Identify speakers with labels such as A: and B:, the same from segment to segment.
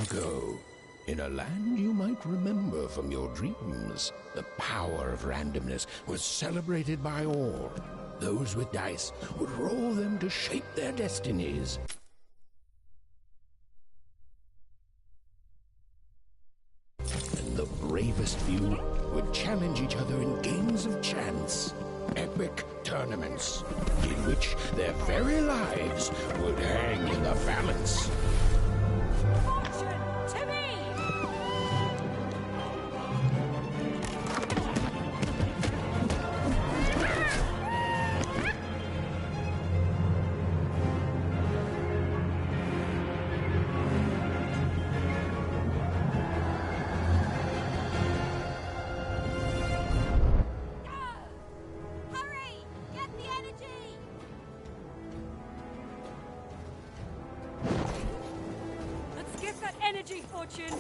A: ago, in a land you might remember from your dreams, the power of randomness was celebrated by all. Those with dice would roll them to shape their destinies. And the bravest few would challenge each other in games of chance, epic tournaments, in which their very lives would hang in the balance.
B: Energy fortune!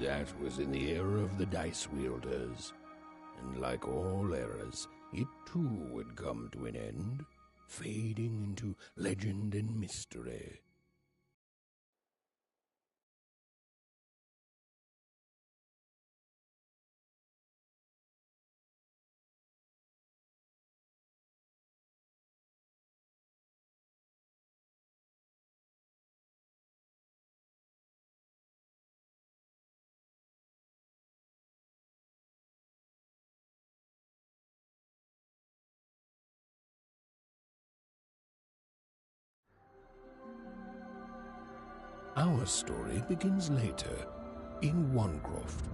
A: That was in the era of the dice wielders, and like all eras, it too would come to an end, fading into legend and mystery. Our story begins later, in Wanecroft,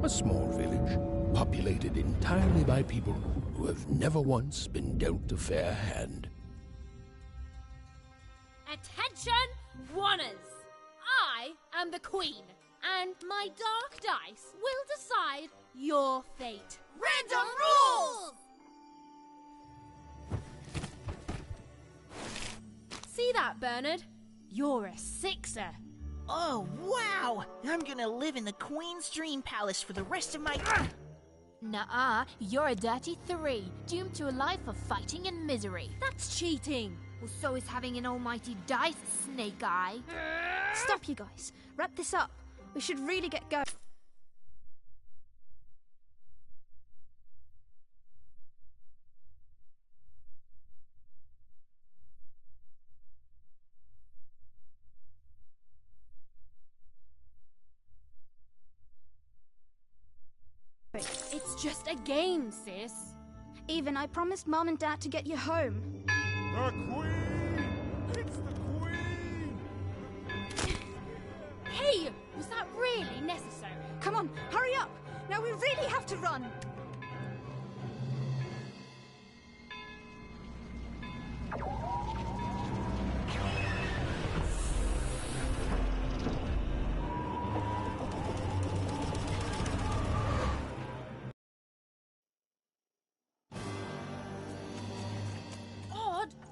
A: a small village populated entirely by people who have never once been dealt a fair hand.
C: Attention, Wanners! I am the Queen, and my dark dice will decide your fate.
D: Random rules!
C: See that, Bernard? You're a 6er.
D: Oh, wow! I'm gonna live in the Queen's Dream Palace for the rest of my...
E: Nuh-uh, you're a dirty 3, doomed to a life of fighting and misery.
C: That's cheating.
E: Well, so is having an almighty dice, Snake Eye.
F: Stop, you guys. Wrap this up. We should really get going.
C: It's just a game, sis.
F: Even, I promised Mom and Dad to get you home.
G: The Queen! It's the Queen!
C: Hey, was that really necessary?
F: Come on, hurry up! Now we really have to run!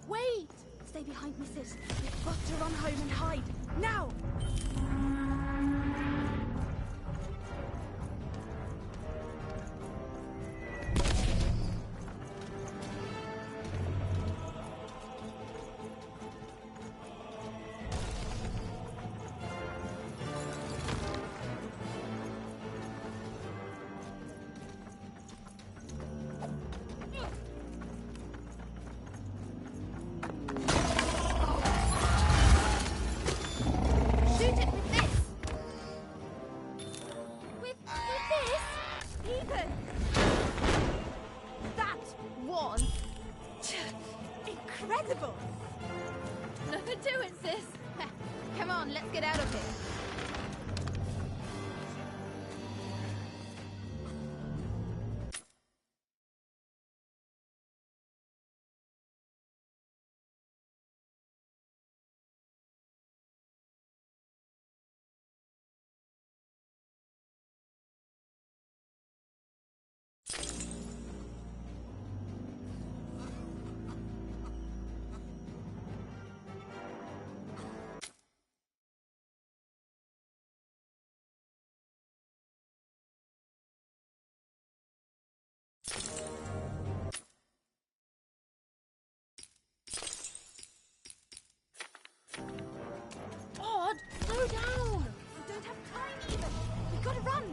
C: Wait!
F: Stay behind me, sis. We've got to run home and hide. Now!
C: incredible! Nothing to it, sis.
F: Come on, let's get out of here.
C: Odd, slow down!
F: We don't have time even. We gotta run.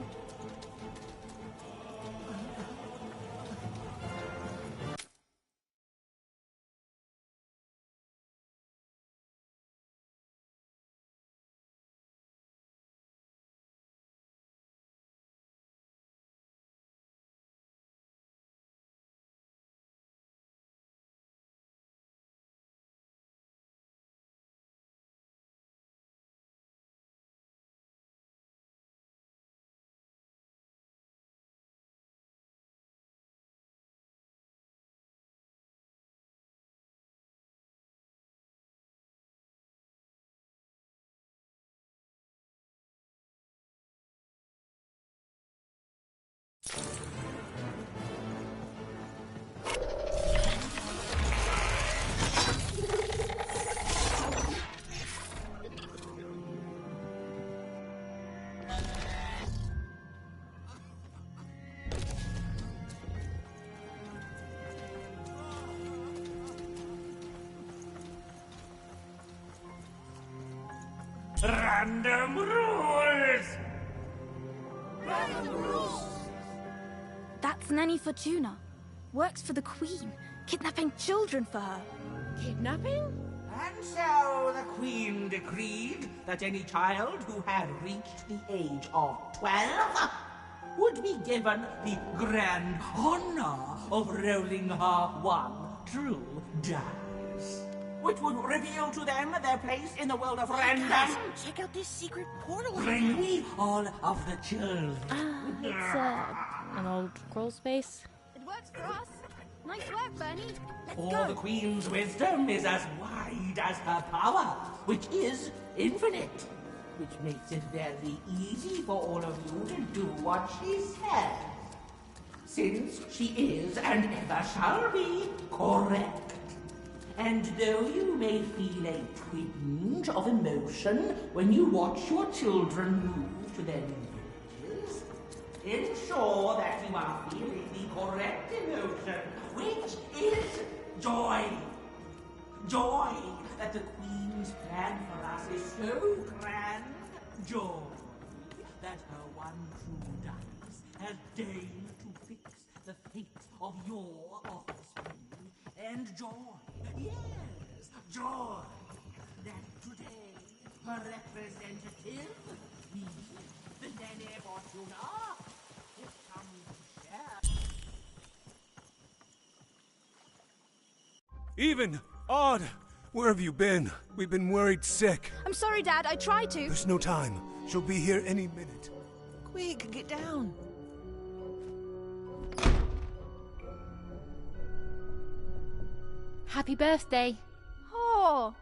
B: Random rules!
F: That's Nanny Fortuna. Works for the Queen, kidnapping children for her.
C: Kidnapping?
B: And so the Queen decreed that any child who had reached the age of 12 would be given the grand honor of rolling her one true dice, which would reveal to them their place in the world of random.
D: Check out this secret portal.
B: Bring me all of the children.
C: It's an old crawl space.
F: It works for us. Nice work, Bernie. Let's
B: For
F: go.
B: the Queen's wisdom is as wide as her power, which is infinite, which makes it very easy for all of you to do what she says, since she is and ever shall be correct. And though you may feel a twinge of emotion when you watch your children move to their new villages, ensure that you are feeling the correct emotion, which is joy. Joy that the Queen's plan for us is so grand. Joy that her one true dice has deigned to fix the fate of your offspring. And joy, yes, joy, that today her representative, me, the Nene Fortuna, has come to share.
G: Even! Odd! Where have you been? We've been worried sick.
F: I'm sorry, Dad. I tried to.
G: There's no time. She'll be here any minute.
D: Quick, get down.
C: Happy birthday.
F: Oh,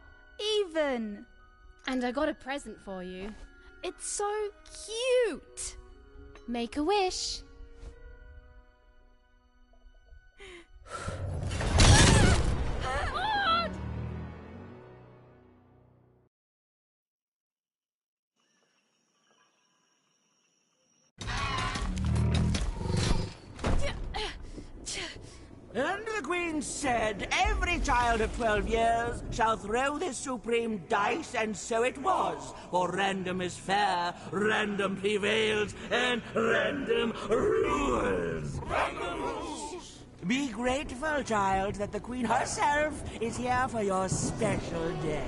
F: Even.
C: And I got a present for you.
F: It's so cute.
C: Make a wish.
B: And the Queen said, every child of 12 years shall throw this supreme dice, and so it was. For random is fair, random prevails, and random rules. Random rules! Be grateful, child, that the Queen herself is here for your special day.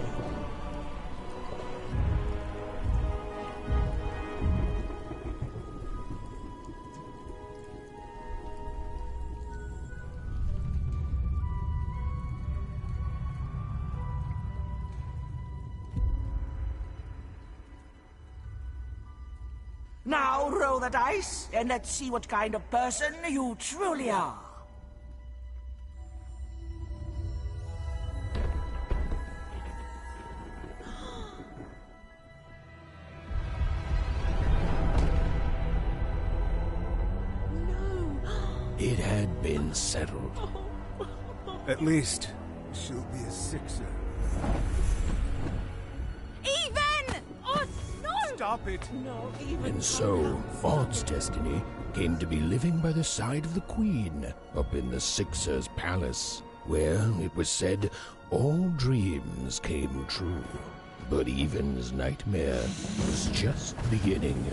B: Now roll the dice, and let's see what kind of person you truly are.
A: It had been settled.
G: At least, she'll be a sixer.
F: Even!
C: Oh, no!
G: Stop it!
B: No, even
A: And so, Maud's destiny came to be living by the side of the Queen up in the Sixer's palace, where, it was said, all dreams came true. But Even's nightmare was just beginning.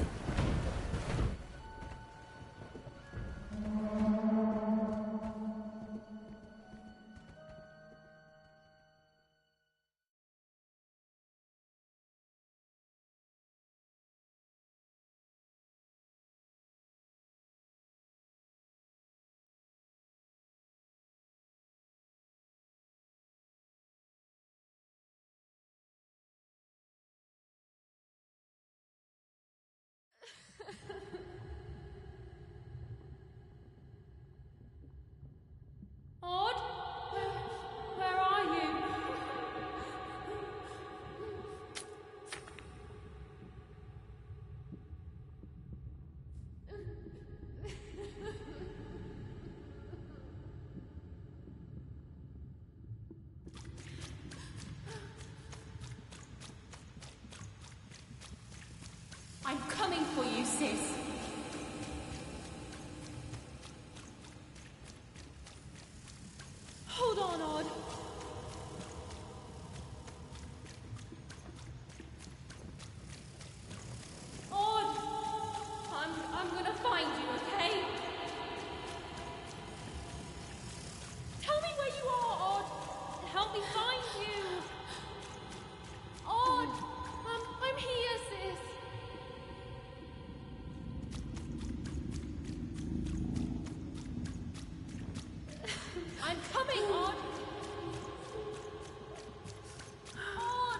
C: Odd? Where are you? I'm coming for you, sis. Hold on, Odd. Odd! I'm gonna find you, okay? Tell me where you are, Odd. Help me find you. Odd! I'm here, sis. I'm coming, Odd. Odd.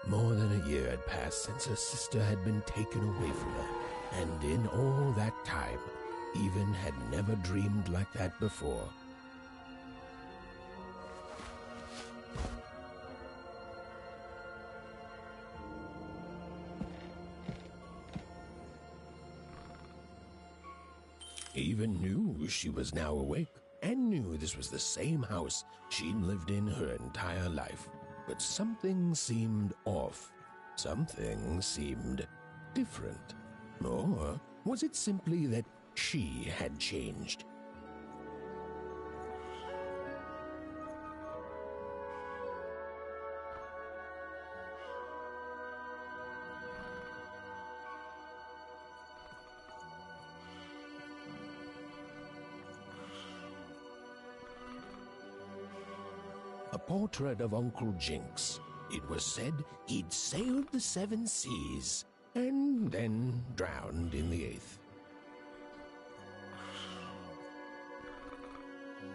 A: More than a year had passed since her sister had been taken away from her, and in all that time, Even had never dreamed like that before. Even knew she was now awake, and knew this was the same house she'd lived in her entire life. But something seemed off. Something seemed different. Or was it simply that she had changed? A portrait of Uncle Jinx. It was said he'd sailed the 7 seas and then drowned in the 8th.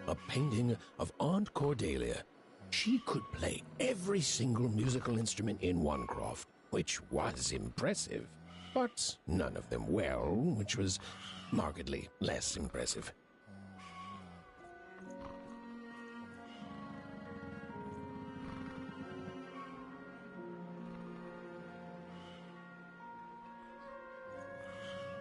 A: A painting of Aunt Cordelia. She could play every single musical instrument in Onecroft, which was impressive, but none of them well, which was markedly less impressive.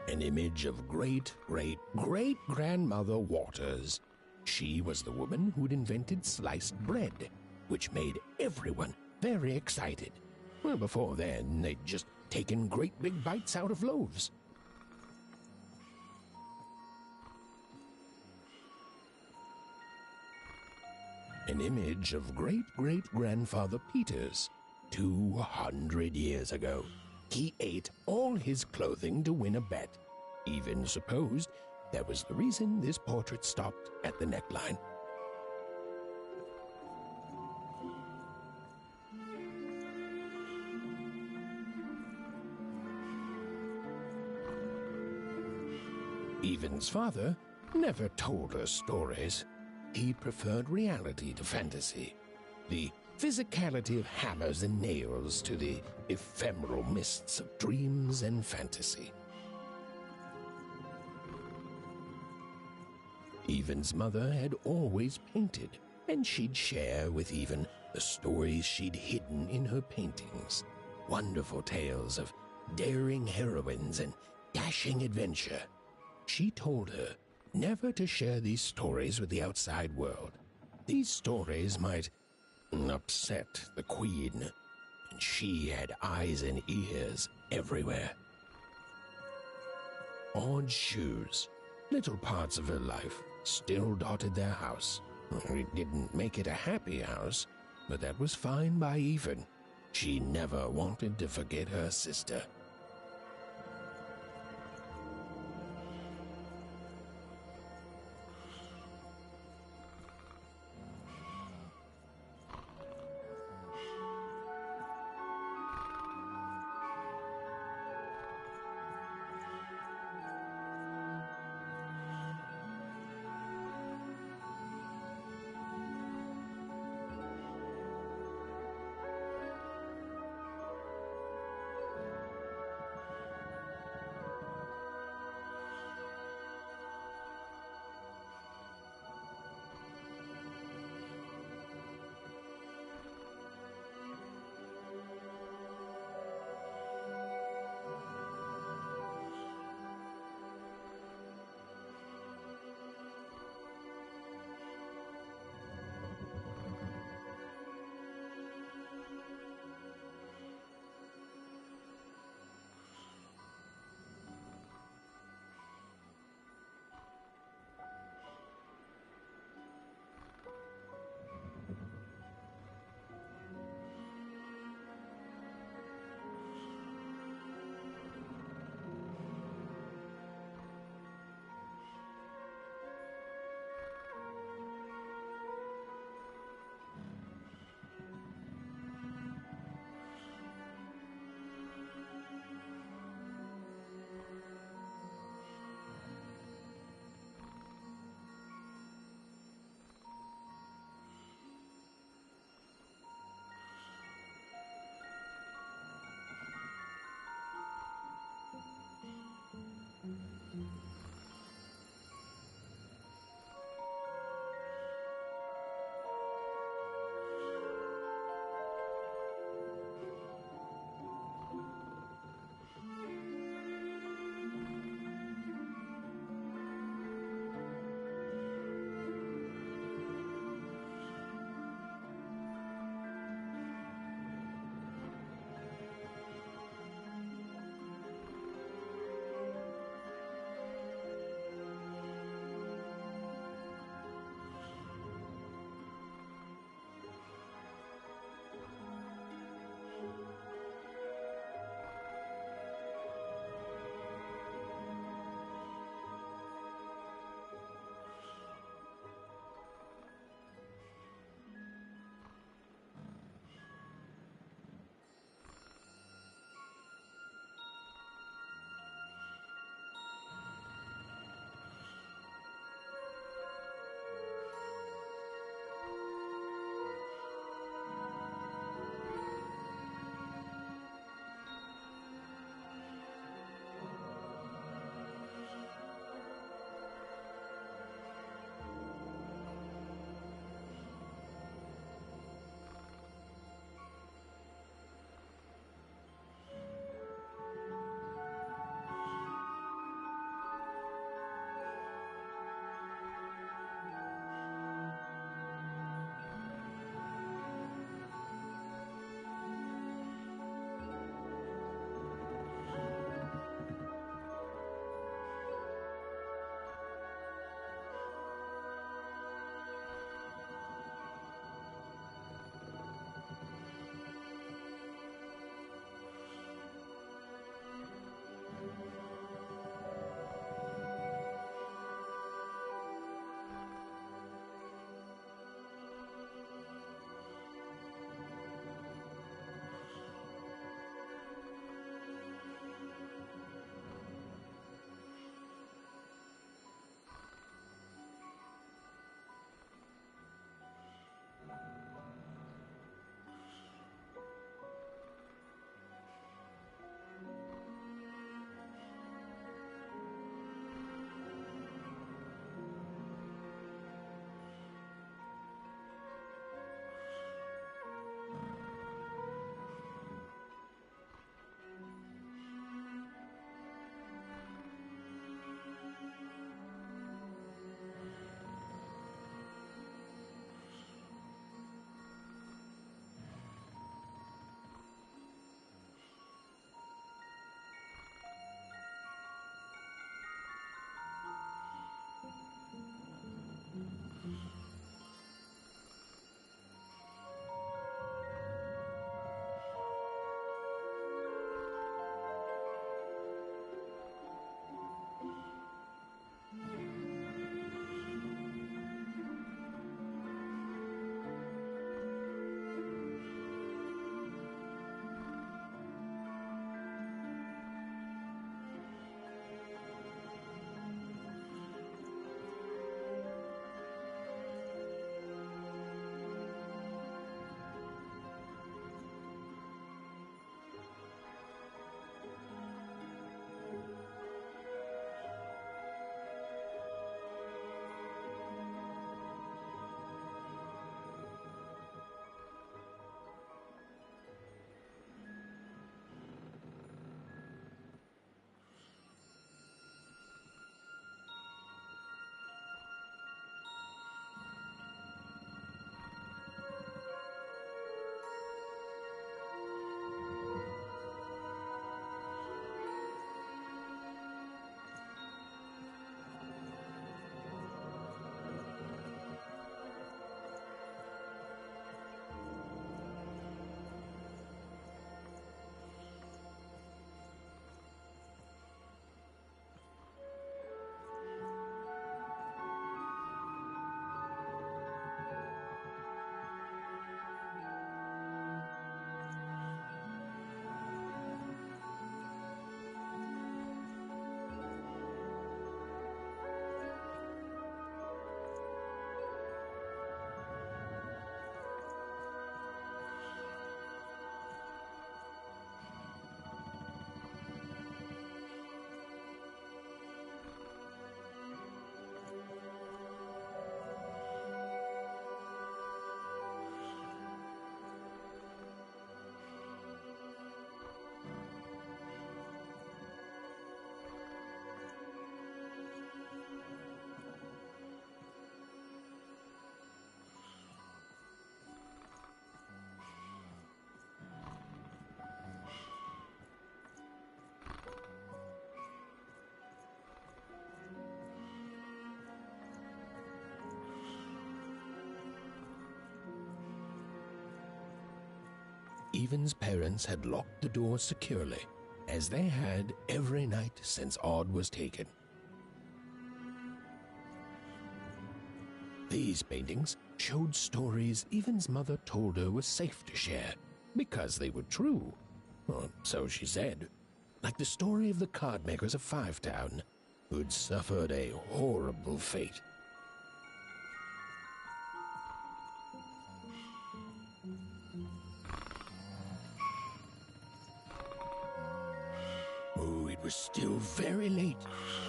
A: An image of great-great-great-grandmother Waters. She was the woman who'd invented sliced bread, which made everyone very excited. Well, before then, they'd just taken great big bites out of loaves. An image of great-great-grandfather Peter's 200 years ago. He ate all his clothing to win a bet. Even supposed that was the reason this portrait stopped at the neckline. Evan's father never told us stories. He preferred reality to fantasy, the physicality of hammers and nails to the ephemeral mists of dreams and fantasy. Evan's mother had always painted, and she'd share with Evan the stories she'd hidden in her paintings. Wonderful tales of daring heroines and dashing adventure. She told her never to share these stories with the outside world. These stories might upset the Queen, and she had eyes and ears everywhere. Odd shoes, little parts of her life, still dotted their house. It didn't make it a happy house, but that was fine by Evan. She never wanted to forget her sister. Evan's parents had locked the door securely, as they had every night since Odd was taken. These paintings showed stories Evan's mother told her was safe to share, because they were true. Or so she said. Like the story of the cardmakers of Fivetown, who'd suffered a horrible fate. Oh, it was still very late,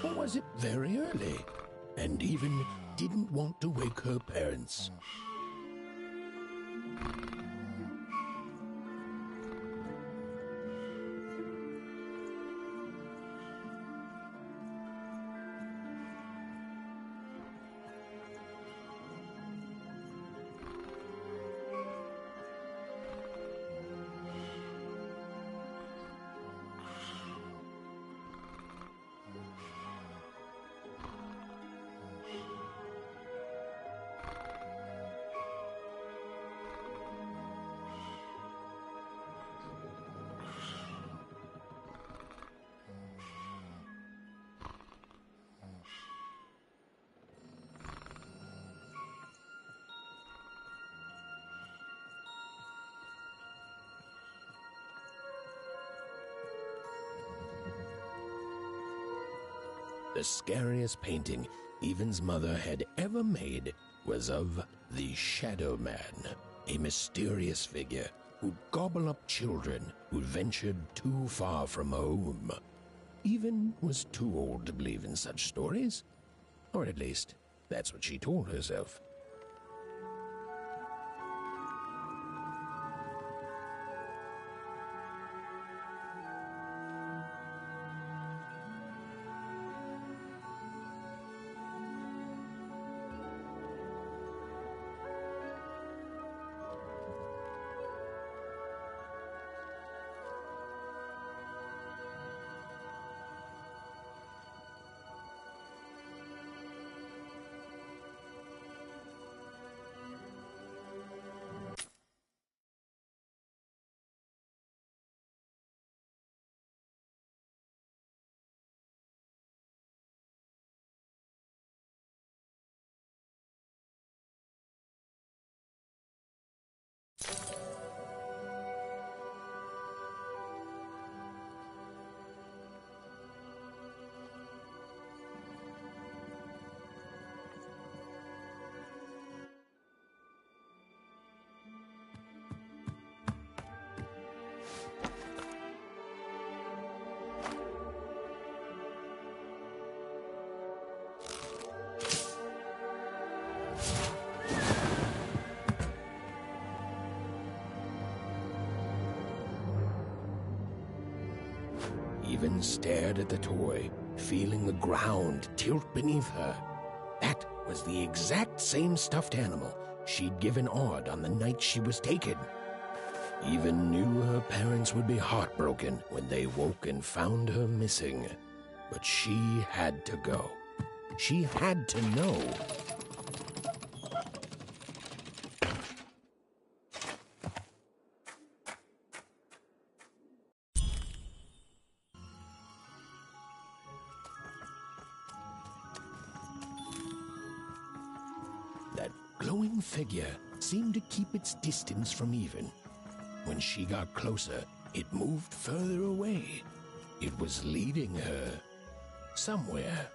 A: or was it very early? And Even didn't want to wake her parents. The scariest painting Evan's mother had ever made was of the Shadow Man, a mysterious figure who'd gobble up children who'd ventured too far from home. Even was too old to believe in such stories, or at least that's what she told herself. Even stared at the toy, feeling the ground tilt beneath her. That was the exact same stuffed animal she'd given Odd on the night she was taken. Even knew her parents would be heartbroken when they woke and found her missing. But she had to go. She had to know. That glowing figure seemed to keep its distance from Even. When she got closer, it moved further away. It was leading her somewhere.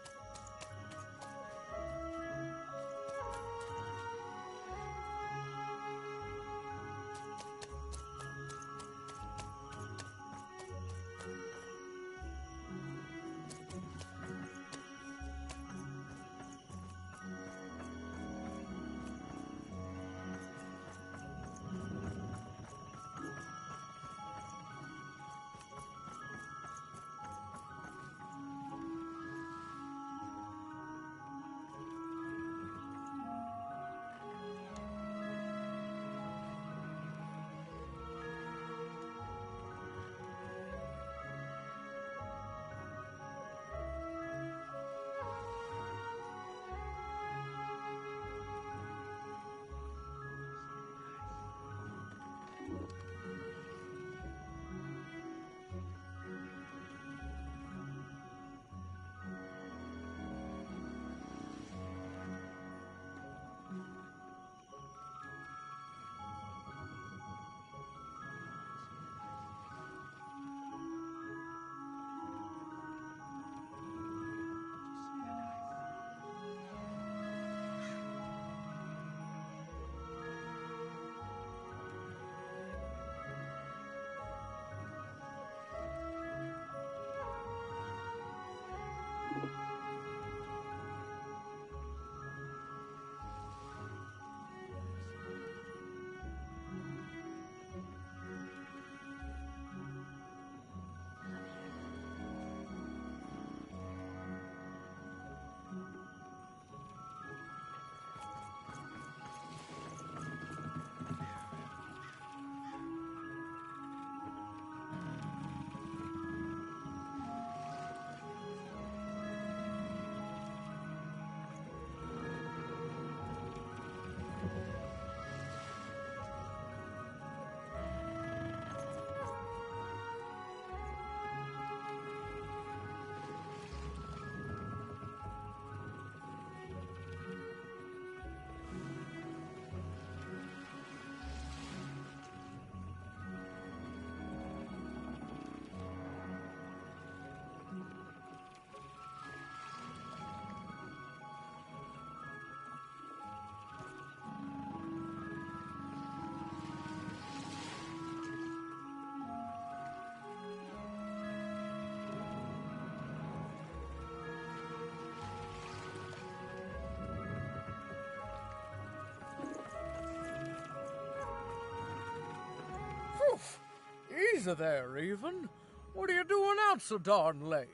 H: Easy there, Even. What are you doing out so darn late?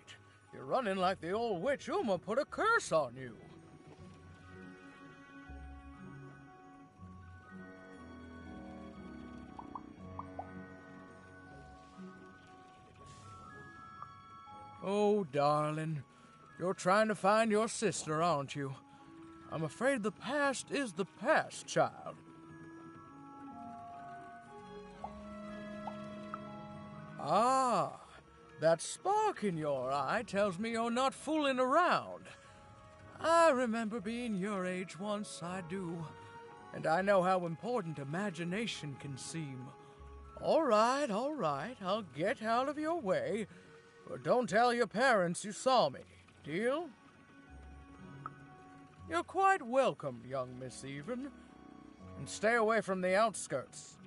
H: You're running like the old witch Uma put a curse on you. Oh, darling, you're trying to find your sister, aren't you? I'm afraid the past is the past, child. Ah, that spark in your eye tells me you're not fooling around. I remember being your age once, I do. And I know how important imagination can seem. All right, I'll get out of your way. But don't tell your parents you saw me, deal? You're quite welcome, young Miss Even. And stay away from the outskirts.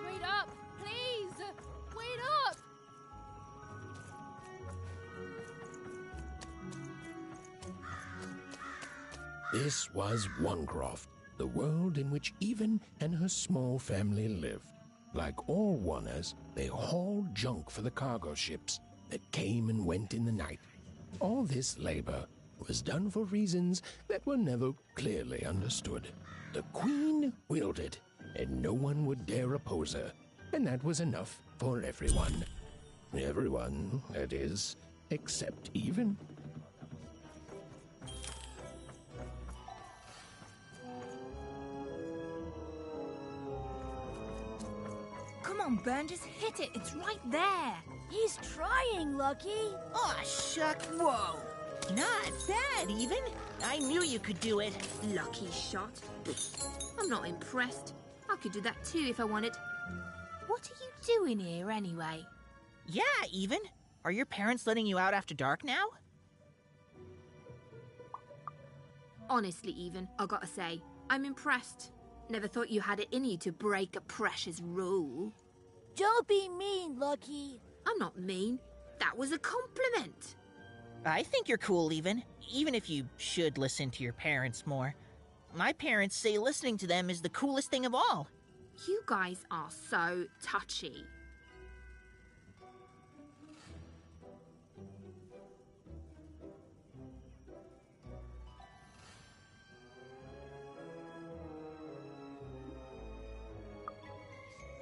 C: Wait up, please! Wait up!
A: This was Onecroft, the world in which Even and her small family lived. Like all Oners, they hauled junk for the cargo ships that came and went in the night. All this labor was done for reasons that were never clearly understood. The Queen willed it, and no one would dare oppose her, and that was enough for everyone. Everyone, that is, except Even.
F: Come on, Ben, just hit it. It's right there.
I: He's trying, Lucky.
D: Aw, shuck. Whoa. Not bad, Even. I knew you could do it.
J: Lucky shot. I'm not impressed. I could do that too if I wanted. What are you doing here anyway?
D: Yeah, Even. Are your parents letting you out after dark now?
J: Honestly, Even, I gotta say, I'm impressed. Never thought you had it in you to break a precious rule.
I: Don't be mean, Lucky.
J: I'm not mean. That was a compliment.
D: I think you're cool, Even if you should listen to your parents more. My parents say listening to them is the coolest thing of all.
J: You guys are so touchy.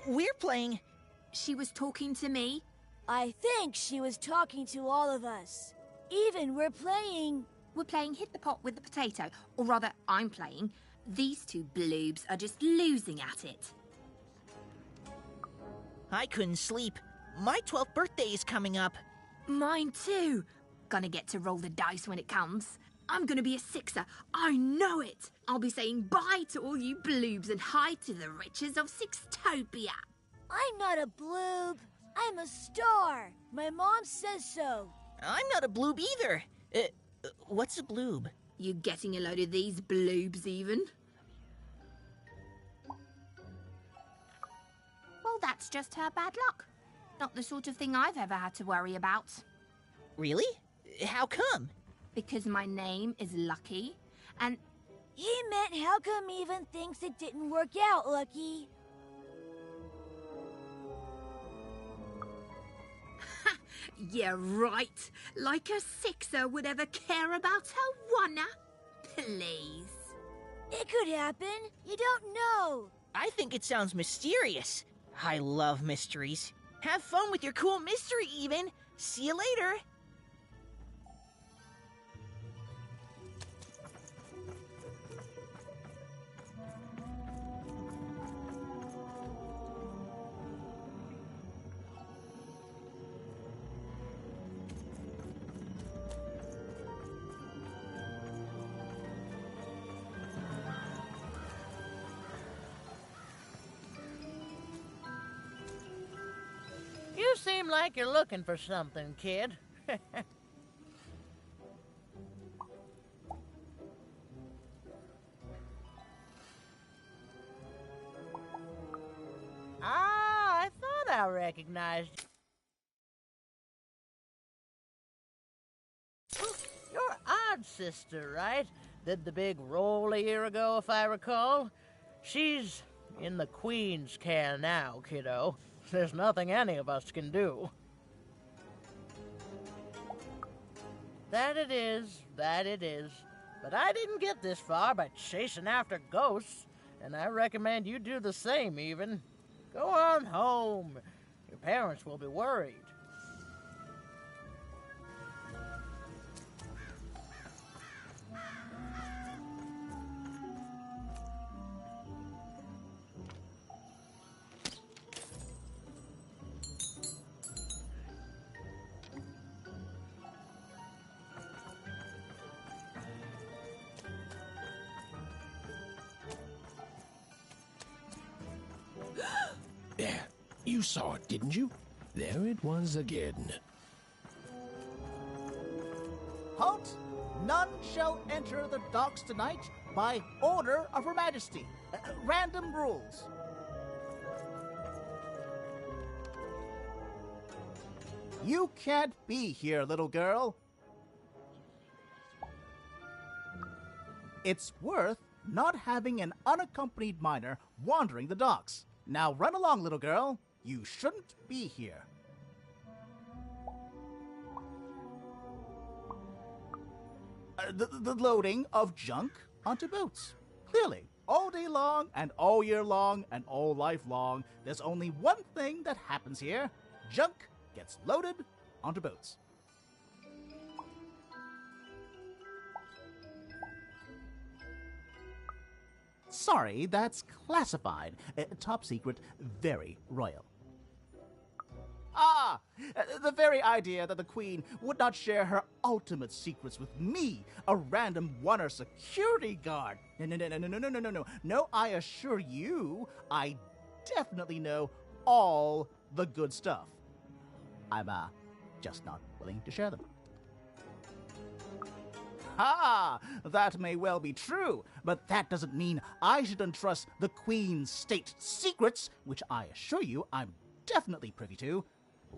D: We're playing.
J: She was talking to me.
I: I think she was talking to all of us. Even we're playing...
J: We're playing Hit the Pot with the Potato. Or rather, I'm playing. These two bloobs are just losing at it.
D: I couldn't sleep. My 12th birthday is coming up.
J: Mine too. Gonna get to roll the dice when it comes. I'm gonna be a sixer. I know it. I'll be saying bye to all you bloobs and hi to the riches of Sixtopia.
I: I'm not a bloob. I'm a star. My mom says so.
D: I'm not a bloob either. What's a bloob?
J: You getting a load of these bloobs, Even? Well, that's just her bad luck. Not the sort of thing I've ever had to worry about.
D: Really? How come?
J: Because my name is Lucky, and...
I: He meant how come Even thinks it didn't work out, Lucky?
J: Yeah, right. Like a sixer would ever care about her oneer. Please.
I: It could happen. You don't know.
D: I think it sounds mysterious. I love mysteries. Have fun with your cool mystery, Even. See you later.
K: You seem like you're looking for something, kid. I recognized you. You're Odd's sister, right? Did the big roll a year ago, if I recall. She's in the Queen's care now, kiddo. There's nothing any of us can do. That it is. But I didn't get this far by chasing after ghosts, and I recommend you do the same, even. Go on home. Your parents will be worried.
A: There, you saw it, didn't you? There it was again.
L: Halt! None shall enter the docks tonight by order of Her Majesty. Random rules. You can't be here, little girl. It's worth not having an unaccompanied minor wandering the docks. Now run along, little girl. You shouldn't be here. The loading of junk onto boats. Clearly, all day long and all year long and all life long, there's only one thing that happens here. Junk gets loaded onto boats. Sorry, that's classified. Top secret, very royal. Ah! The very idea that the Queen would not share her ultimate secrets with me, a random one-er security guard. No. No, I assure you, I definitely know all the good stuff. I'm, just not willing to share them. Ah, that may well be true, but that doesn't mean I should entrust the Queen's state secrets, which I assure you I'm definitely privy to,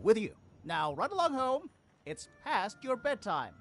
L: with you. Now run along home. It's past your bedtime.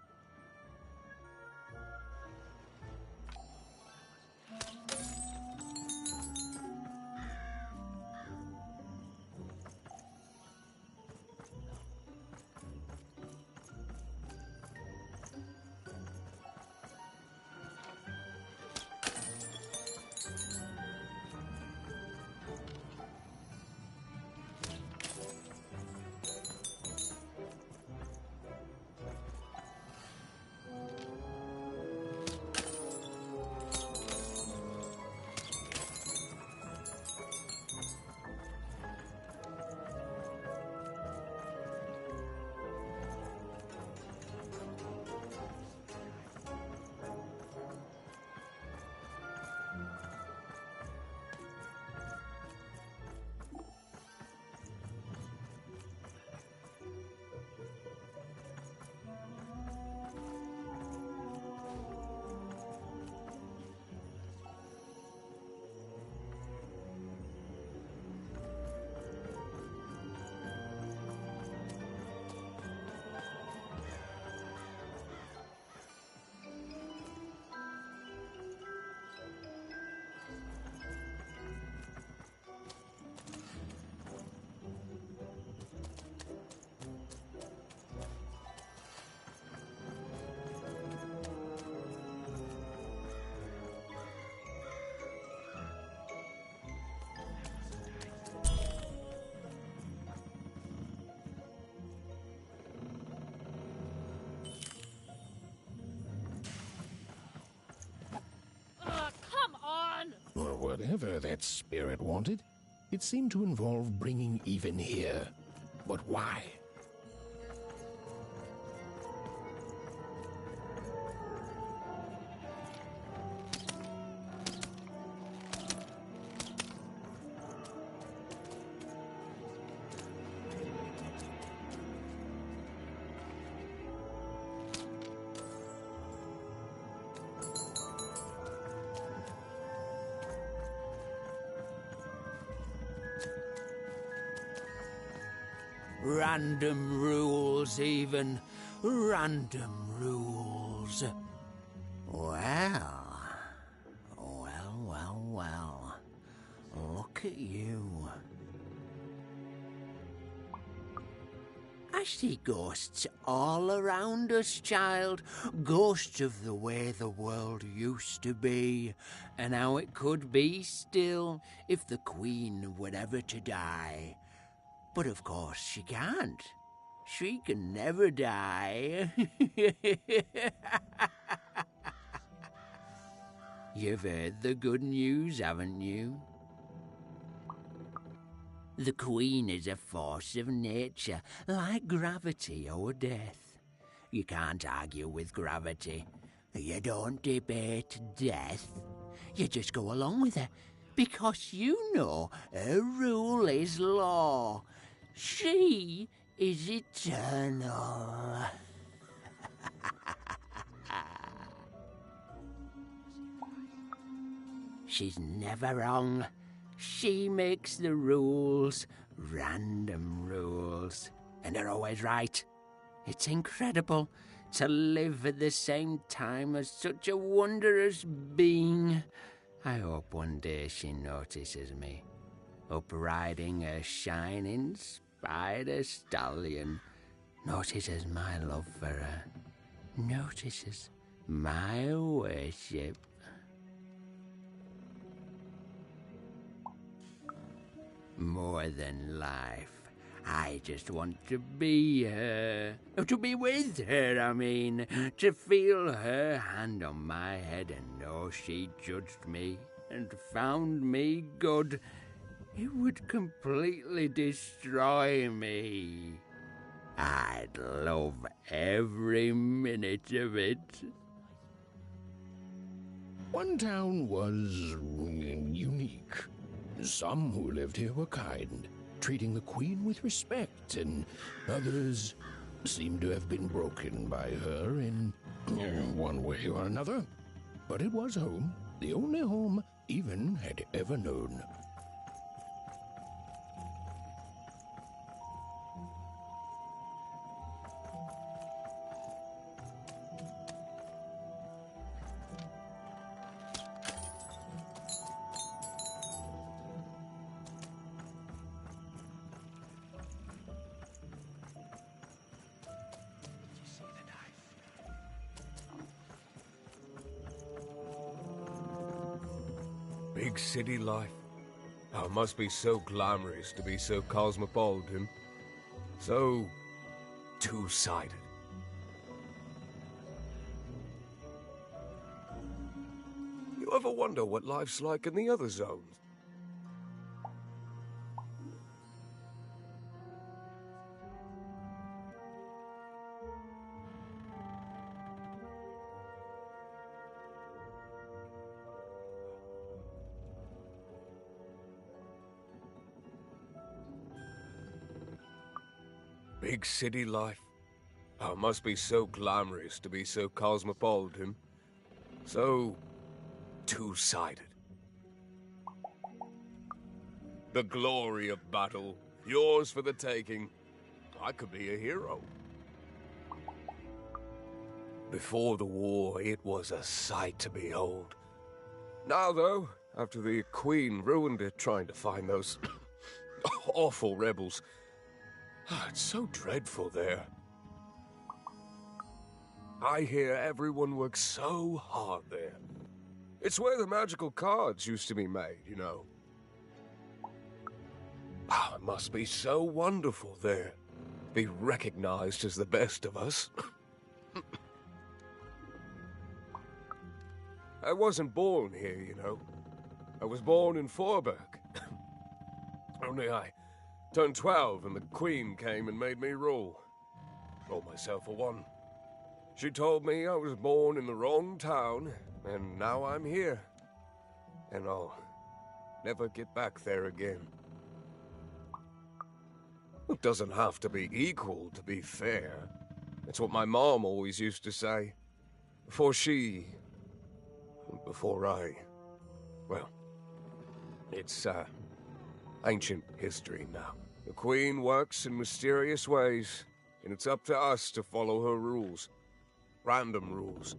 A: Or whatever that spirit wanted. It seemed to involve bringing even here. But why? Random rules, even. Random rules. Well. Well. Look at you. I see ghosts all around us, child. Ghosts of the way the world used to be, and how it could be still if the Queen were ever to die. But of course she can't. She can never die. You've heard the good news, haven't you? The Queen is a force of nature, like gravity or death. You can't argue with gravity. You don't debate death. You just go along with her, because you know her rule is law. She is eternal. She's never wrong. She makes the rules, random rules, and they're always right. It's incredible to live at the same time as such a wondrous being. I hope one day she notices me, up riding a shining spider stallion, notices my love for her, notices my worship. More than life. I just want to be her. To be with her, I mean. To feel her hand on my head and know she judged me and found me good. It would completely destroy me. I'd love every minute of it. One town was unique. Some who lived here were kind, treating the Queen with respect, and others seemed to have been broken by her in one way or another. But it was home, the only home Even had ever known.
G: Big city life. Oh, it must be so glamorous to be so cosmopolitan. So two-sided. You ever wonder what life's like in the other zones? Big city life. Oh, it must be so glamorous to be so cosmopolitan. So two-sided. The glory of battle, yours for the taking. I could be a hero. Before the war, it was a sight to behold. Now, though, after the Queen ruined it trying to find those awful rebels, it's so dreadful there. I hear everyone works so hard there. It's where the magical cards used to be made, you know. Oh, it must be so wonderful there. Be recognized as the best of us. I wasn't born here, you know. I was born in Forberg. Only I turned 12 and the Queen came and made me rule. Called myself a one. She told me I was born in the wrong town, and now I'm here. And I'll never get back there again. It doesn't have to be equal to be fair. It's what my mom always used to say. Before I... Well, it's ancient history now. The Queen works in mysterious ways, and it's up to us to follow her rules. Random rules.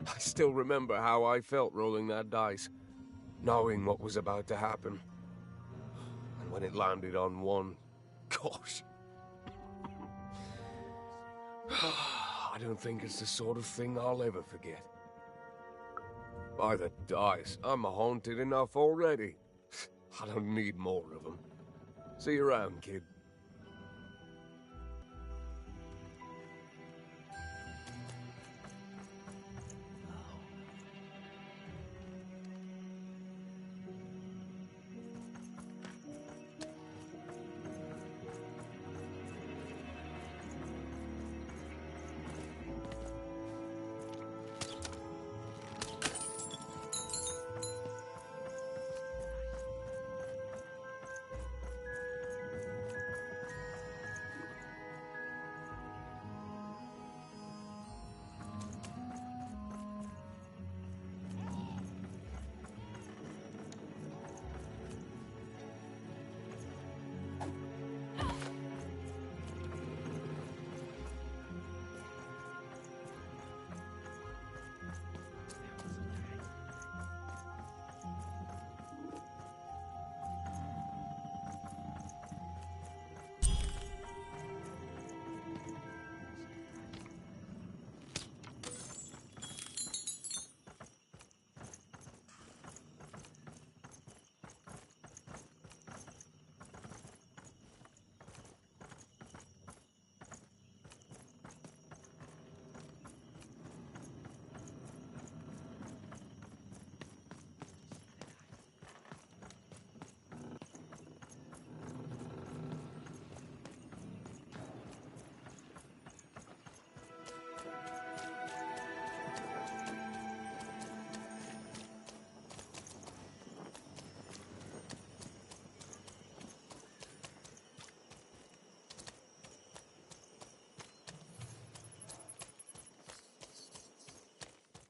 G: I still remember how I felt rolling that dice, knowing what was about to happen. And when it landed on one, gosh. I don't think it's the sort of thing I'll ever forget. By the dice, I'm haunted enough already. I don't need more of them. See you around, kid.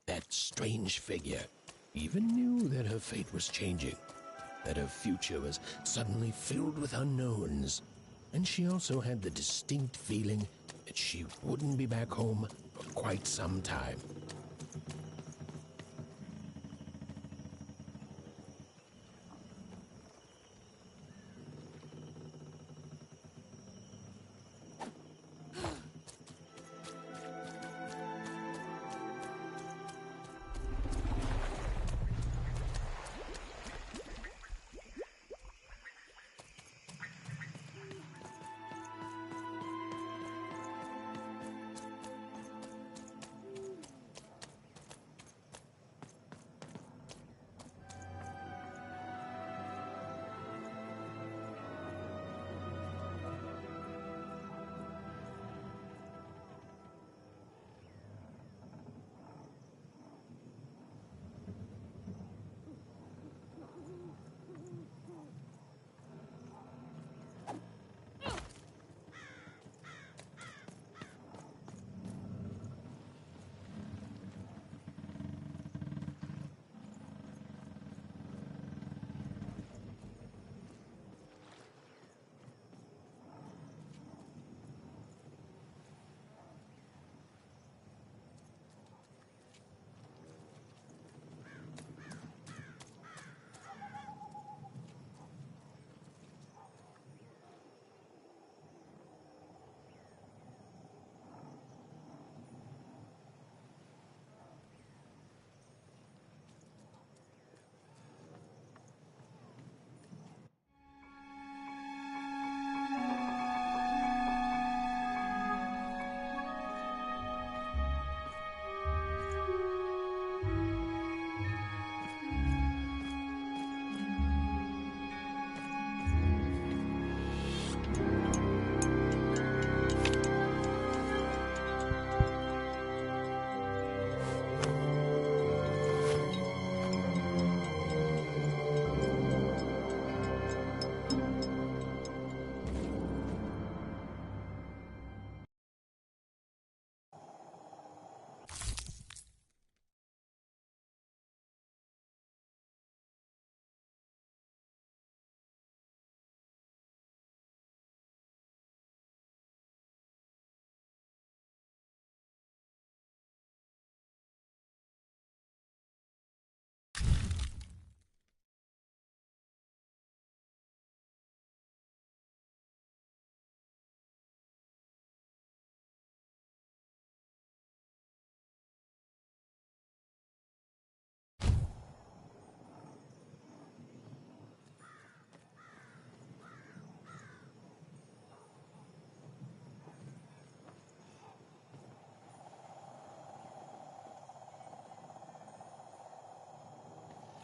A: That strange figure even knew that her fate was changing, that her future was suddenly filled with unknowns, and she also had the distinct feeling that she wouldn't be back home for quite some time.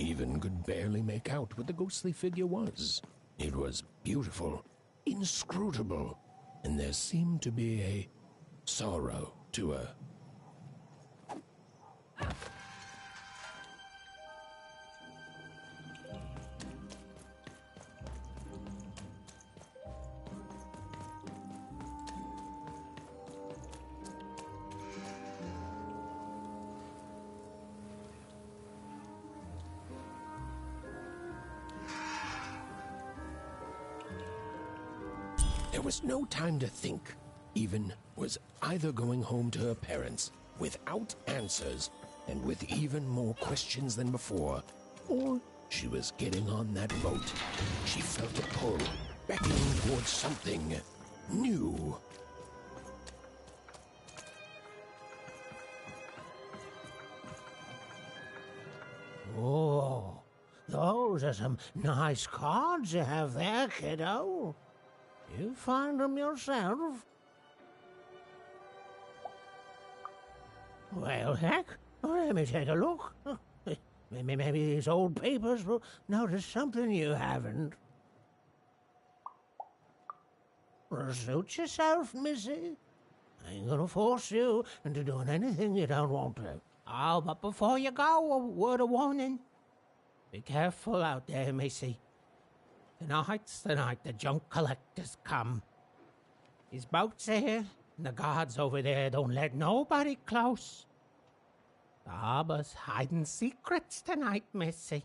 A: Even could barely make out what the ghostly figure was. It was beautiful, inscrutable, and there seemed to be a sorrow to her. There was no time to think. Even was either going home to her parents without answers and with even more questions than before, or she was getting on that boat. She felt a pull, beckoning towards something new.
M: Oh, those are some nice cards you have there, kiddo. You find them yourself? Well, heck, let me take a look. Maybe these old papers will notice something you haven't. Suit yourself, missy. I ain't gonna force you into doing anything you don't want to. Oh, but before you go, a word of warning. Be careful out there, missy. Tonight's the night the junk collectors come. His boat's here, and the guards over there don't let nobody close. The harbor's hiding secrets tonight, missy.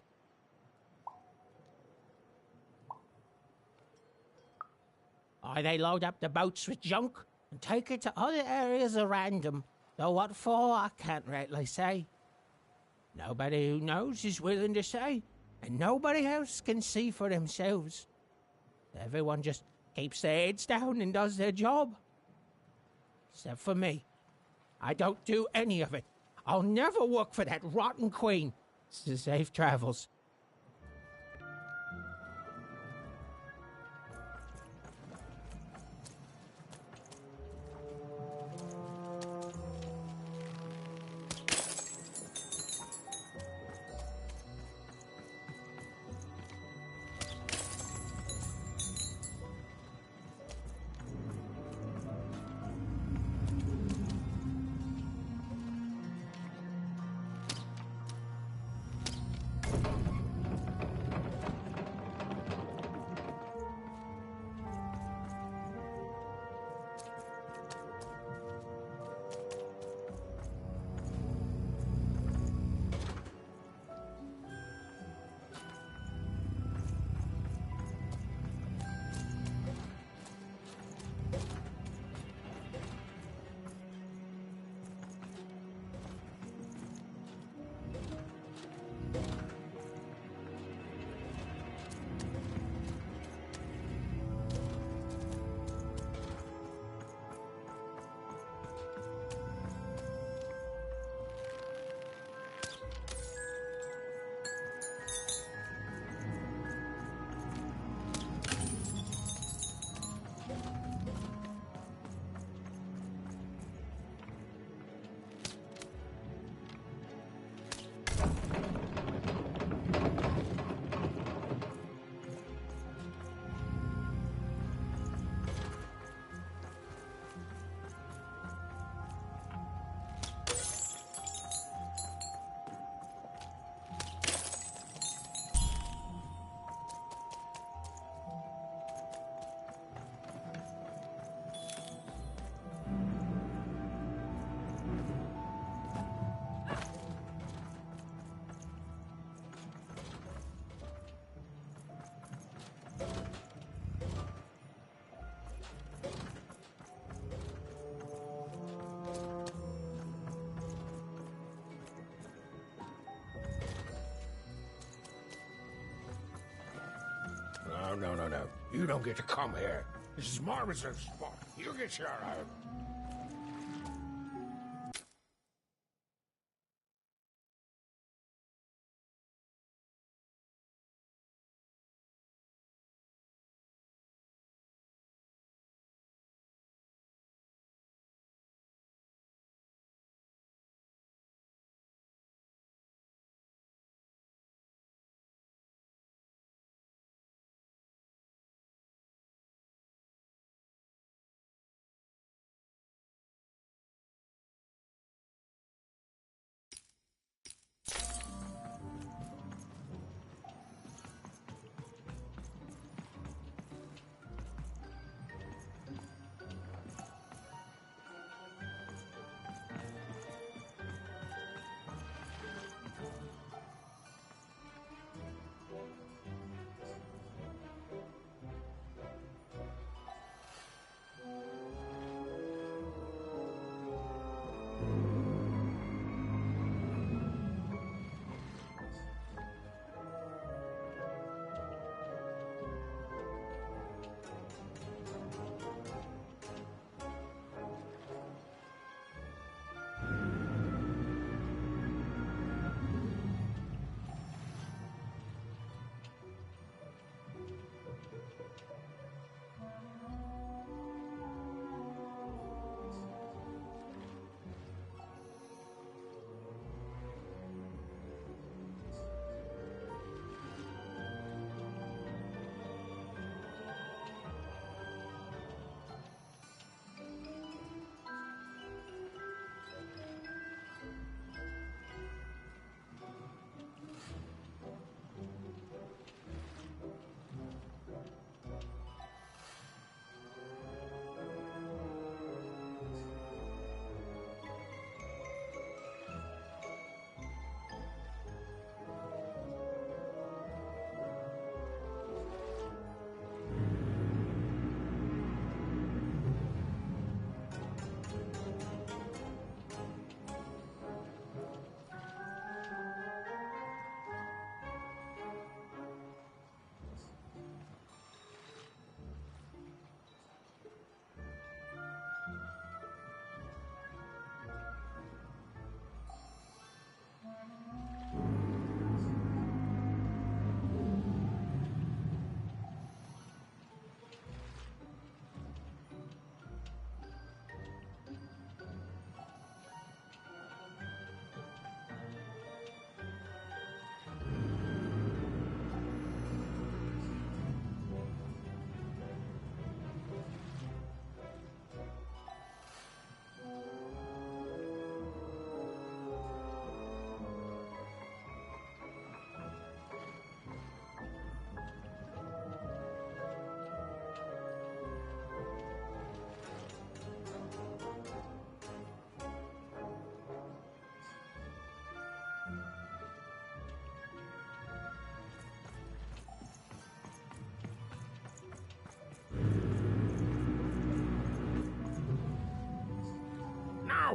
M: Or they load up the boats with junk and take it to other areas around them. Though what for, I can't rightly say. Nobody who knows is willing to say, and nobody else can see for themselves. Everyone just keeps their heads down and does their job. Except for me. I don't do any of it. I'll never work for that rotten queen. Safe travels.
A: No. You don't get to come here. This is my reserve spot. You get your out.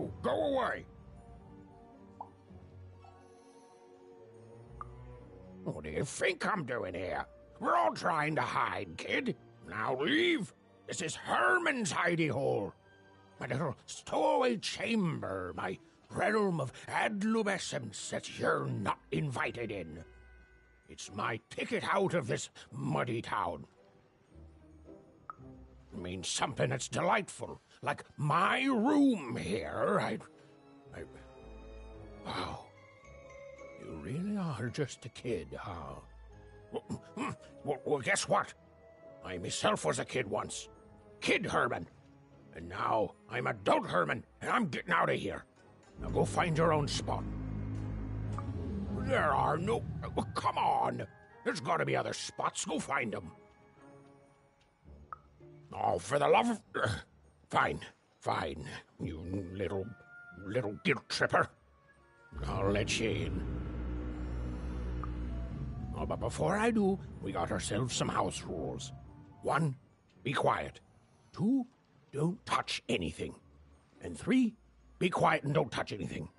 A: Now, go away! What do you think I'm doing here? We're all trying to hide, kid. Now leave. This is Herman's hidey hole. My little stowaway chamber, my realm of adolescence that you're not invited in. It's my ticket out of this muddy town. It means something that's delightful, like my room here. Wow. You really are just a kid, huh? Well, guess what? I myself was a kid once. Kid Herman. And now I'm adult Herman, and I'm getting out of here. Now go find your own spot. There are no... Oh, come on! There's gotta be other spots. Go find them. Oh, for the love of... Fine. You little guilt tripper. I'll let you in. Oh, but before I do, we got ourselves some house rules. 1, be quiet. 2, don't touch anything. And 3, be quiet and don't touch anything.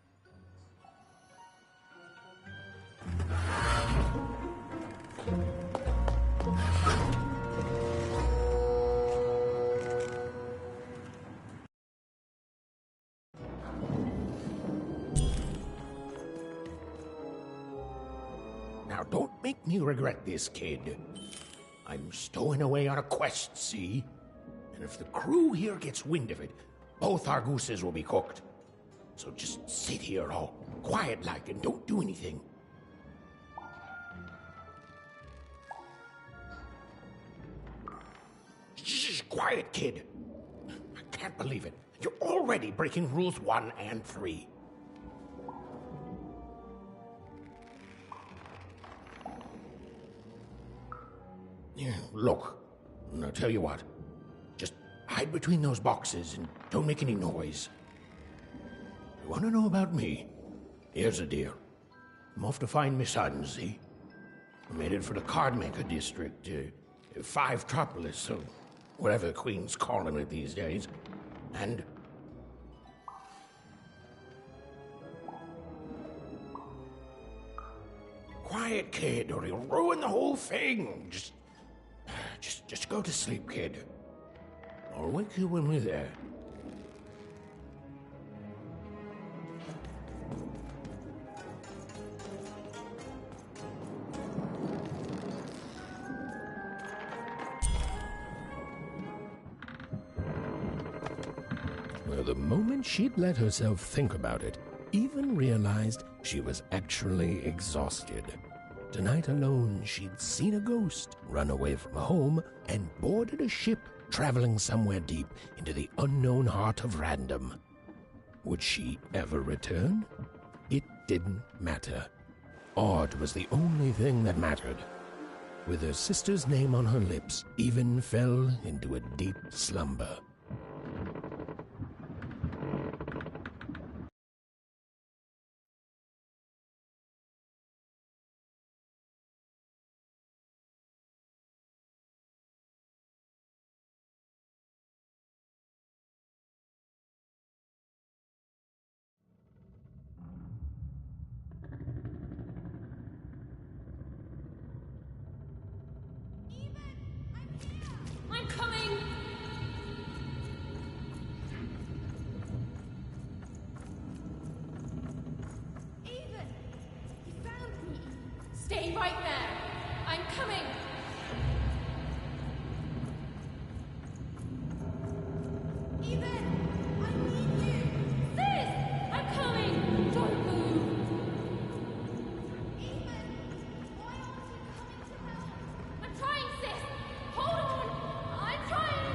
A: Now, don't make me regret this, kid. I'm stowing away on a quest, see? And if the crew here gets wind of it, both our gooses will be cooked. So just sit here all quiet-like and don't do anything. Shh, quiet, kid. I can't believe it. You're already breaking rules 1 and 3. Yeah, look, I'll tell you what. Just hide between those boxes and don't make any noise. You want to know about me? Here's a deal. I'm off to find my son, see? I'm headed for the Cardmaker district, 5-tropolis, so whatever the Queen's calling it these days. And... Quiet, kid, or you'll ruin the whole thing. Just go to sleep, kid. I'll wake you when we're there. Well, the moment she'd let herself think about it, even realized she was actually exhausted. Tonight alone, she'd seen a ghost, run away from home, and boarded a ship traveling somewhere deep into the unknown heart of random. Would she ever return? It didn't matter. Odd was the only thing that mattered. With her sister's name on her lips, Even fell into a deep slumber.
C: I'm coming! Even! You found me! Stay right there! I'm coming! Even! I need you! Sis! I'm coming! Don't move! Even! Why aren't you coming to help? I'm trying, sis! Hold on! I'm trying!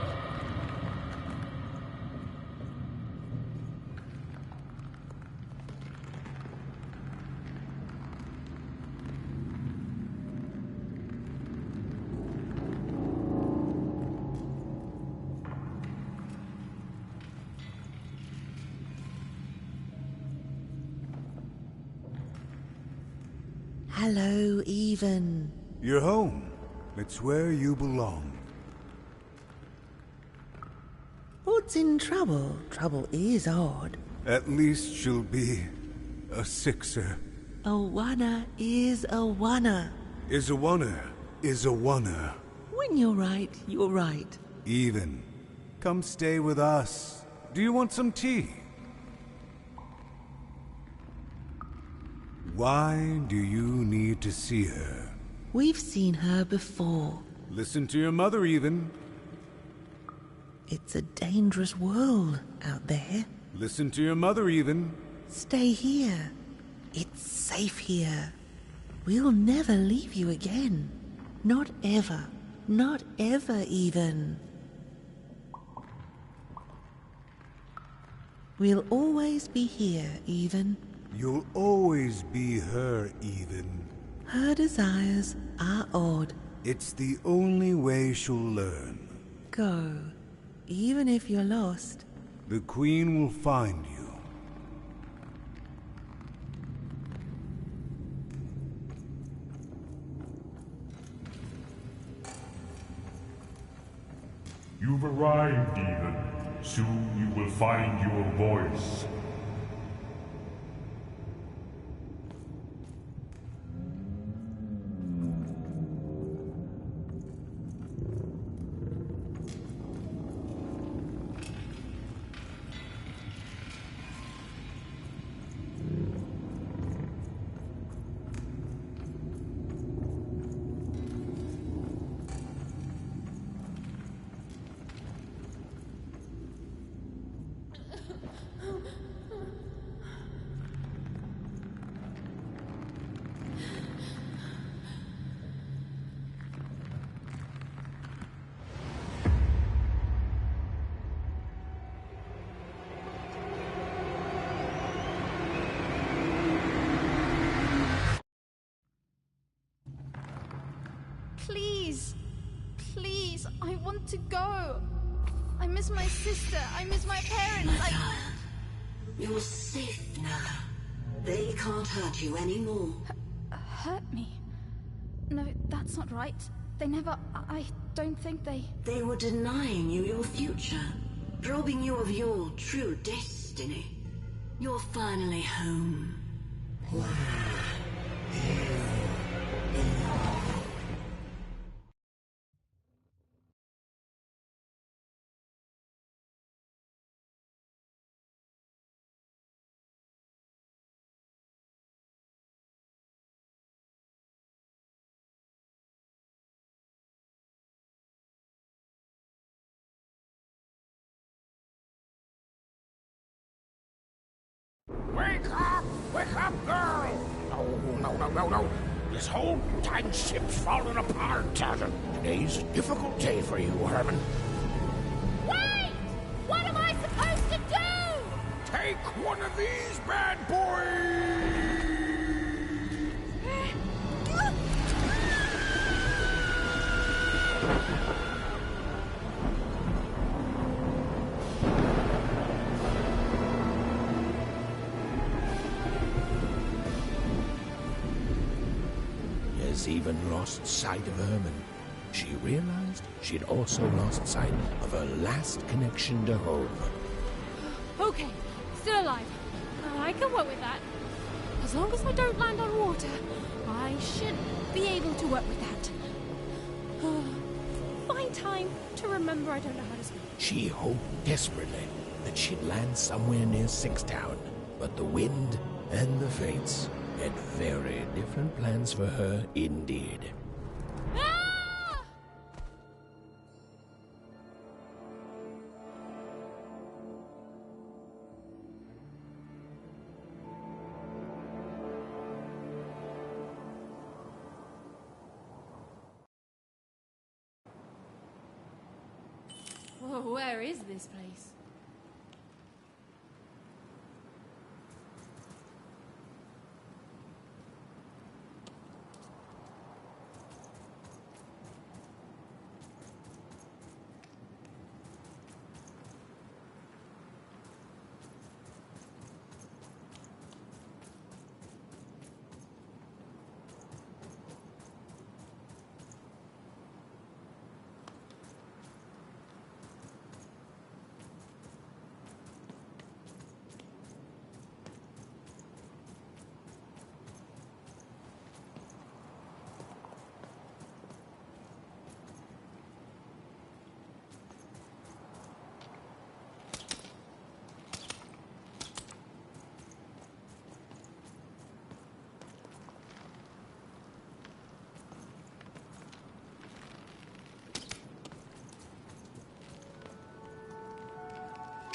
N: Hello, Even.
O: You're home. It's where you belong.
N: What's in trouble? Trouble is odd.
O: At least she'll be a sixer.
N: A wanna is a wanna.
O: Is a wanna, is a wanna.
N: When you're right, you're right.
O: Even. Come stay with us. Do you want some tea? Why do you need to see her?
N: We've seen her before.
O: Listen to your mother, Even.
N: It's a dangerous world out there.
O: Listen to your mother, Even.
N: Stay here. It's safe here. We'll never leave you again. Not ever. Not ever, even. We'll always be here, even.
O: You'll always be her, Even.
N: Her desires are odd.
O: It's the only way she'll learn.
N: Go. Even if you're lost.
O: The Queen will find you.
P: You've arrived, Even. Soon you will find your voice.
F: Please. Please, I want to go. I miss my sister. I miss my parents.
Q: You're safe now. They can't hurt you anymore.
F: Hurt me? No, that's not right. They never... I don't think they...
Q: They were denying you your future, robbing you of your true destiny. You're finally home.
A: Wake up! Wake up, girl! No. This whole time ship's falling apart. Today's a difficult day for you, Herman.
C: Wait! What am I supposed to do?
A: Take one of these bad boys! Has even lost sight of Herman. She realized she'd also lost sight of her last connection to home.
C: Okay, still alive. I can work with that. As long as I don't land on water, I should be able to work with that. Find time to remember I don't know how to swim.
A: She hoped desperately that she'd land somewhere near Sixtown, but the wind and the fates had very different plans for her indeed.
C: Whoa, where is this place?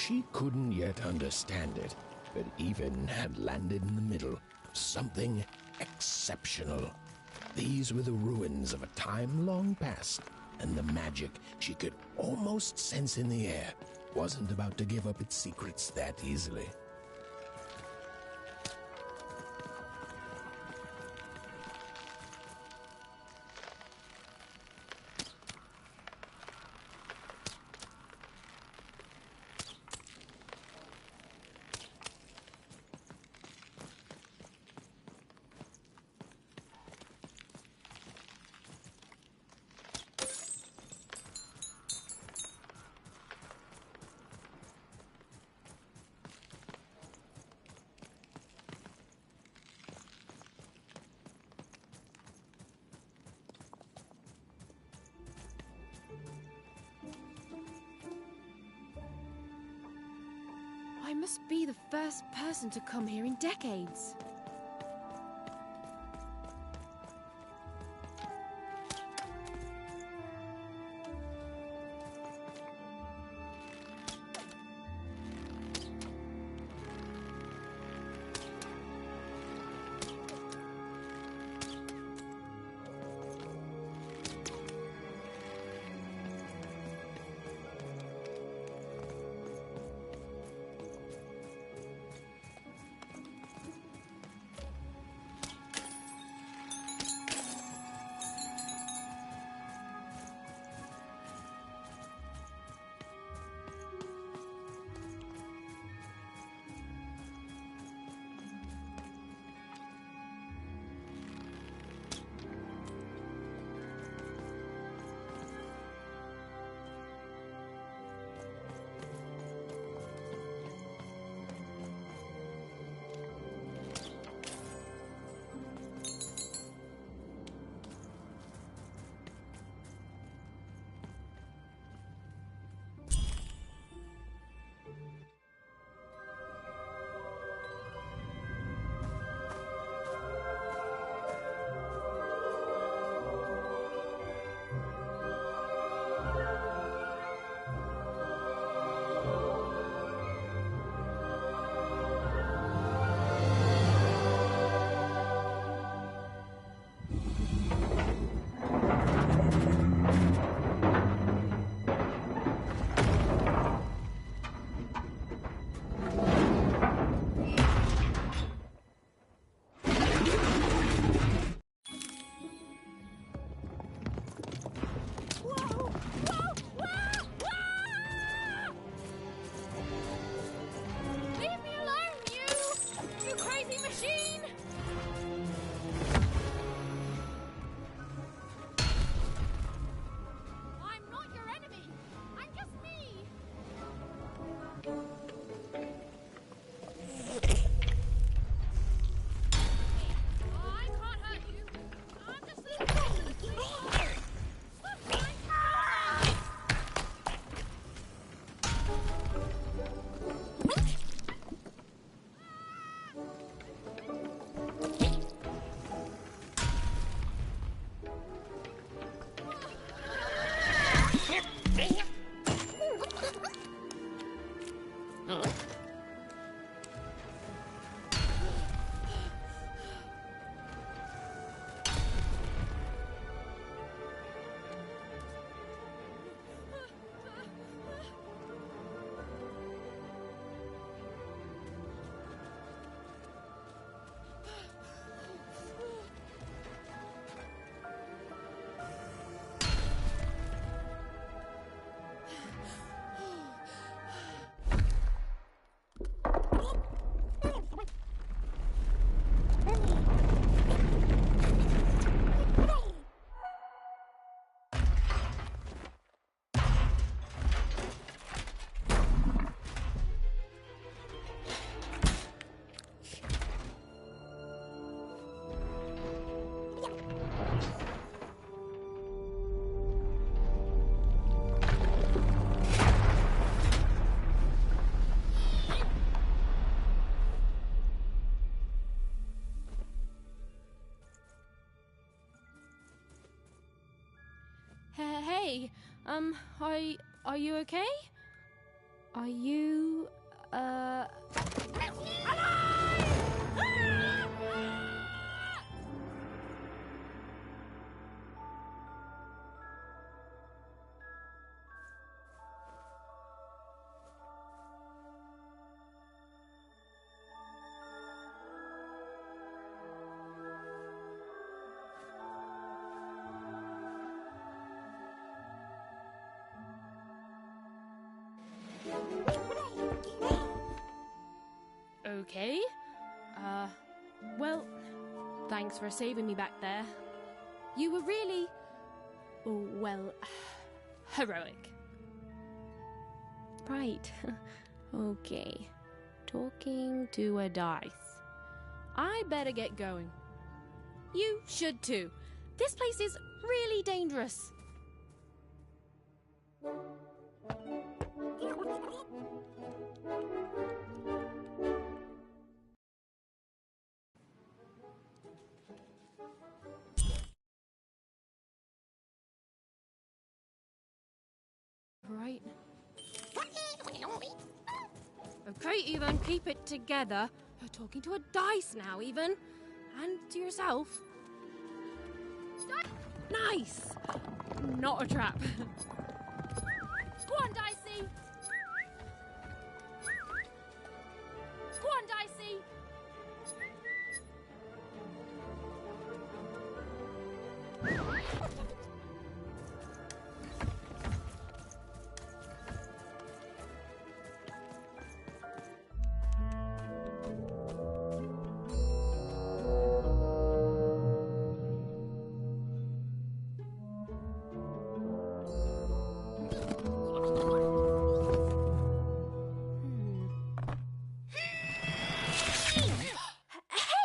A: She couldn't yet understand it, but Even had landed in the middle of something exceptional. These were the ruins of a time long past, and the magic she could almost sense in the air wasn't about to give up its secrets that easily.
C: I must be the first person to come here in decades. Hey, are you okay? Are you, Okay. Well, thanks for saving me back there. You were really, well, heroic. Right. Okay. Talking to a dice. I better get going. You should too. This place is really dangerous. Right. Okay, Ethan, keep it together. You're talking to a dice now, Ethan. And to yourself. Nice! Not a trap. Go on, Dicey! Go on, Dicey!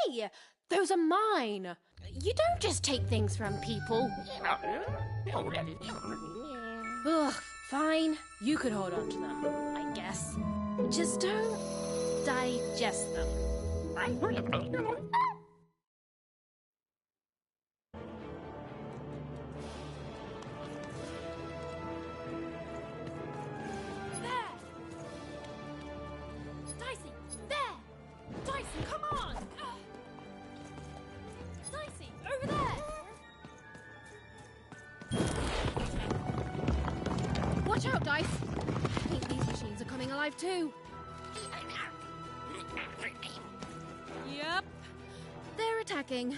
C: Hey! Those are mine! You don't just take things from people. Ugh, fine. You could hold on to them, I guess. Just don't digest them. There! Dicey, there! Dicey, come on! Dicey, over there! Watch out, Dice! I think these machines are coming alive too. Yep. They're attacking.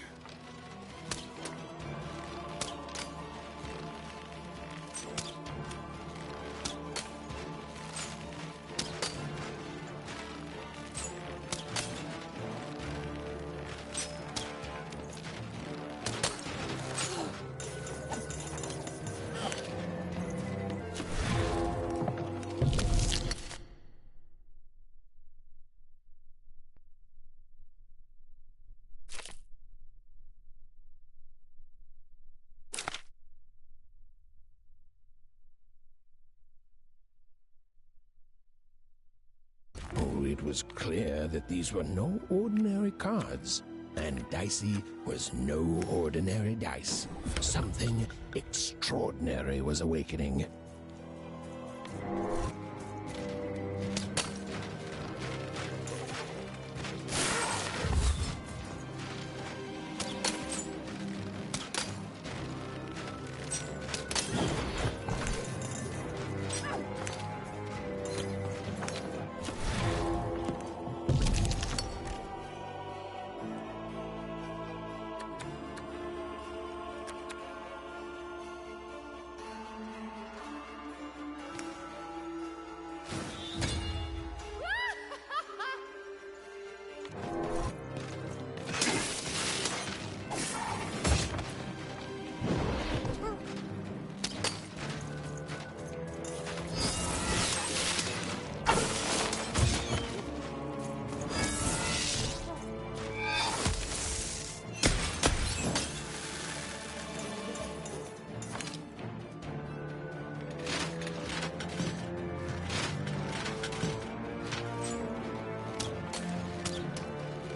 A: It was clear that these were no ordinary cards, and Dicey was no ordinary dice. Something extraordinary was awakening.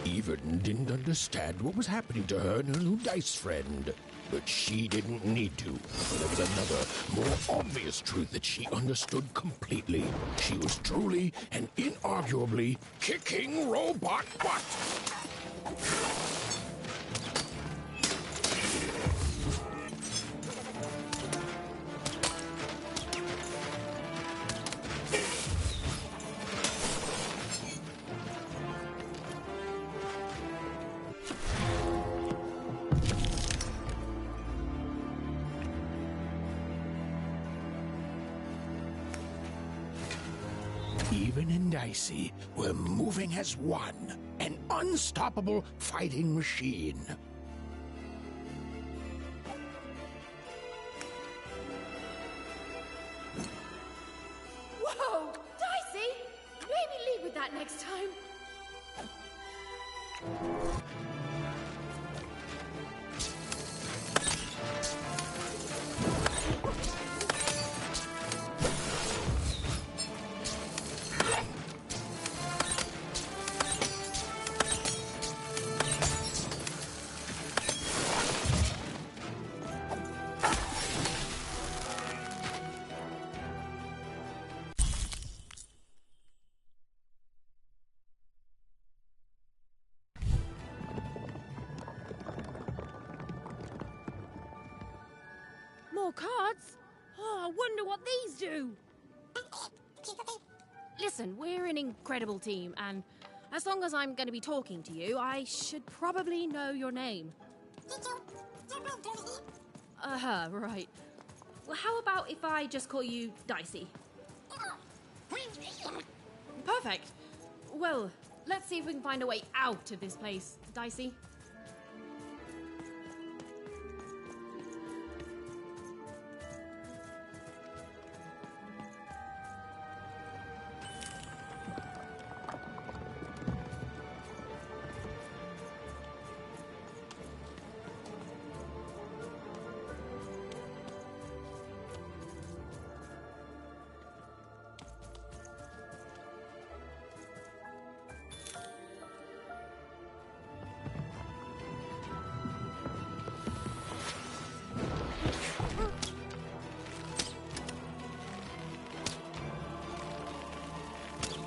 A: Even didn't understand what was happening to her and her new dice friend. but she didn't need to. For there was another, more obvious truth that she understood completely. She was truly and inarguably kicking robot butt. Even and Dicey were moving as one, an unstoppable fighting machine.
C: Whoa! Dicey! Maybe lead with that next time. More cards? Oh, I wonder what these do. Listen, we're an incredible team, and as long as I'm going to be talking to you, I should probably know your name. Right. Well, how about if I just call you Dicey? Perfect. Well, let's see if we can find a way out of this place, Dicey.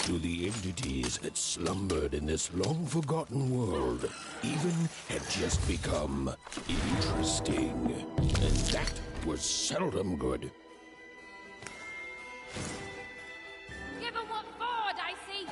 A: To the entities that slumbered in this long-forgotten world, even had just become interesting. And that was seldom good.
C: Give 'em what for, Dicey!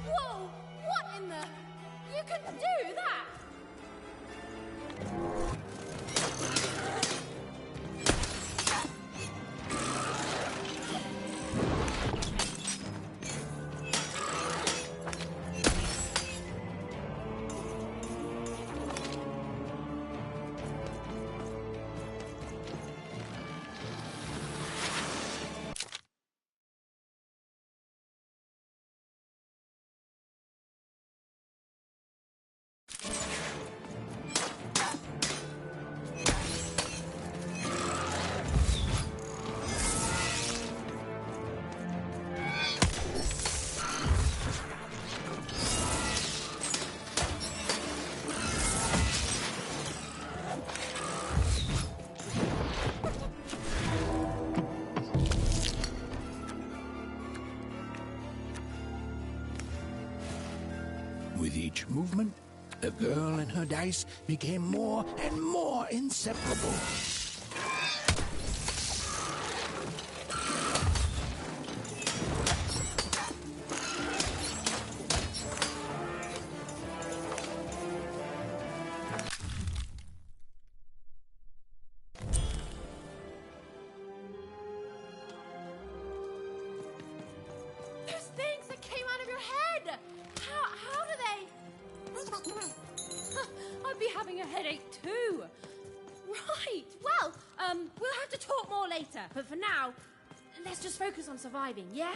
C: Whoa! What in the... You can do that!
A: With each movement, the girl and her dice became more and more inseparable.
C: Those things that came I'd be having a headache too. Right, well, we'll have to talk more later. But for now, let's just focus on surviving, yeah?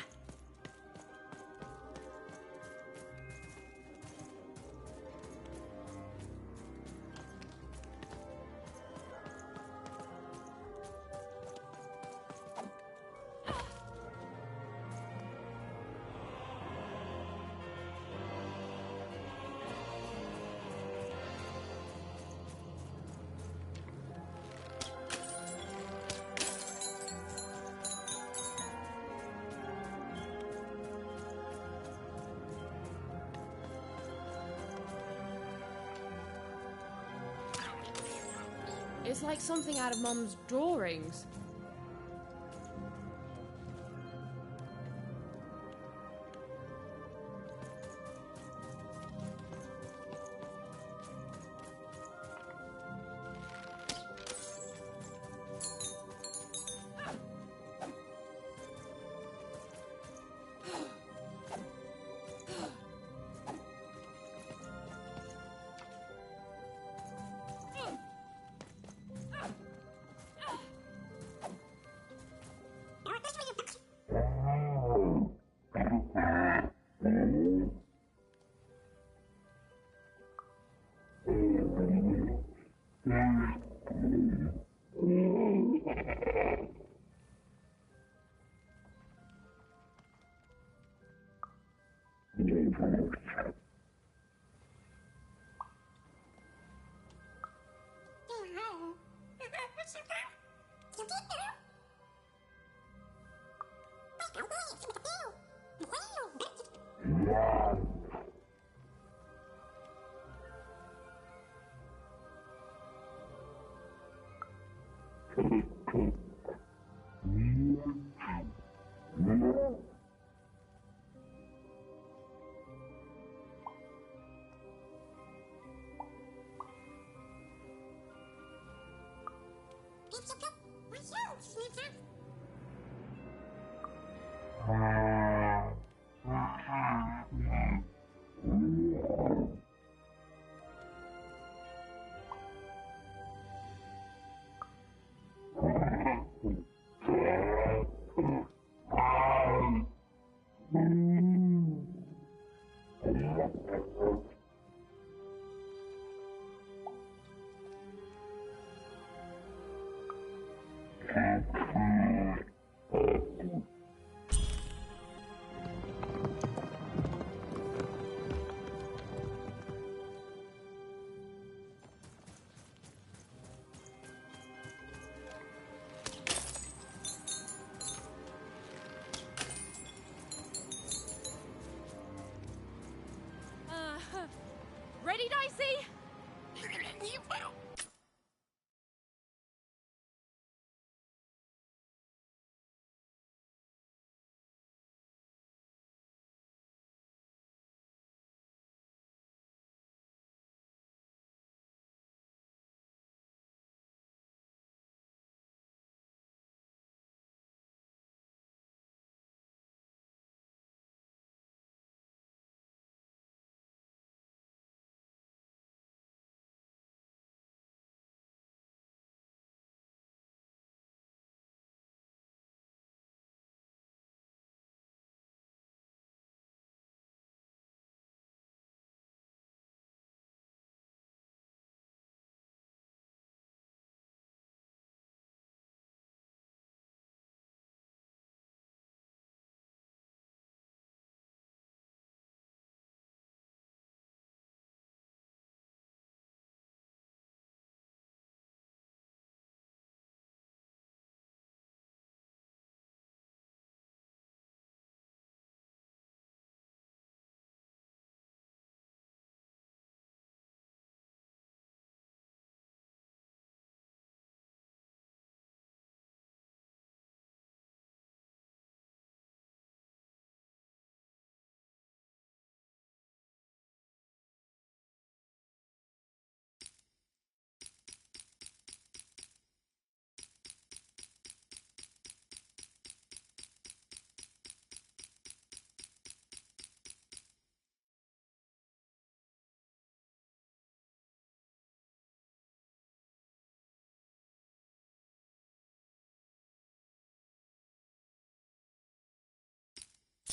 C: It's like something out of Mum's drawings. Ready, Dicey?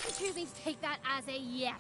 C: I'm choosing to take that as a yes.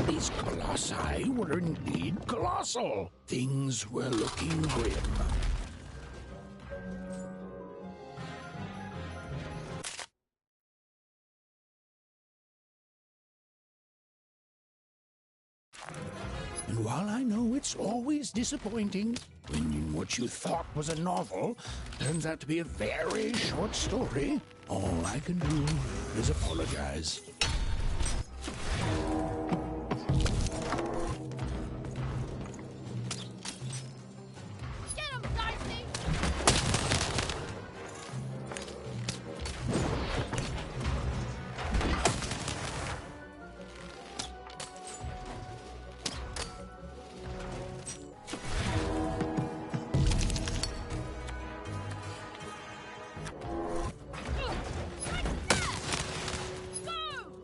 A: These colossi were indeed colossal. Things were looking grim. And while I know it's always disappointing when what you thought was a novel turns out to be a very short story, all I can do is apologize.
C: Go!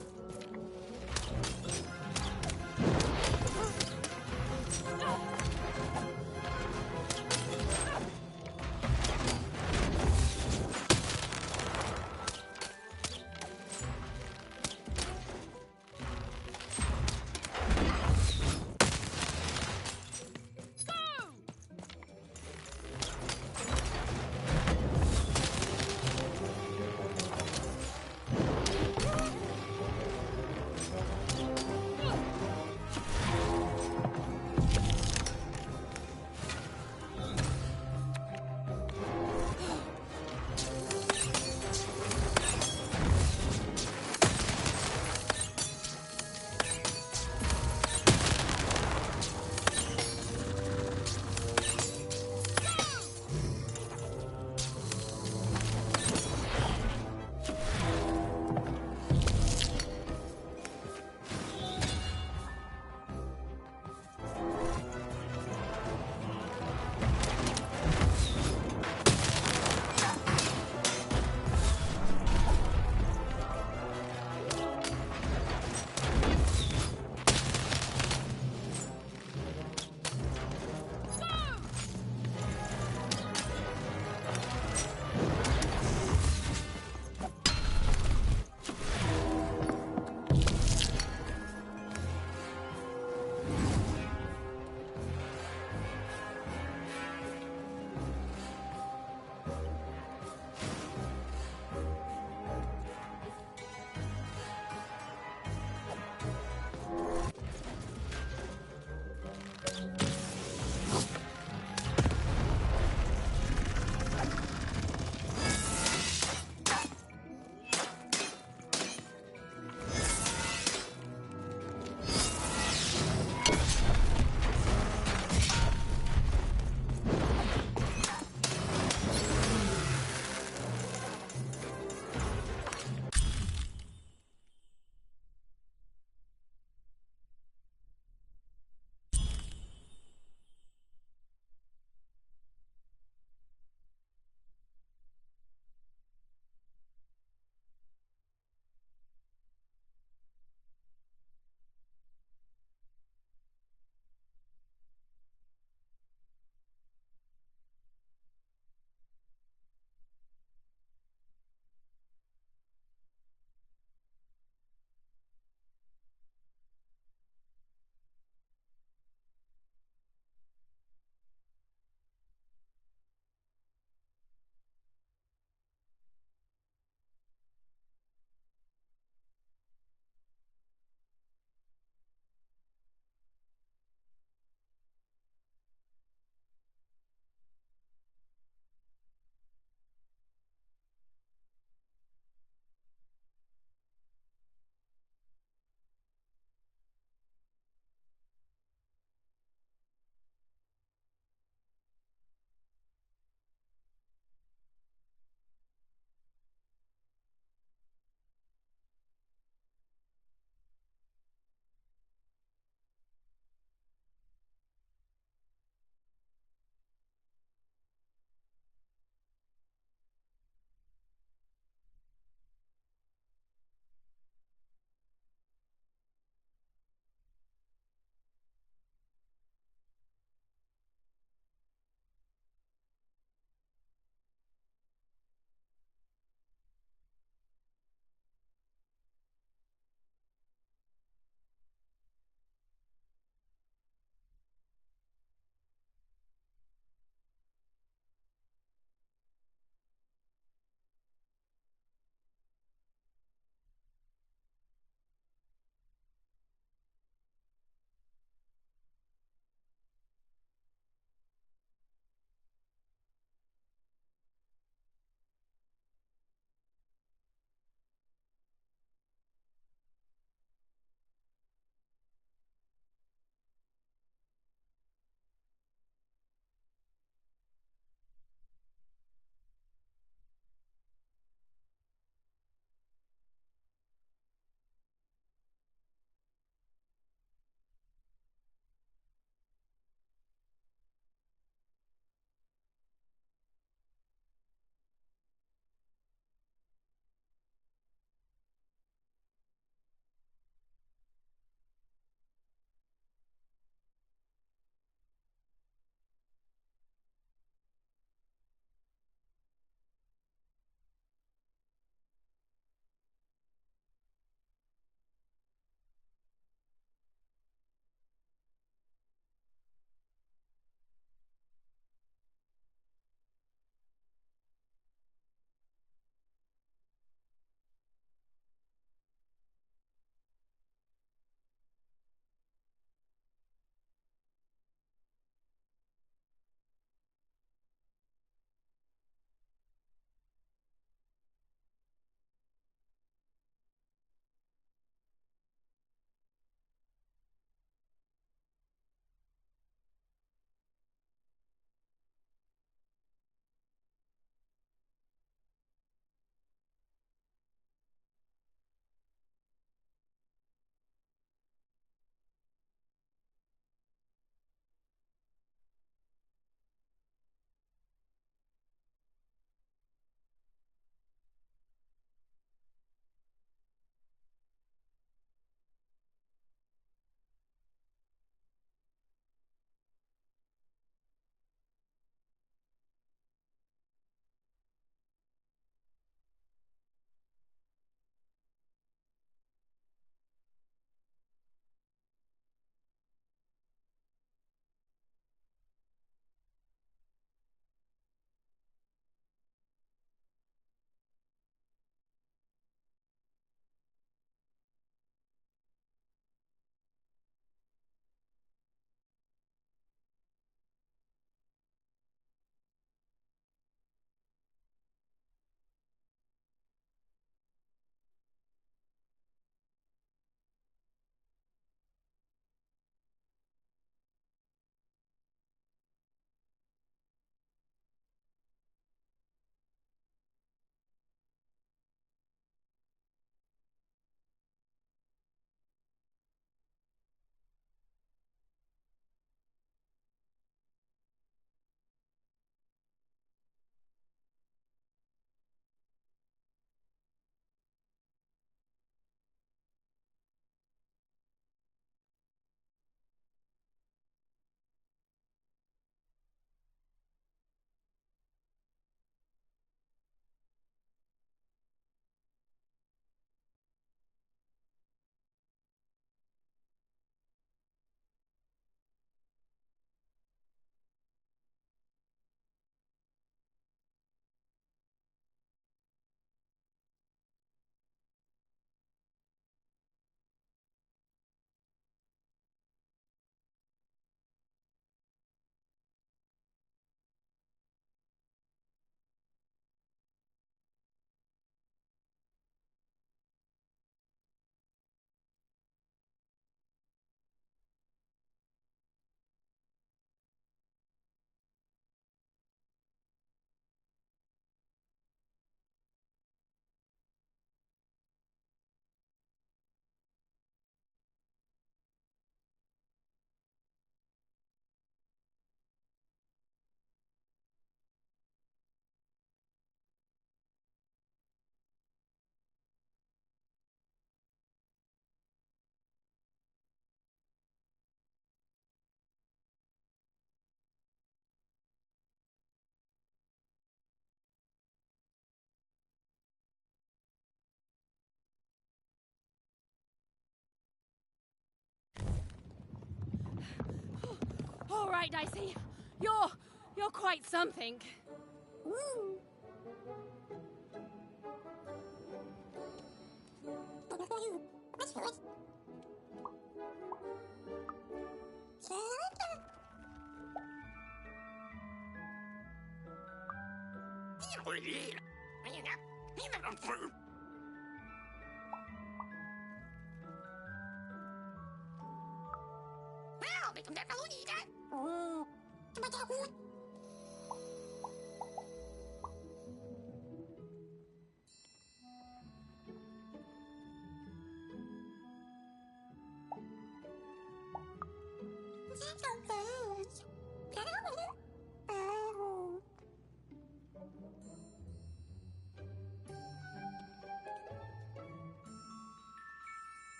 C: right, Dicey. You're quite something.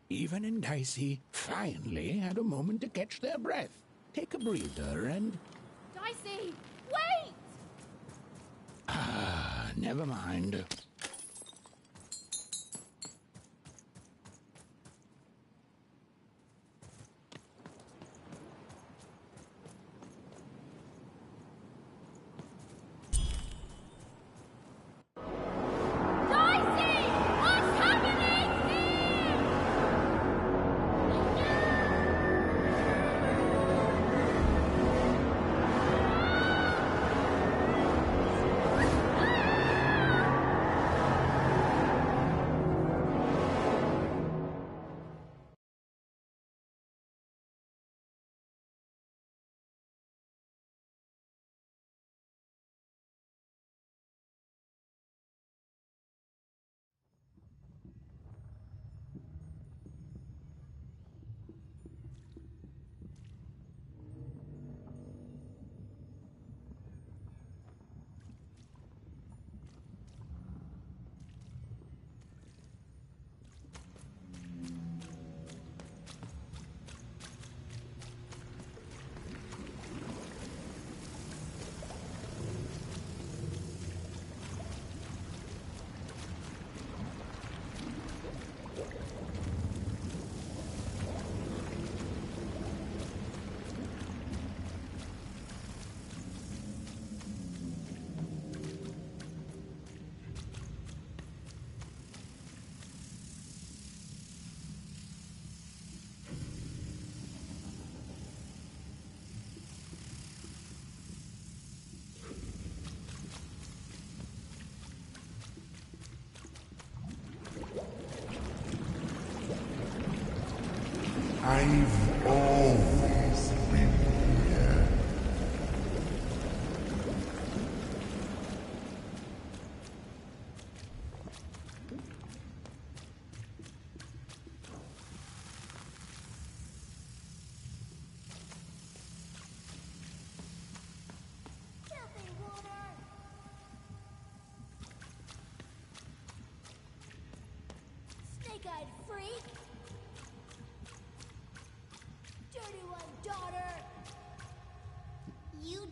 A: Even and Dicey finally had a moment to catch their breath, take a breather, and...
C: Dicey, wait!
A: Ah, never mind.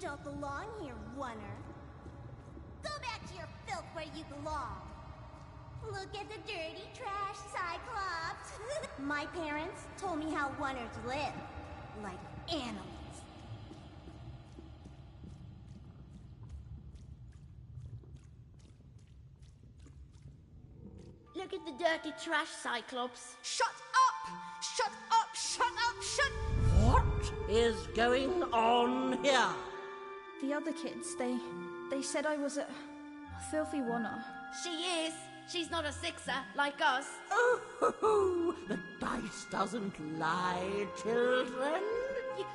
R: don't belong here, Oner. Go back to your filth where you belong. Look at the dirty trash, Cyclops. My parents told me how Oners live. Like animals.
Q: Look at the dirty trash, Cyclops.
S: Shut up! Shut up! Shut up! Shut...
K: What is going on here?
F: The other kids, they said I was a filthy Oner.
J: She is. She's not a sixer like us.
K: Oh, the dice doesn't lie, children.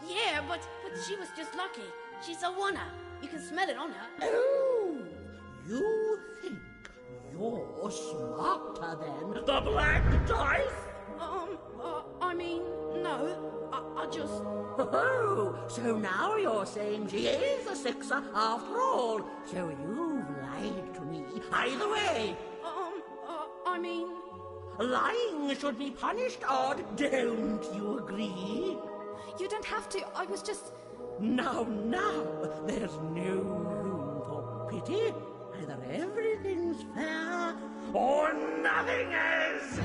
J: Yeah, but she was just lucky. She's a Oner. You can smell it on her.
K: Oh, you think you're smarter than the black dice?
J: I mean, no. I just...
K: Oh, so now you're saying she is a sixer after all. So you've lied to me. Either way.
J: I mean...
K: Lying should be punished, Odd. Don't you agree?
F: You don't have to. I was just...
K: Now, there's no room for pity. Either everything's fair or nothing is.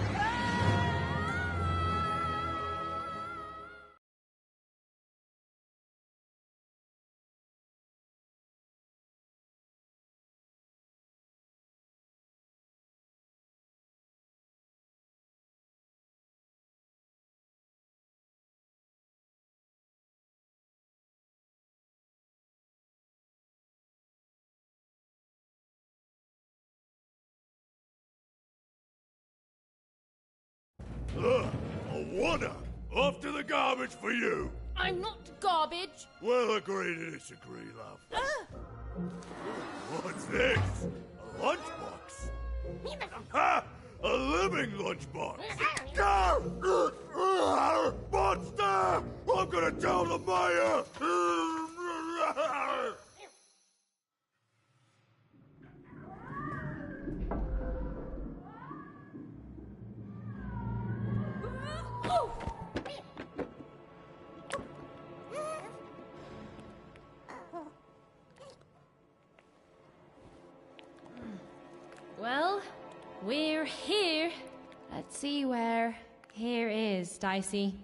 T: A Oner! Off to the garbage for you!
C: I'm not garbage.
T: We'll agree to disagree, love. What's this? A lunchbox? Ha! A living lunchbox! Monster! I'm gonna tell the mayor!
C: Well, we're here. Let's see where here is, Dicey.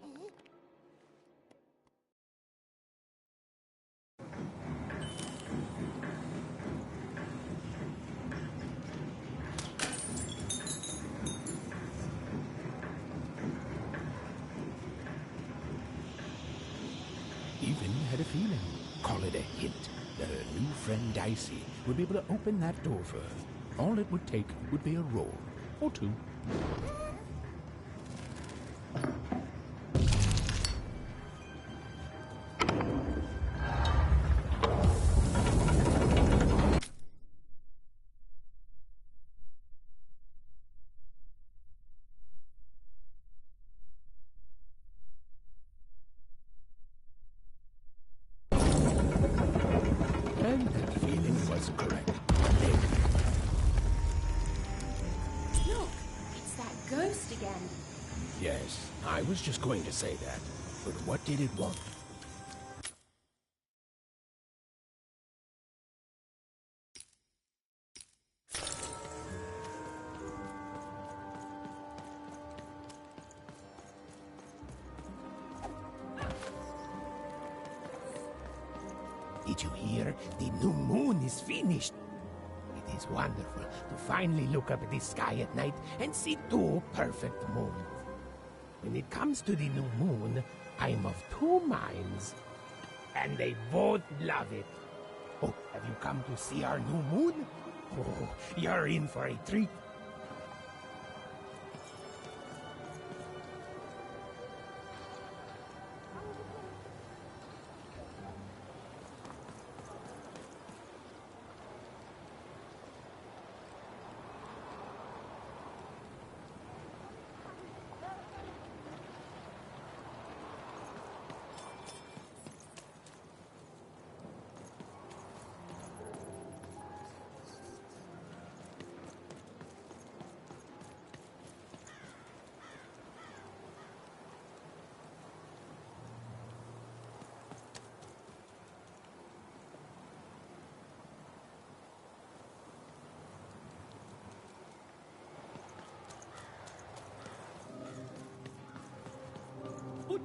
A: Even had a feeling, call it a hint, that her new friend Dicey would be able to open that door for her. All it would take would be a roll, or two. And that feeling was correct.
C: Look, it's that ghost again.
A: Yes, I was just going to say that. But what did it want?
U: Did you hear? The new moon is finished. It is wonderful to finally look up at the sky at night and see two perfect moons. When it comes to the new moon, I am of two minds, and they both love it. Oh, have you come to see our new moon? Oh, you're in for a treat.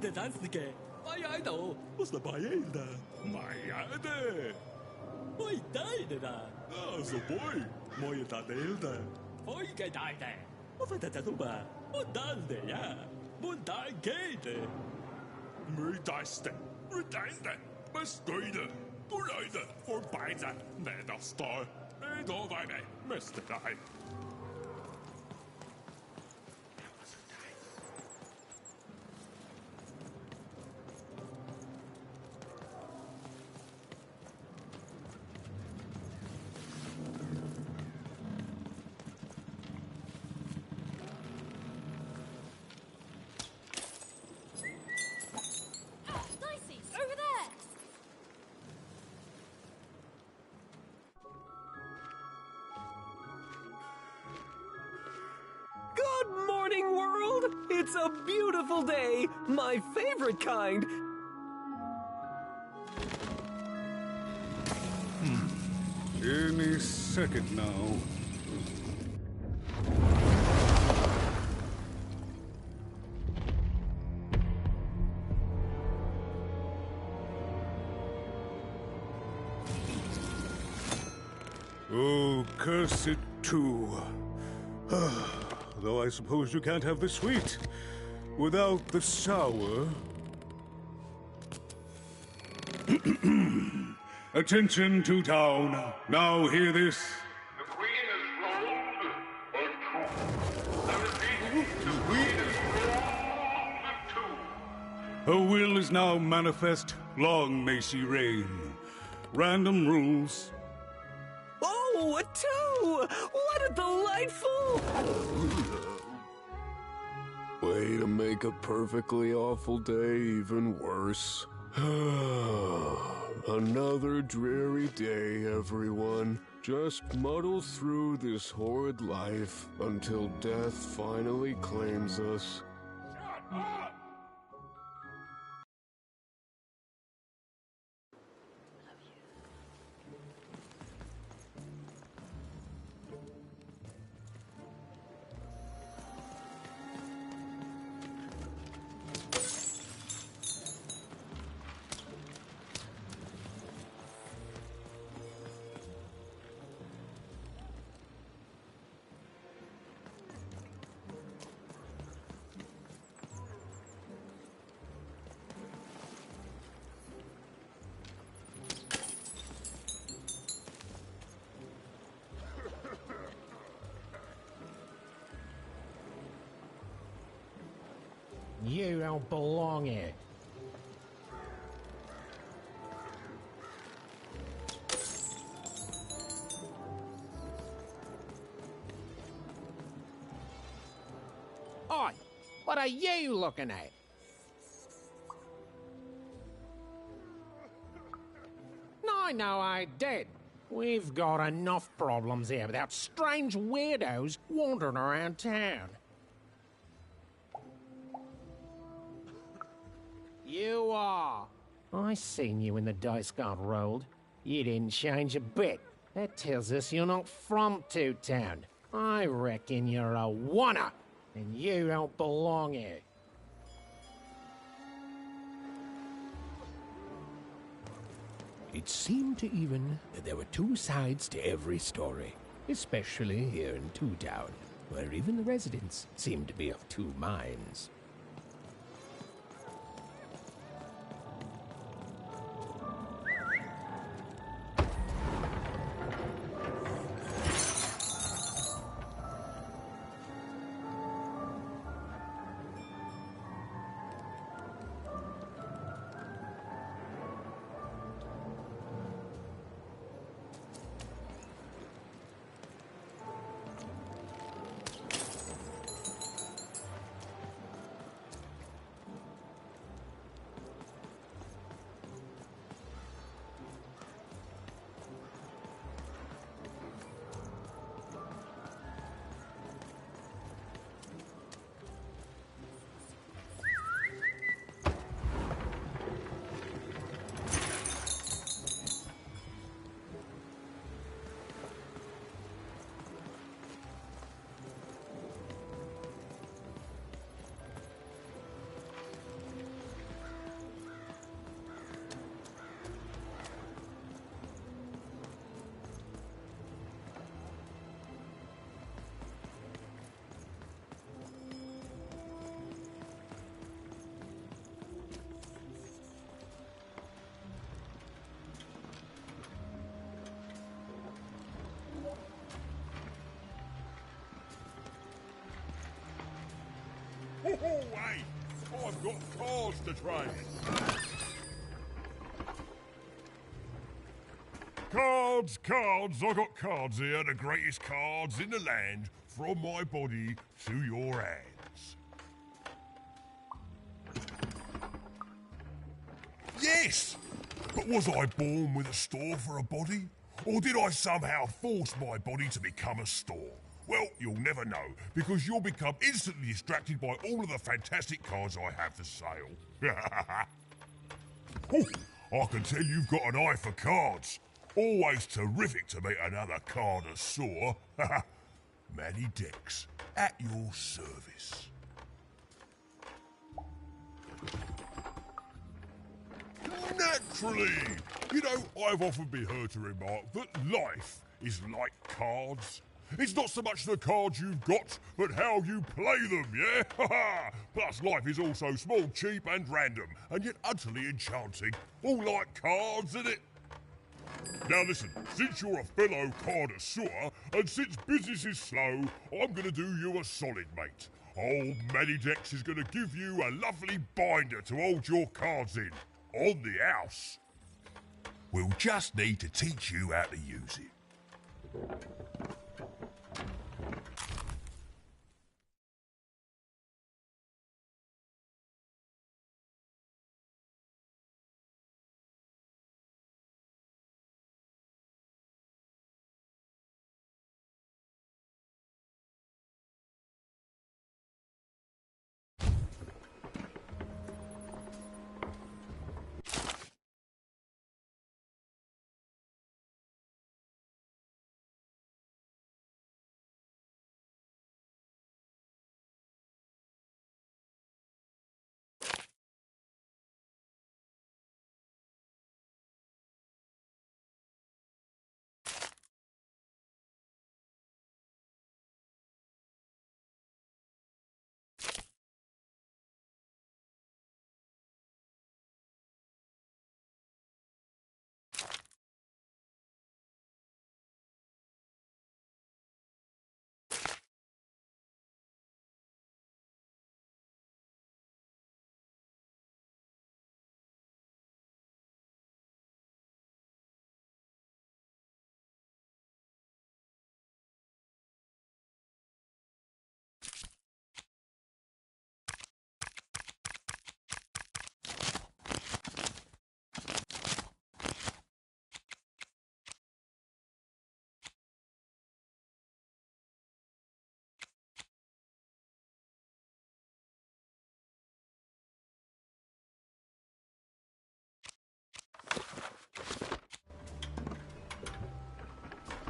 E: det danske. Vad är då? Måste bara gilda.
T: Majade!
E: Oj, där det där.
T: Alltså boy, moje tadelda.
E: Oj, det där det. Och för det tuba. Och där det ja. Och där gate.
T: Mydaste, mydaste, bestride, guløjde, forbejde, hvad der står. Et overvejende, mester dig.
C: Dicey, over there!
V: Good morning, world! It's a beautiful day, my favorite kind.
O: Any second now. Oh, curse it too. Though I suppose you can't have the sweet without the sour. Attention to town. Now hear this. Her will is now manifest. Long may she reign. Random rules.
V: Oh, a two! What a delightful...
G: Way to make a perfectly awful day even worse. Another dreary day, everyone. Just muddle through this horrid life until death finally claims us.
M: You don't belong here. Oi, what are you looking at? No, I did. We've got enough problems here without strange weirdos wandering around town. You are. I seen you when the dice got rolled. You didn't change a bit. That tells us you're not from Two-Town. I reckon you're a wanna, and you don't belong here.
U: It seemed to even that there were two sides to every story, especially here in Two-Town, where even the residents seemed to be of two minds.
T: Oh, hey! I've got cards to trade. Cards, cards, I got cards here, the greatest cards in the land, from my body to your hands. Yes! But was I born with a store for a body? Or did I somehow force my body to become a store? Well, you'll never know, because you'll become instantly distracted by all of the fantastic cards I have for sale. Oh, I can tell you've got an eye for cards. Always terrific to meet another connoisseur. Manny Dex, at your service. Naturally! You know, I've often been heard to remark that life is like cards. It's not so much the cards you've got, but how you play them, yeah? Plus, life is also small, cheap and random, and yet utterly enchanting. All like cards, isn't it? Now listen, since you're a fellow connoisseur, and since business is slow, I'm going to do you a solid, mate. Old Manny Dex is going to give you a lovely binder to hold your cards in. On the house. We'll just need to teach you how to use it.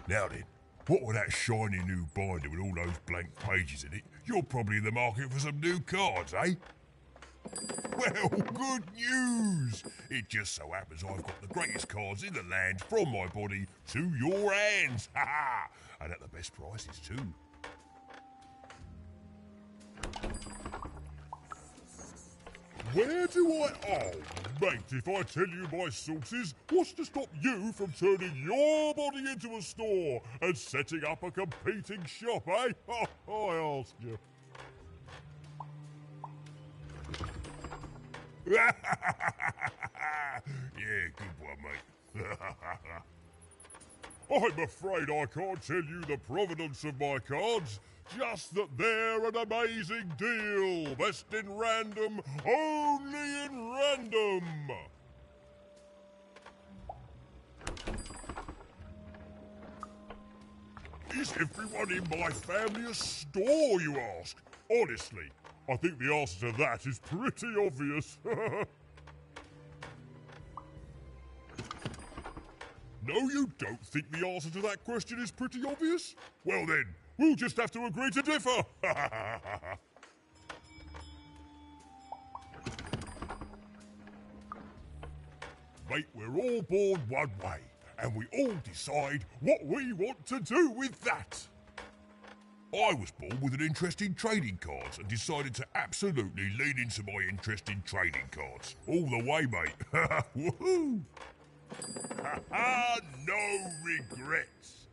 T: Now then, what with that shiny new binder with all those blank pages in it, you're probably in the market for some new cards, eh? Well, good news! It just so happens I've got the greatest cards in the land from my body to your hands. Ha ha! And at the best prices too. Where do I... Oh, mate, if I tell you my sources, what's to stop you from turning your body into a store and setting up a competing shop, eh? Oh, I ask you. Yeah, good one, mate. I'm afraid I can't tell you the provenance of my cards, just that they're an amazing deal. Best in random, only in random. Is everyone in my family a store, you ask? Honestly, I think the answer to that is pretty obvious. No, you don't think the answer to that question is pretty obvious? Well then, we'll just have to agree to differ. Mate, we're all born one way, and we all decide what we want to do with that. I was born with an interest in trading cards and decided to absolutely lean into my interest in trading cards. All the way, mate. Woohoo! No regrets.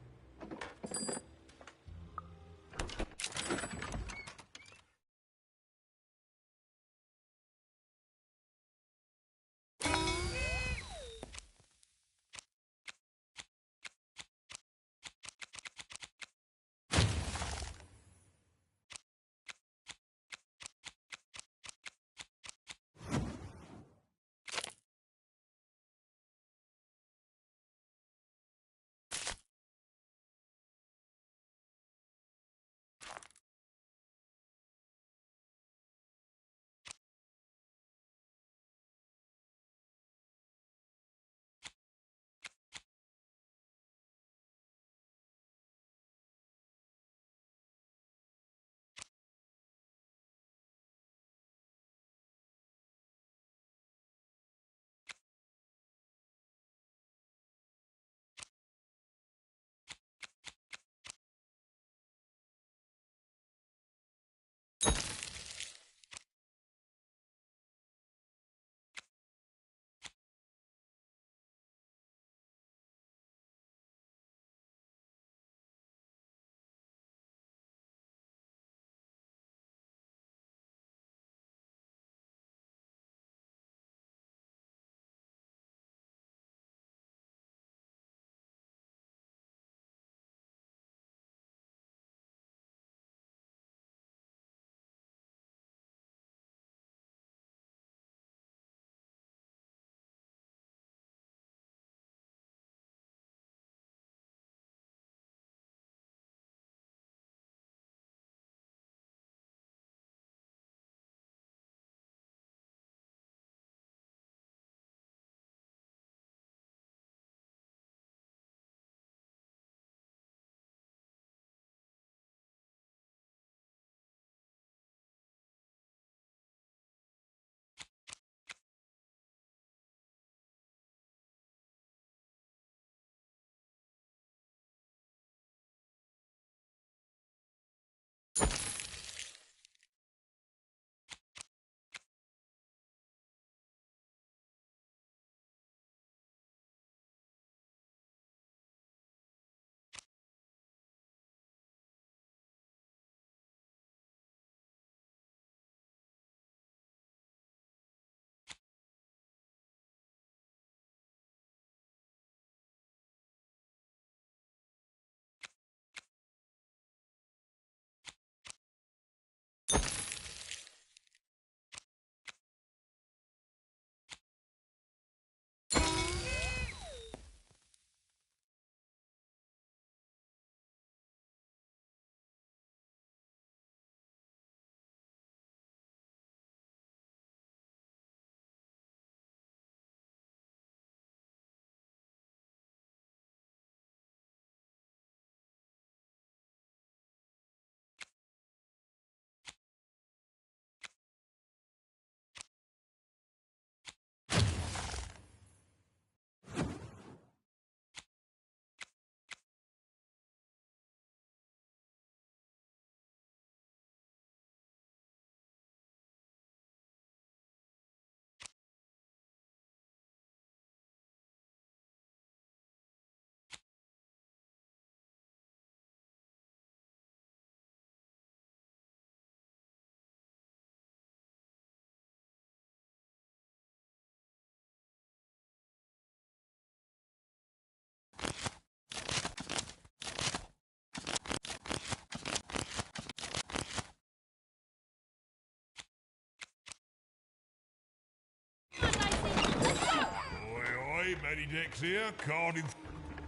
T: Dex here,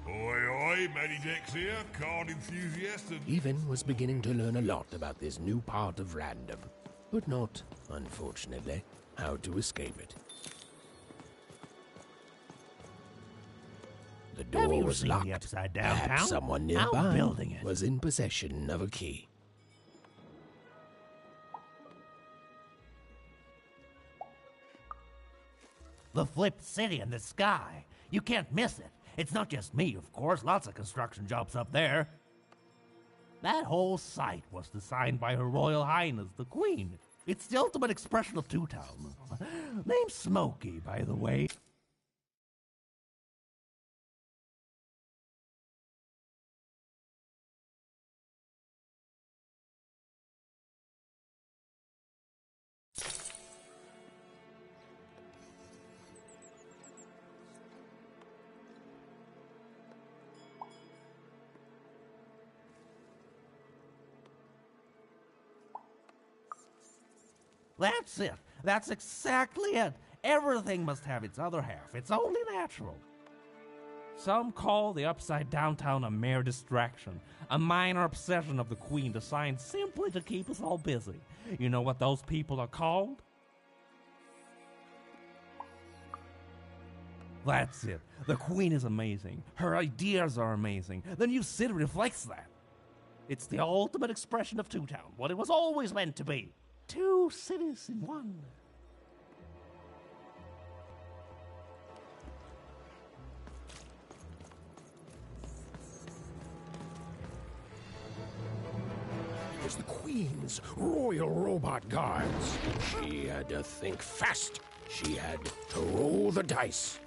T: Oi, oi, Matty Dex here, card enthusiast and...
A: Even was beginning to learn a lot about this new part of random, but not, unfortunately, how to escape it. The door was locked.
B: Upside down
A: Perhaps
B: town?
A: someone
B: How
A: nearby
B: building it?
A: was in possession of a key.
B: The flipped city in the sky. You can't miss it. It's not just me, of course. Lots of construction jobs up there. That whole site was designed by Her Royal Highness, the Queen. It's the ultimate expression of Two Town. Name's Smokey, by the way. That's it. That's exactly it. Everything must have its other half. It's only natural. Some call the Upside Down Town a mere distraction, a minor obsession of the Queen designed simply to keep us all busy. You know what those people are called? That's it. The Queen is amazing. Her ideas are amazing. The new city reflects that. It's the ultimate expression of Two Town, what it was always meant to be. Two cities in one.
A: It was the Queen's Royal Robot Guards. She had to think fast. She had to roll the dice.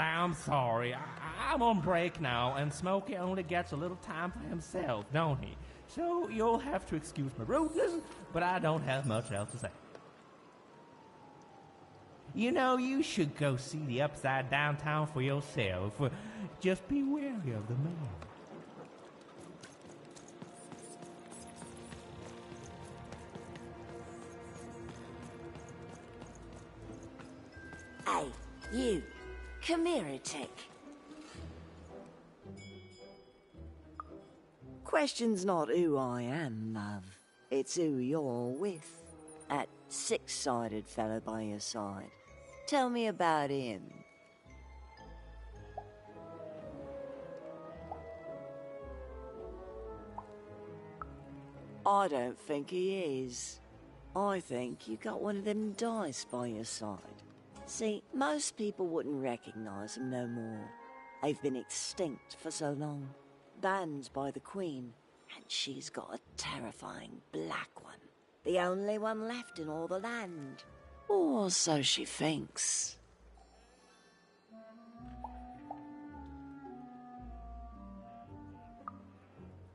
B: I'm sorry. I'm on break now, and Smokey only gets a little time for himself, don't he? So you'll have to excuse my rudeness, but I don't have much else to say. You know, you should go see the Upside Downtown for yourself. Just be wary of the man.
H: Hey, you. Come here a tick. Question's not who I am, love. It's who you're with. That six-sided fella by your side. Tell me about him. I don't think he is. I think you got one of them dice by your side. See, most people wouldn't recognize them no more. They've been extinct for so long. Banned by the Queen, and she's got a terrifying black one. The only one left in all the land. Or so she thinks.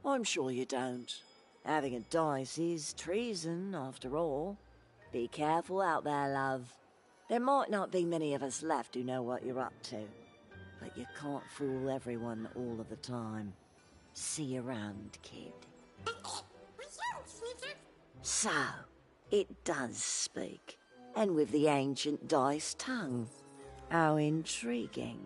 H: I'm sure you don't. Having a dice is treason, after all. Be careful out there, love. There might not be many of us left who know what you're up to, but you can't fool everyone all of the time. See you around, kid. So, it does speak, and with the ancient dice tongue. How intriguing.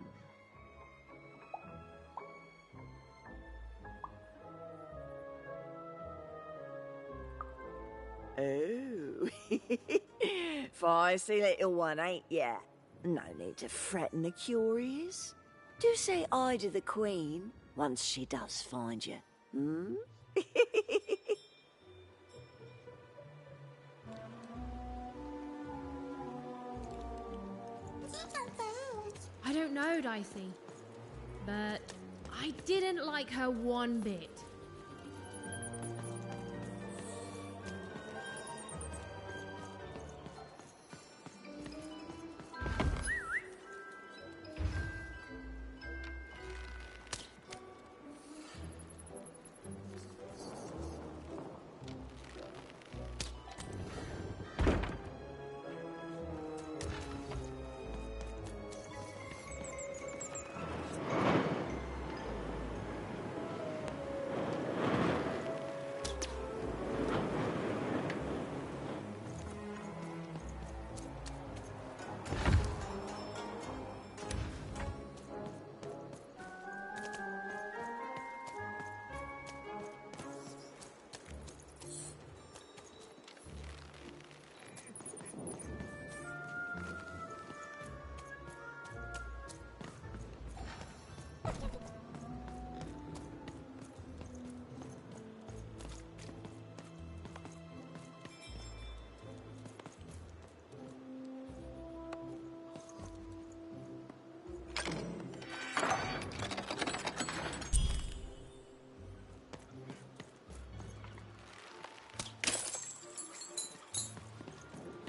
H: Oh, feisty little one, ain't ya? No need to threaten the curious. Do say aye to the Queen once she does find you, hmm?
C: I don't know, Dicey, but I didn't like her one bit.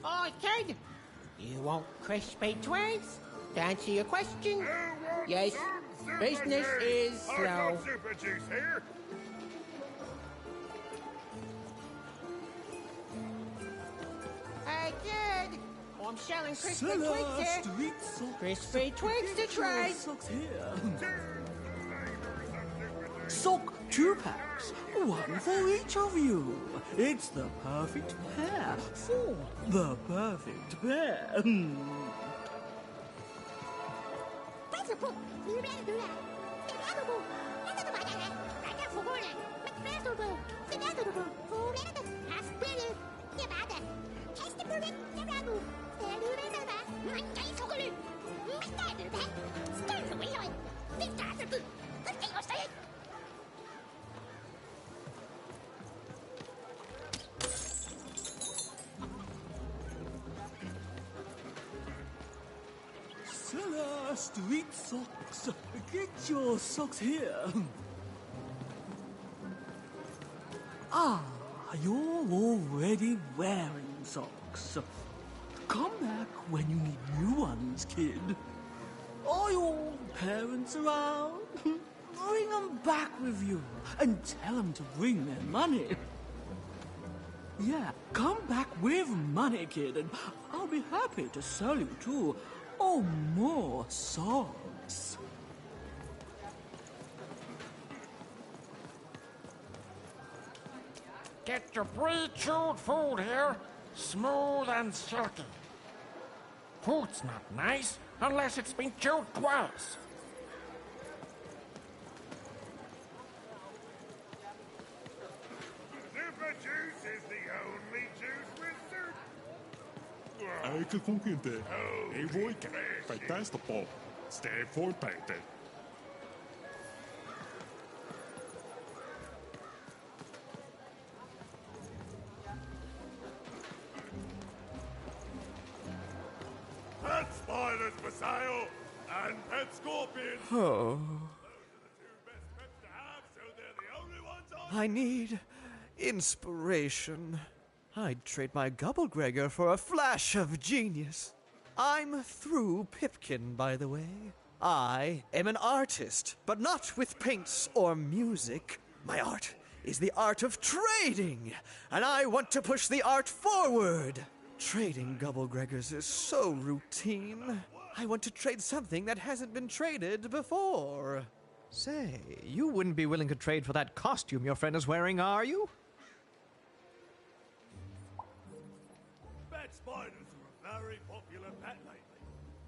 M: Oh, kid! You want crispy twigs? To answer your question, yes, business is slow.
T: Super juice here.
M: Hey, kid! I'm selling crispy twigs here. Crispy twigs to try.
L: Sock 2 packs, one for each of you. It's the perfect pair for the perfect pair. Street socks. Get your socks here. Ah, you're already wearing socks. Come back when you need new ones, kid. I
D: parents around, bring them back with you and tell them to bring their money. Yeah, come back with money, kid, and I'll be happy to sell you 2 or more songs.
I: Get your pre-chewed food here, smooth and silky. Food's not nice unless it's been chewed twice.
T: Super juice is the only juice with soup.
P: Ai que conquinte. Ei voi che fai testa po. Stay for pete.
T: Pet spiders for sale and pet scorpions.
W: Oh. I need inspiration. I'd trade my Gubblegregor for a flash of genius. I'm through Pipkin, by the way. I am an artist, but not with paints or music. My art is the art of trading, and I want to push the art forward. Trading Gubblegregors is so routine. I want to trade something that hasn't been traded before.
X: Say, you wouldn't be willing to trade for that costume your friend is wearing, are you?
T: Pet spiders are a very popular pet lately.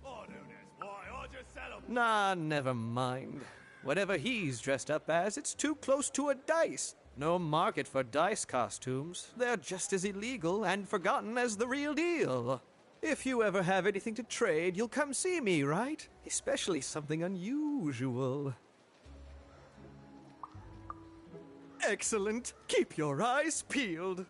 T: I know this. Why? I just sell them.
W: Nah, never mind. Whatever he's dressed up as, it's too close to a dice. No market for dice costumes. They're just as illegal and forgotten as the real deal. If you ever have anything to trade, you'll come see me, right? Especially something unusual. Excellent. Keep your eyes peeled.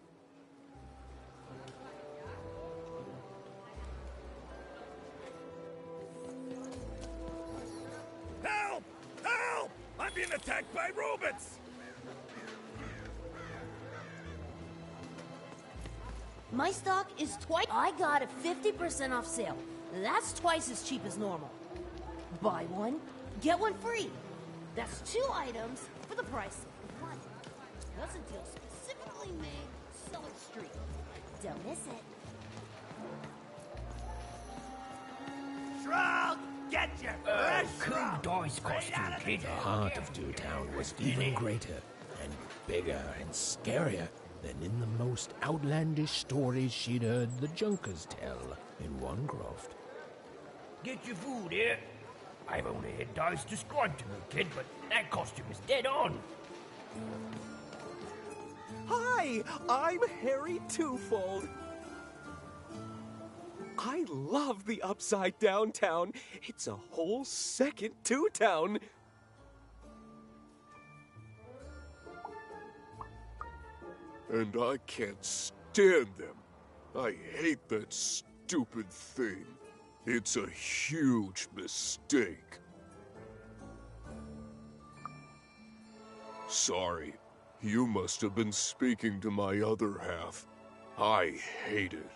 T: Help! Help! I'm being attacked by robots!
Y: My stock is twice. I got a 50% off sale. That's twice as cheap as normal. Buy one, get one free. That's 2 items for the price of 1. That's a deal specifically made Salt Street. Don't miss it.
T: Shrug! Get your fresh shrug!
A: Dice costume, kid. The heart of Dewtown was even greater and bigger and scarier than in the most outlandish stories she'd heard the Junkers tell in Onecroft.
E: Get your food here. I've only had dice described to me, kid, but that costume is dead on.
Z: Hi, I'm Harry Twofold. I love the Upside Down Town. It's a whole second Two Town.
G: And I can't stand them. I hate that stupid thing. It's a huge mistake. Sorry, you must have been speaking to my other half. I hate it.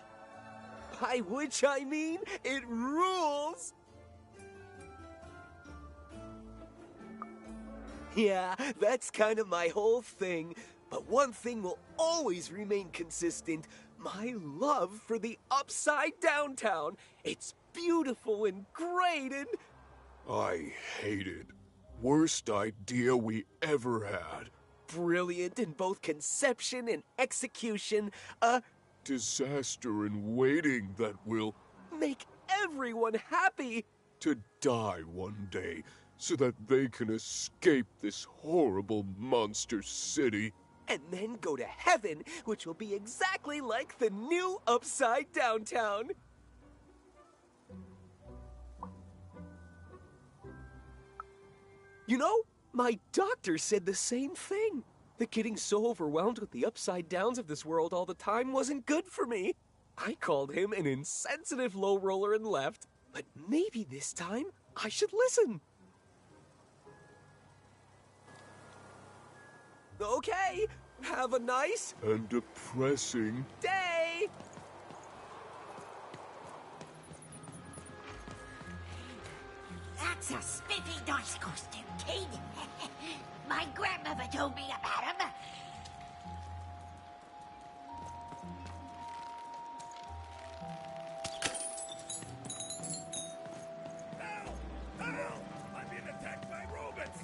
Z: By which I mean, it rules! Yeah, that's kind of my whole thing. But one thing will always remain consistent. My love for the Upside Down Town. It's beautiful and great and...
G: I hate it. Worst idea we ever had.
Z: Brilliant in both conception and execution. A
G: disaster in waiting that will
Z: make everyone happy.
G: To die one day so that they can escape this horrible monster city.
Z: And then go to heaven, which will be exactly like the new Upside Down Town. You know, my doctor said the same thing. That getting so overwhelmed with the upside downs of this world all the time wasn't good for me. I called him an insensitive low roller and left. But maybe this time I should listen. Okay, have a nice
G: and depressing
Z: day.
R: That's
F: It's a spiffy dice costume, kid. My grandmother told me about him.
E: Help! I'm being attacked by robots!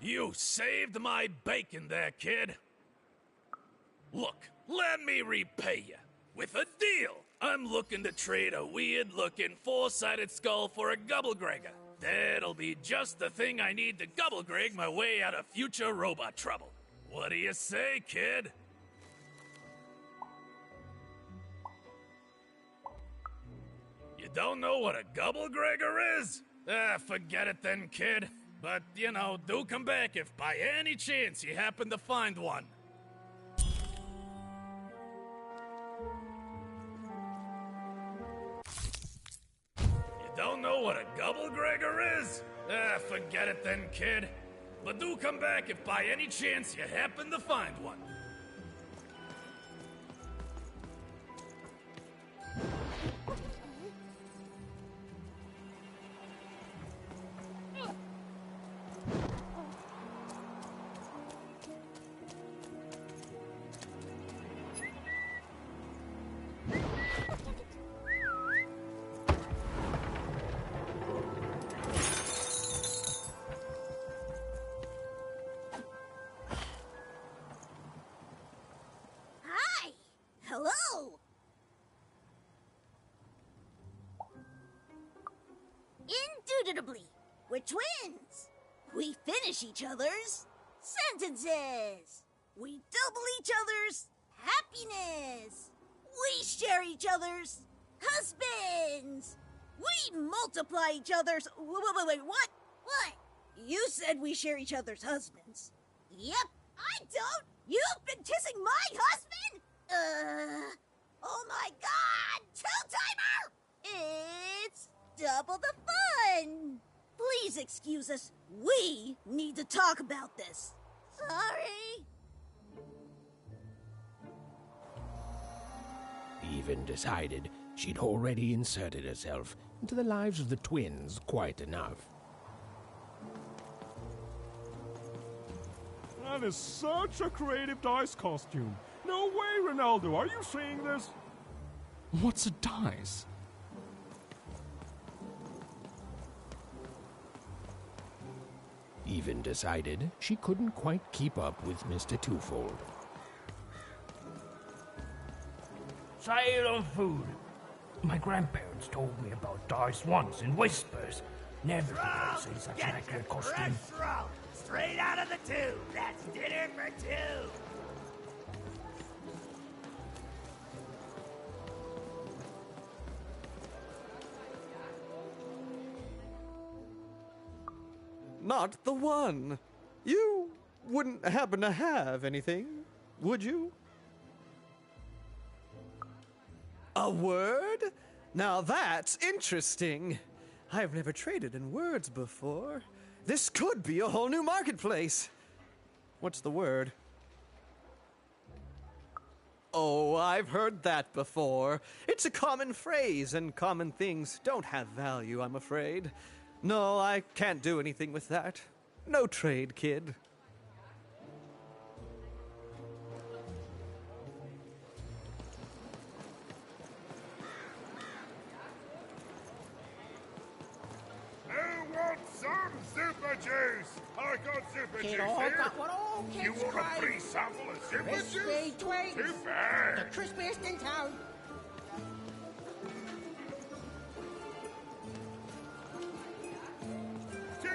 J: You saved my bacon there, kid. Look, let me repay you. With a deal. I'm looking to trade a weird-looking four-sided skull for a Gubblegregger. That'll be just the thing I need to Gubblegreg my way out of future robot trouble. What do you say, kid? You don't know what a Gubblegregger is? Forget it then, kid. But, you know, do come back if by any chance you happen to find one. You don't know what a Gubblegregger is? Forget it then, kid. But do come back if by any chance you happen to find one.
R: Hi! Hello! Indubitably, we're twins. We finish each other's sentences. We double each other's happiness. We share each other's husbands. We multiply each other's... Wait, what? What? You said we share each other's husbands. Yep, I don't. You've been kissing my husband? Oh my god! Two-timer! It's double the fun! Please excuse us. We need to talk about this. Sorry.
A: Even decided she'd already inserted herself into the lives of the twins quite enough.
P: That is such a creative dice costume. No way, Ronaldo, are you seeing this?
K: What's a dice?
A: Even decided she couldn't quite keep up with Mr. Twofold.
E: Sale of food. My grandparents told me about dice once in whispers. Never did I see such an accurate costume.
F: Roll. Straight out of the tube. That's dinner for two.
W: Not the one. You wouldn't happen to have anything, would you? A word? Now that's interesting. I've never traded in words before. This could be a whole new marketplace. What's the word? Oh, I've heard that before. It's a common phrase, and common things don't have value, I'm afraid. No, I can't do anything with that. No trade, kid.
T: Who wants some super juice? I got super
M: Kid,
T: juice
M: all
T: here.
M: got what all kids
T: You want
M: crave.
T: a free sample of super
M: Crispy
T: juice?
M: Twix.
T: Too bad.
M: The crispiest in town.
T: Two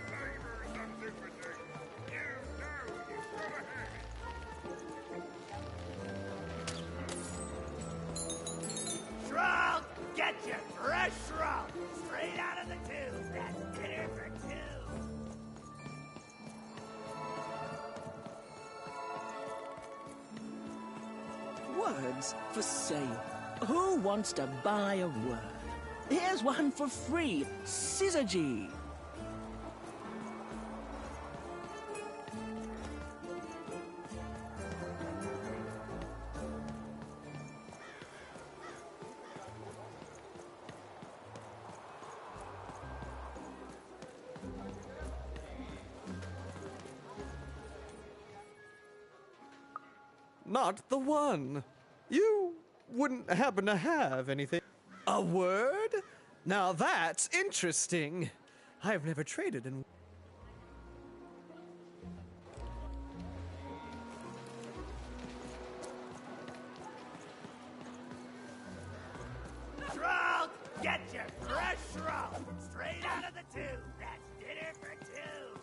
T: flavors of super juice. You know you've got to have it.
F: Shrunk! Get your fresh shrunk! Straight out of the tube. That's dinner for two.
D: Words for sale. Who wants to buy a word? Here's one for free. Syzygy.
W: Not the one. You wouldn't happen to have anything. A word? Now that's interesting. I've never traded in.
B: Get your fresh roll straight out of the tube. That's dinner for two.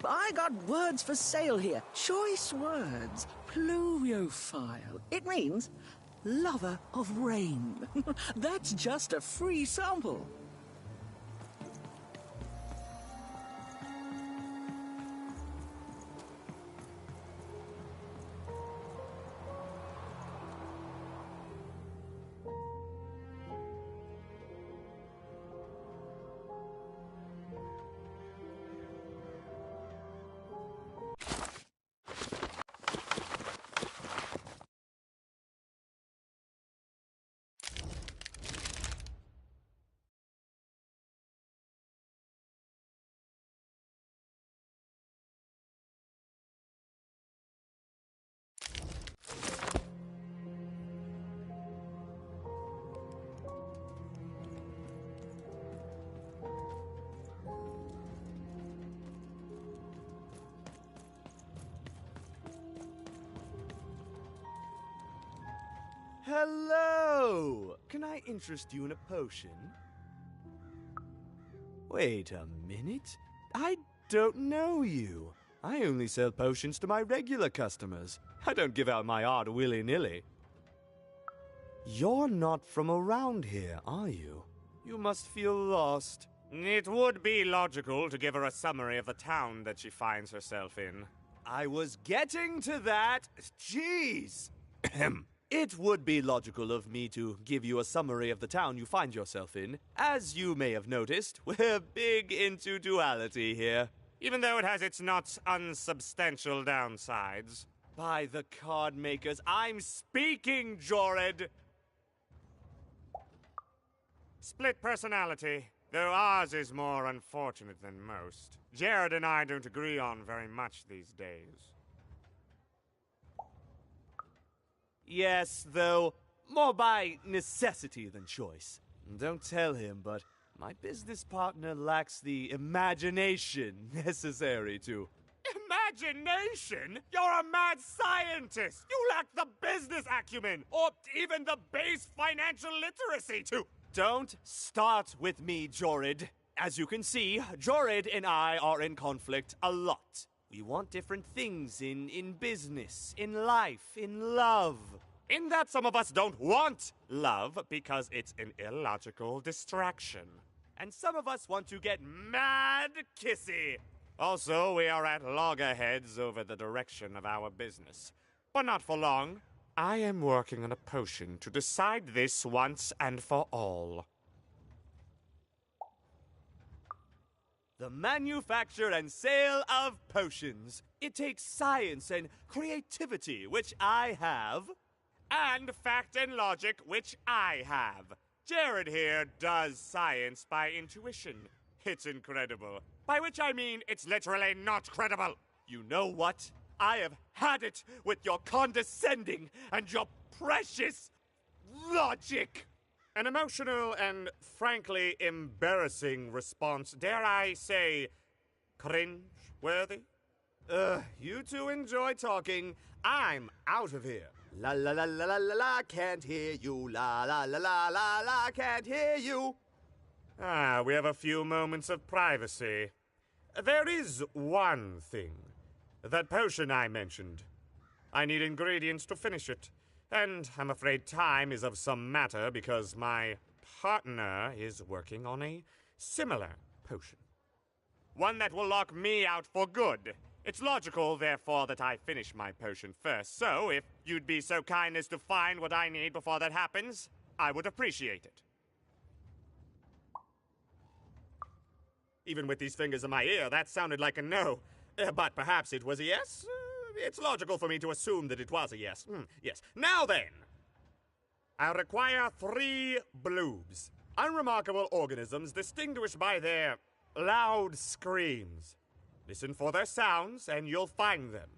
D: I got words for sale here. Choice words. Pluviophile. It means lover of rain. That's just a free sample.
N: Hello! Can I interest you in a potion? Wait a minute. I don't know you. I only sell potions to my regular customers. I don't give out my art willy-nilly. You're not from around here, are you? You must feel lost.
O: It would be logical to give her a summary of the town that she finds herself in.
N: I was getting to that. Jeez! It would be logical of me to give you a summary of the town you find yourself in. As you may have noticed, we're big into duality here.
O: Even though it has its not unsubstantial downsides.
N: By the card makers, I'm speaking, Jorid!
O: Split personality, though ours is more unfortunate than most. Jared and I don't agree on very much these days.
N: Yes, though, more by necessity than choice. Don't tell him, but my business partner lacks the imagination necessary to...
O: Imagination? You're a mad scientist! You lack the business acumen, or even the base financial literacy to...
N: Don't start with me, Jorid. As you can see, Jorid and I are in conflict a lot. We want different things in business, in life, in love.
O: In that some of us don't want love because it's an illogical distraction.
N: And some of us want to get mad kissy.
O: Also, we are at loggerheads over the direction of our business. But not for long. I am working on a potion to decide this once and for all.
N: The manufacture and sale of potions. It takes science and creativity, which I have.
O: And fact and logic, which I have. Jared here does science by intuition. It's incredible. By which I mean it's literally not credible.
N: You know what? I have had it with your condescending and your precious logic.
O: An emotional and frankly embarrassing response, dare I say, cringe-worthy?
N: You two enjoy talking. I'm out of here. La la la la la la la, can't hear you. La la la la la la, can't hear you.
O: Ah, we have a few moments of privacy. There is one thing. That potion I mentioned. I need ingredients to finish it. And I'm afraid time is of some matter because my partner is working on a similar potion. One that will lock me out for good. It's logical, therefore, that I finish my potion first. So, if you'd be so kind as to find what I need before that happens, I would appreciate it. Even with these fingers in my ear, that sounded like a no. But perhaps it was a yes? It's logical for me to assume that it was a yes. Yes. Now then, I require 3 bloobs. Unremarkable organisms distinguished by their loud screams. Listen for their sounds, and you'll find them.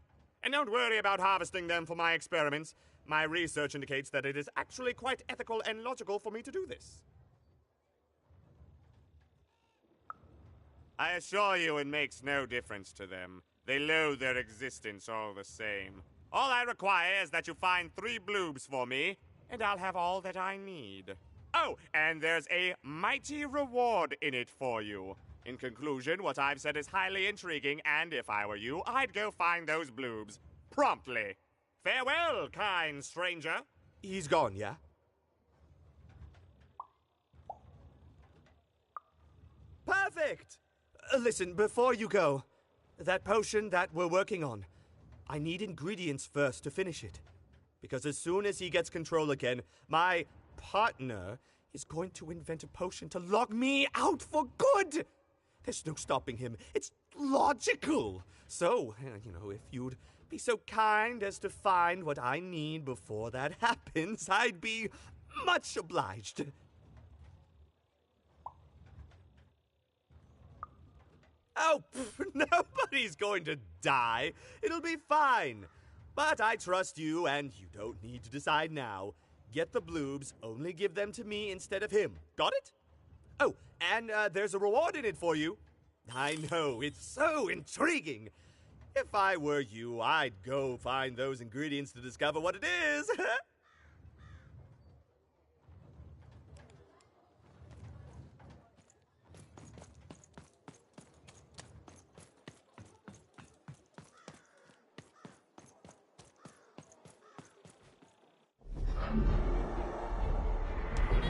O: And don't worry about harvesting them for my experiments. My research indicates that it is actually quite ethical and logical for me to do this. I assure you it makes no difference to them. They loathe their existence all the same. All I require is that you find 3 bloobs for me, and I'll have all that I need. Oh, and there's a mighty reward in it for you. In conclusion, what I've said is highly intriguing, and if I were you, I'd go find those bloobs. Promptly. Farewell, kind stranger.
N: He's gone, yeah? Perfect! Listen, before you go, that potion that we're working on, I need ingredients first to finish it. Because as soon as he gets control again, my partner is going to invent a potion to lock me out for good! There's no stopping him. It's logical. So, if you'd be so kind as to find what I need before that happens, I'd be much obliged. Oh, nobody's going to die. It'll be fine. But I trust you, and you don't need to decide now. Get the bloobs, only give them to me instead of him. Got it? Oh, and there's a reward in it for you. I know, it's so intriguing. If I were you, I'd go find those ingredients to discover what it is.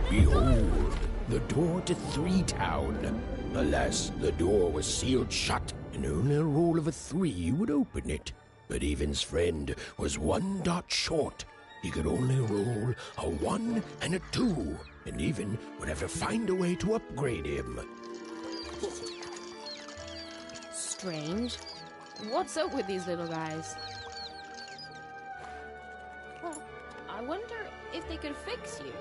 A: Behold, the door to Three Town. Alas, the door was sealed shut, and only a roll of a 3 would open it. But Evan's friend was 1 dot short. He could only roll a 1 and a 2, and Evan would have to find a way to upgrade him.
C: Strange. What's up with these little guys? Well, I wonder if they could fix you.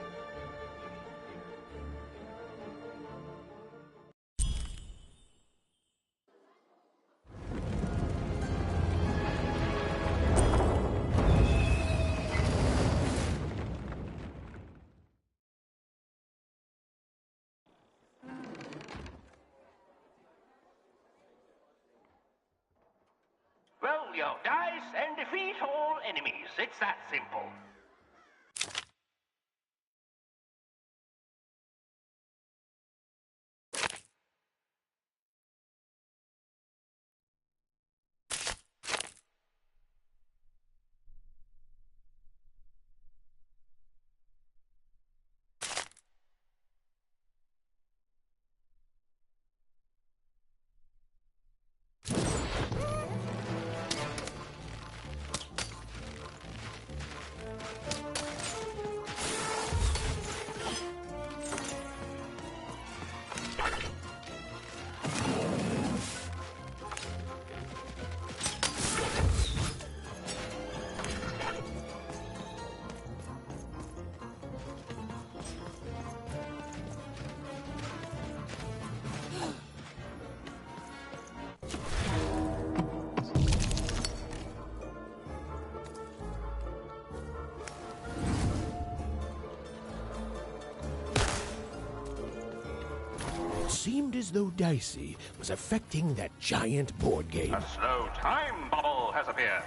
H: Roll your dice and defeat all enemies. It's that simple.
A: It seemed as though Dicey was affecting that giant board game.
H: A slow time bubble has appeared.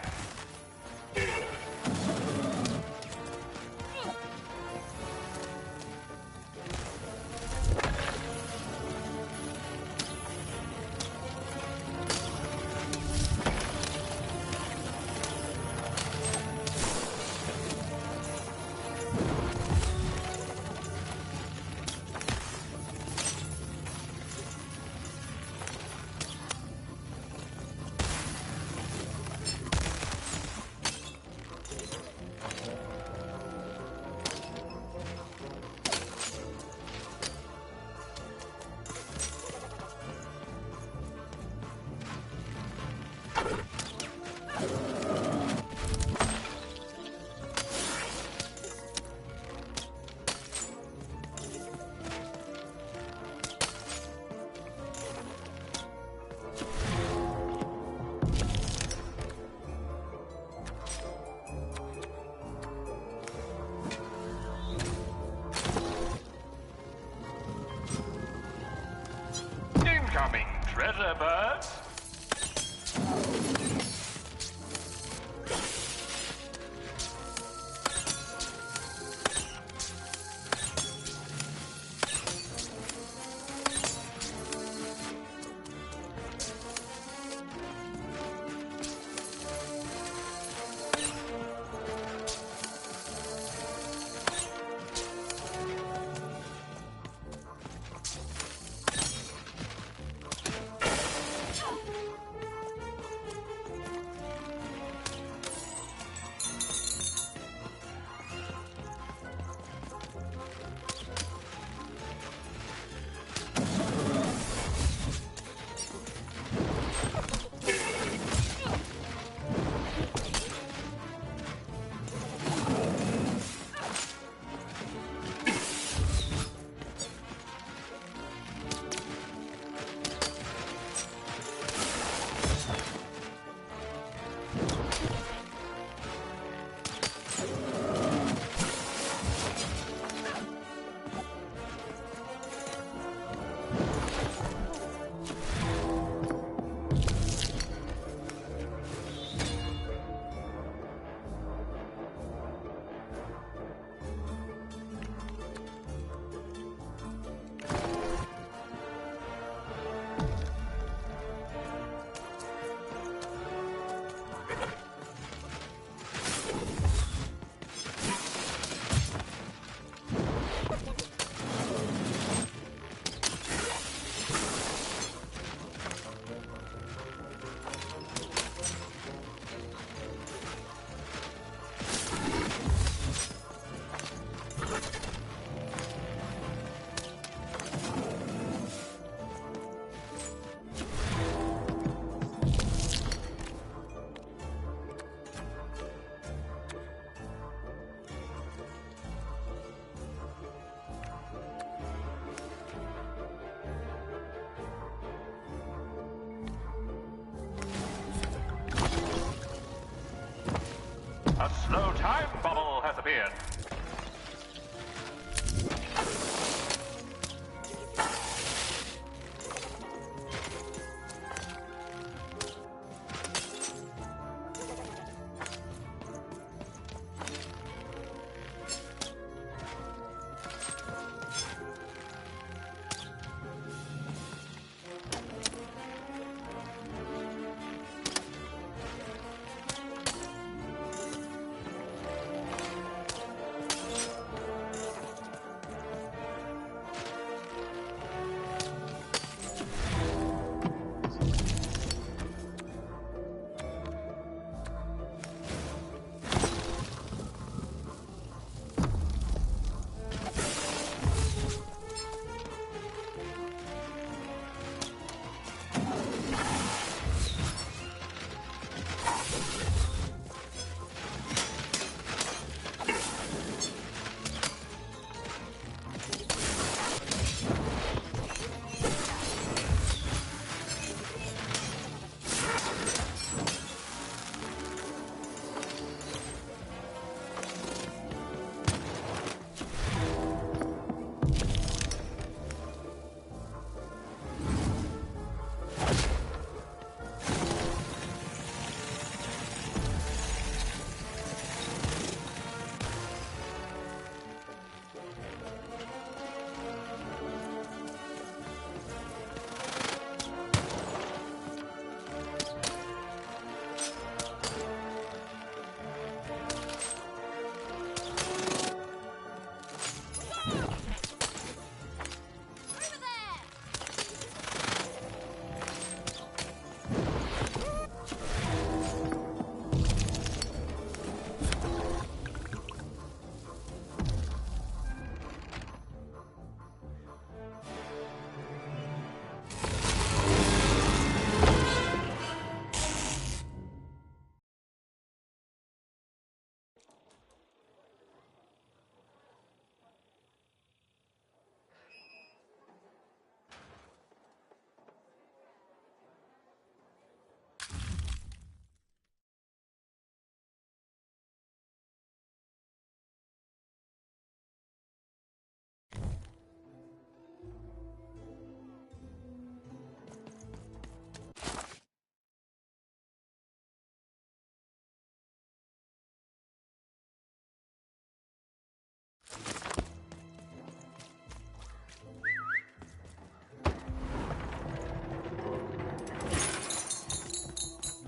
H: time bubble has appeared.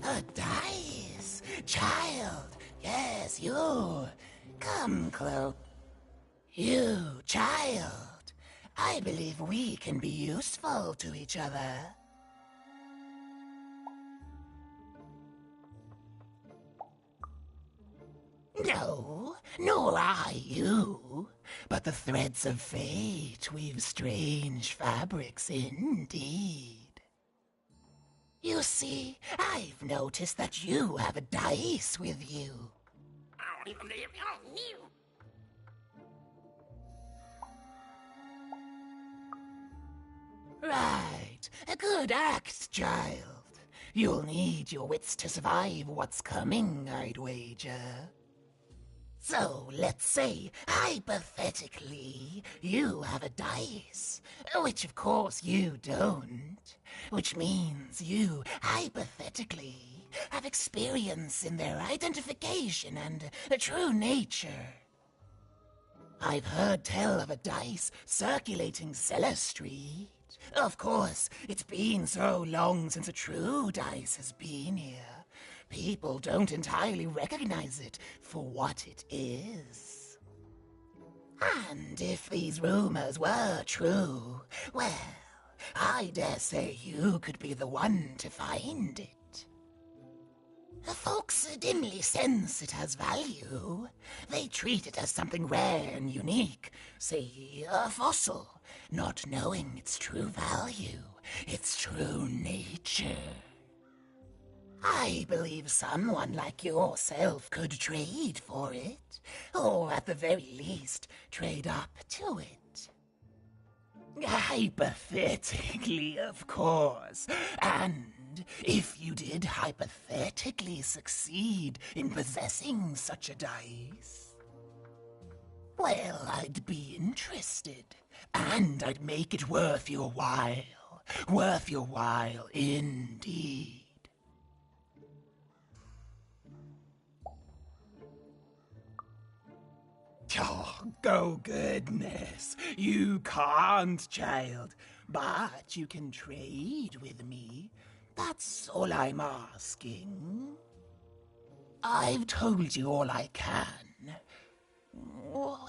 F: A dice! Child! Yes, you! Come close. You, child! I believe we can be useful to each other. No, nor I you. But the threads of fate weave strange fabrics indeed. You see, I've noticed that you have a dice with you. Right, a good act, child. You'll need your wits to survive what's coming, I'd wager. So, let's say, hypothetically, you have a dice, which of course you don't, which means you, hypothetically, have experience in their identification and true nature. I've heard tell of a dice circulating Cellar Street. Of course, it's been so long since a true dice has been here. People don't entirely recognize it for what it is. And if these rumors were true, well, I dare say you could be the one to find it. Folks dimly sense it has value. They treat it as something rare and unique, say a fossil, not knowing its true value, its true nature. I believe someone like yourself could trade for it, or at the very least, trade up to it. Hypothetically, of course, and And if you did hypothetically succeed in possessing such a dice, well, I'd be interested. And I'd make it worth your while. Worth your while indeed. Oh, go goodness. You can't, child. But you can trade with me. That's all I'm asking. I've told you all I can. Well,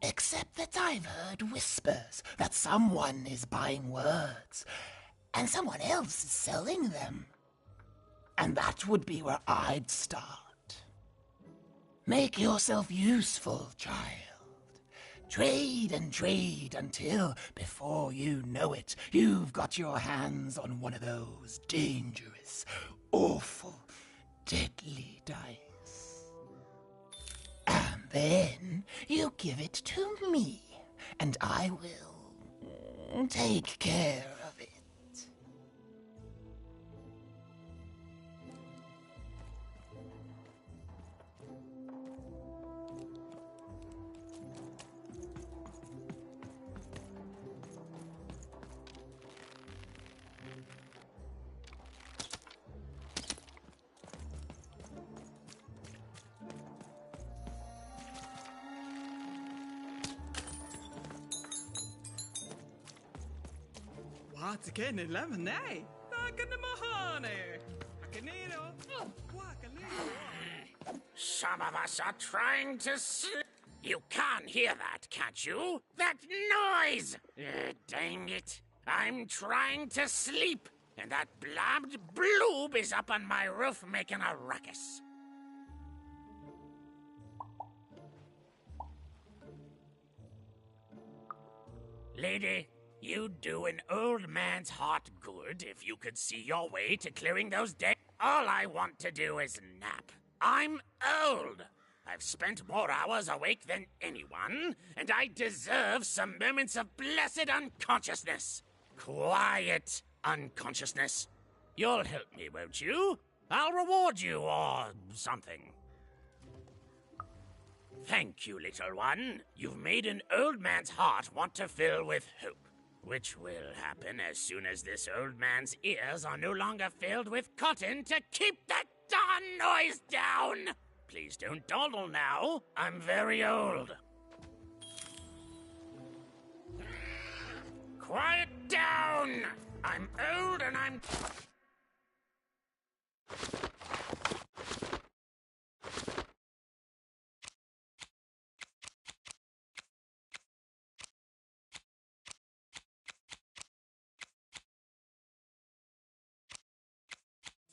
F: except that I've heard whispers that someone is buying words, and someone else is selling them. And that would be where I'd start. Make yourself useful, child. Trade and trade until, before you know it, you've got your hands on one of those dangerous, awful, deadly dice. And then you give it to me, and I will take care of it.
D: What's getting 11, eh? Back in the mahoney.
I: Some of us are trying to sleep. You can't hear that, can't you? That noise! Dang it. I'm trying to sleep, and that blabbed bloob is up on my roof making a ruckus. Lady, you'd do an old man's heart good if you could see your way to clearing those days. All I want to do is nap. I'm old. I've spent more hours awake than anyone, and I deserve some moments of blessed unconsciousness. Quiet unconsciousness. You'll help me, won't you? I'll reward you or something. Thank you, little one. You've made an old man's heart want to fill with hope. Which will happen as soon as this old man's ears are no longer filled with cotton to keep that darn noise down! Please don't dawdle now. I'm very old. Quiet down! I'm old and I'm...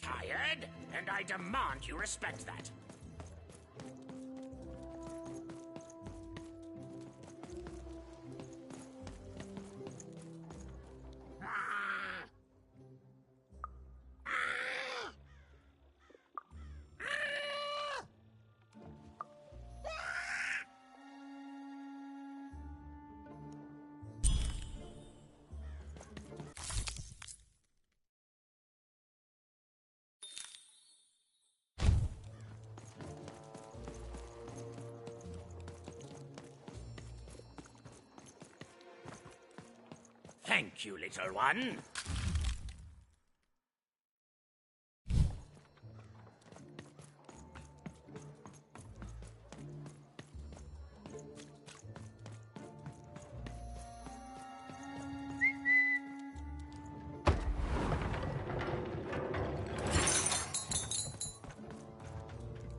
I: tired, and I demand you respect that. Thank you, little one.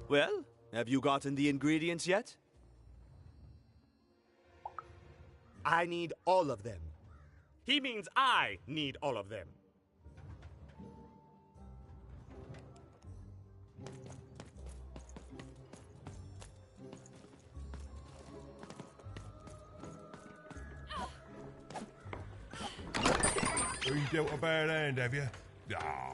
N: Well, have you gotten the ingredients yet?
O: I need all of them. He means I need all of them.
T: You dealt a bad hand, have you? Ah.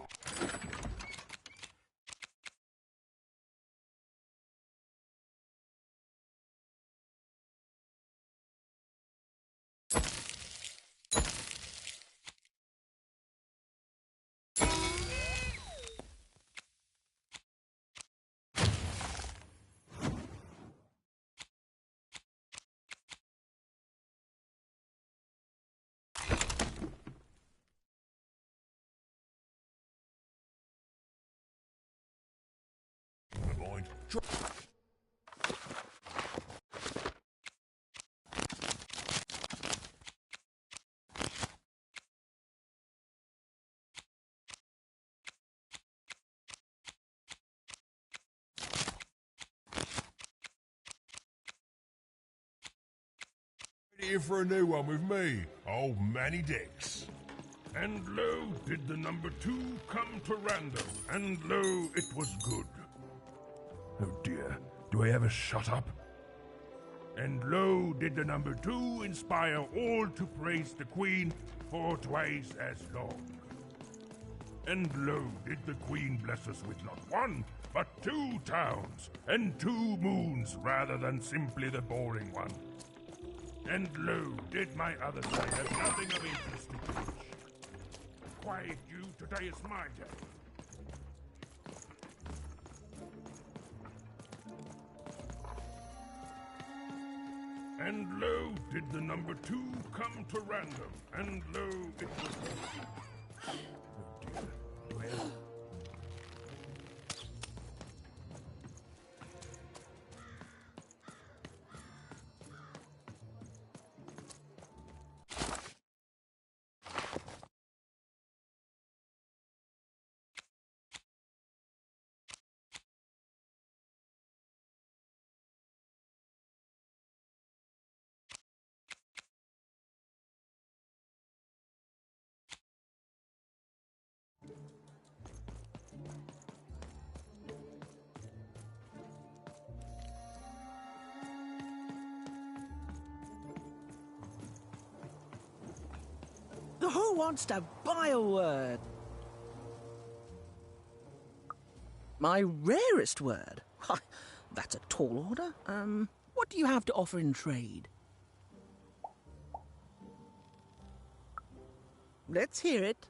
T: Here for a new one with me, old Manny Dix.
A: And lo, did the number 2 come to random, and lo, it was good. Oh dear, do I ever shut up? And lo, did the number 2 inspire all to praise the Queen for twice as long. And lo, did the Queen bless us with not 1, but 2 towns, and 2 moons rather than simply the boring one. And lo, did my other side have nothing of interest to preach. Quiet you, today is my day. And lo, did the number 2 come to random, and lo, it was... Oh dear, well...
D: Who wants to buy a word? My rarest word? That's a tall order. What do you have to offer in trade? Let's hear it.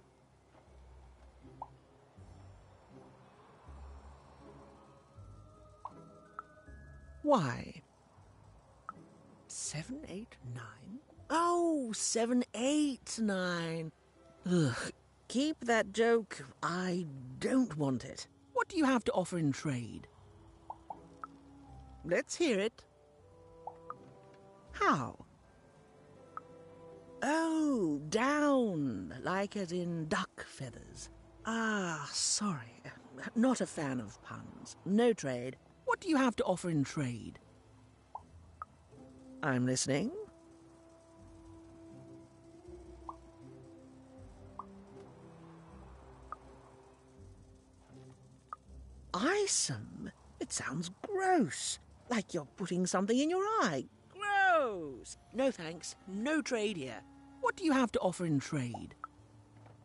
D: Why? 7, 8, 9? Oh, 7, 8, 9. Ugh, keep that joke. I don't want it. What do you have to offer in trade? Let's hear it. How? Oh, down, like as in duck feathers. Ah, sorry. Not a fan of puns. No trade. What do you have to offer in trade? I'm listening. Eyesome? It sounds gross. Like you're putting something in your eye. Gross! No thanks. No trade here. What do you have to offer in trade?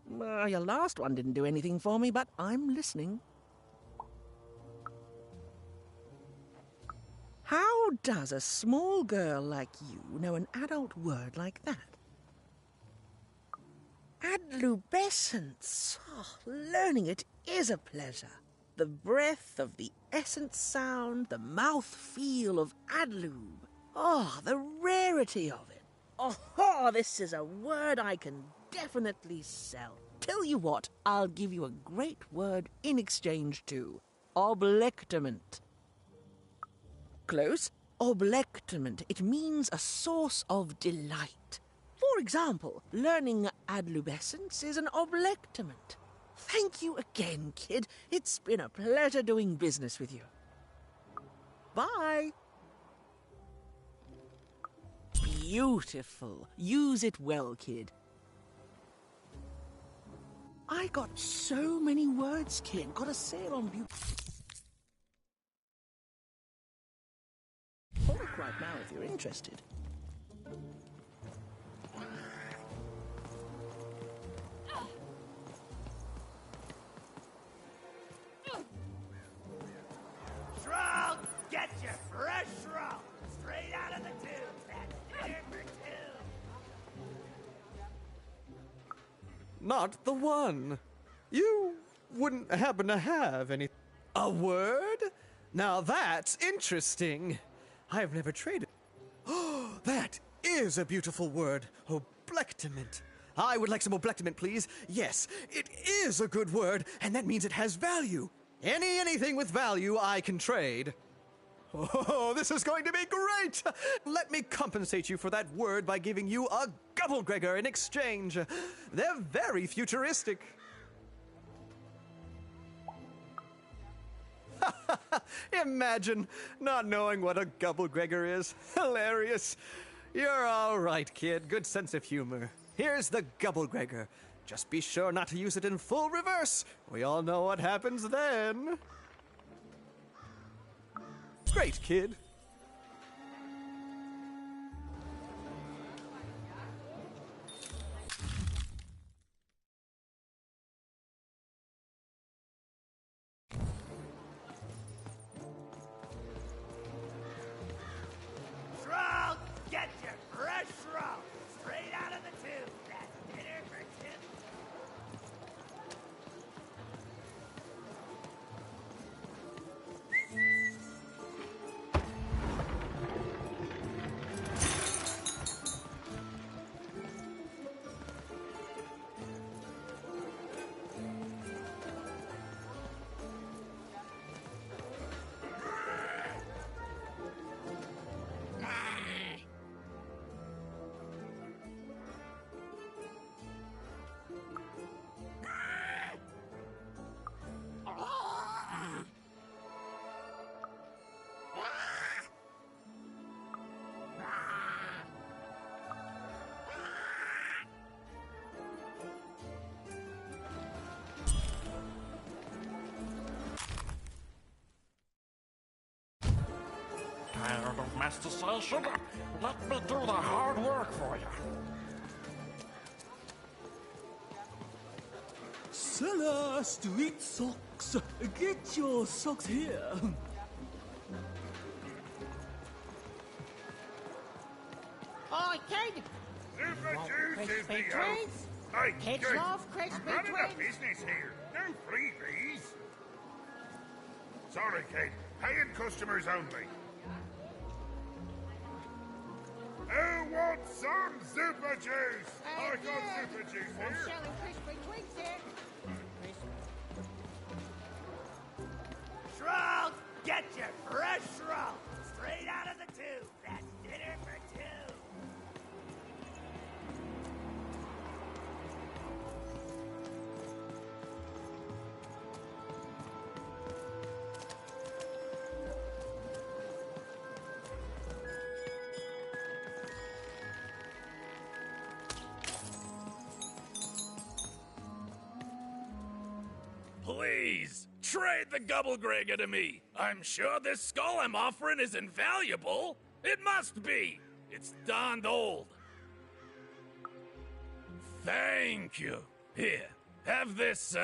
D: Your last one didn't do anything for me, but I'm listening. How does a small girl like you know an adult word like that? Adlubescence. Oh, learning it is a pleasure. The breath of the essence sound, the mouth feel of adlube. Oh, the rarity of it. Oh, this is a word I can definitely sell. Tell you what, I'll give you a great word in exchange too. Oblectament. Close. Oblectament. It means a source of delight. For example, learning adlubescence is an oblectament. Thank you again, kid. It's been a pleasure doing business with you. Bye. Beautiful. Use it well, kid. I got so many words, kid. Got a sale on Talk right now if you're interested.
I: Shrug! Get your fresh shrug! Straight out of the tube! That's number 2!
W: Not the one. You wouldn't happen to have any... A word? Now that's interesting. I've never traded... Oh, that is a beautiful word. Oblectament. I would like some oblectament, please. Yes, it is a good word, and that means it has value. Anything with value I can trade. Oh, this is going to be great! Let me compensate you for that word by giving you a Gubblegregor in exchange. They're very futuristic. Imagine not knowing what a Gubblegregor is. Hilarious. You're all right, kid. Good sense of humor. Here's the Gubblegregor. Just be sure not to use it in full reverse. We all know what happens then. Great, kid.
I: Shroud, get your fresh shroud straight out of the tube. That's dinner for two.
K: Tired of mastication? Let me do the hard work for you.
D: Seller Street Socks. Get your socks here.
M: Hi, kid.
L: Super
M: Want
L: juice is
M: crispy
L: the
M: treats?
L: Hey,
M: Kids
L: Jake,
M: love crispy
L: I'm running a
M: treats.
L: business here. No freebies. Sorry, kid. Paying customers only. Who wants some super juice? I got super juice
M: I'm
L: here.
M: selling crispy treats here.
I: Shroud, get your fresh shroud straight out of the tube. That's dinner for two.
J: Please, trade the Gubblegregor to me. I'm sure this skull I'm offering is invaluable. It must be. It's darned old. Thank you. Here, have this,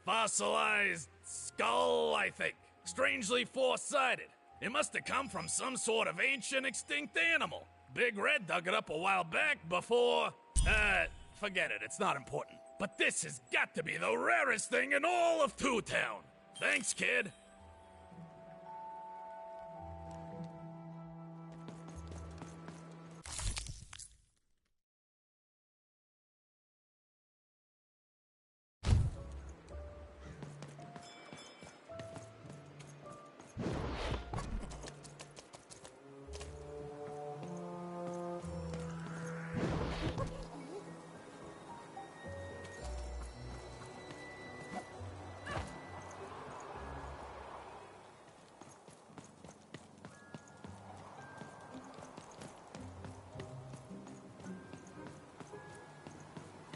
J: fossilized skull, I think. Strangely four-sided. It must have come from some sort of ancient extinct animal. Big Red dug it up a while back before... forget it, it's not important. But this has got to be the rarest thing in all of Two Town. Thanks, kid.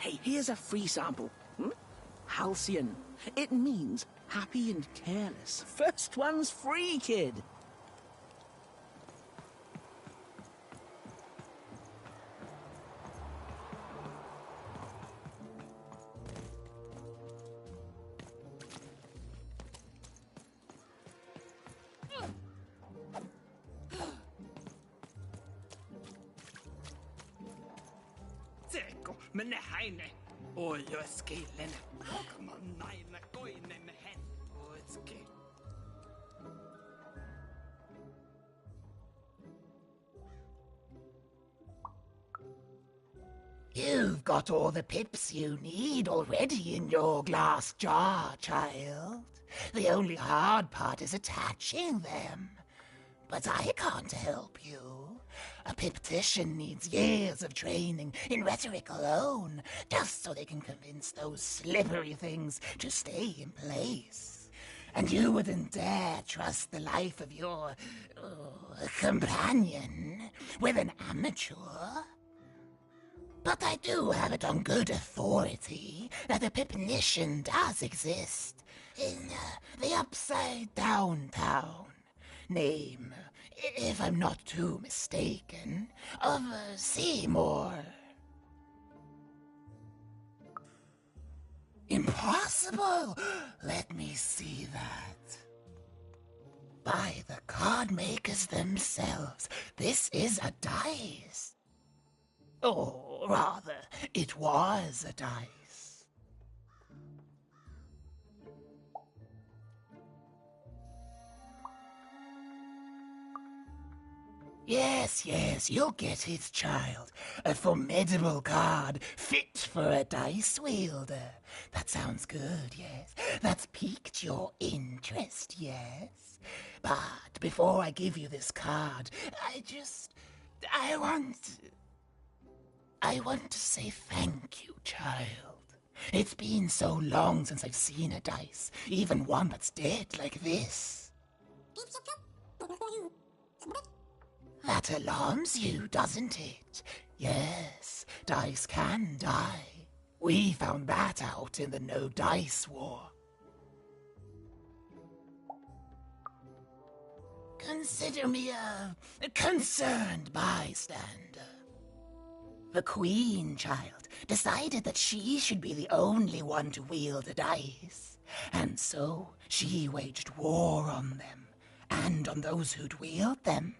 D: Hey, here's a free sample. Halcyon. It means happy and careless. First one's free, kid.
Q: Teko, men heine. Og jeg skillene. Kom on, neine, goine med hen. Og skill.
F: You've got all the pips you need already in your glass jar, child. The only hard part is attaching them. but I can't help you. A piptician needs years of training in rhetoric alone, just so they can convince those slippery things to stay in place. And you wouldn't dare trust the life of your companion with an amateur. But I do have it on good authority that a pipnician does exist in the Upside Down town. Name, if I'm not too mistaken, of Seymour. Impossible! Let me see that. By the card makers themselves, this is a dice. Or rather, it was a dice. Yes, you'll get it, child. A formidable card, fit for a dice wielder. That sounds good, yes. That's piqued your interest, yes. But before I give you this card, I want to say thank you, child. It's been so long since I've seen a dice, even one that's dead like this. That alarms you, doesn't it? Yes, dice can die. We found that out in the No Dice War. Consider me a concerned bystander. The Queen, child, decided that she should be the only one to wield a dice, and so she waged war on them, and on those who'd wield them.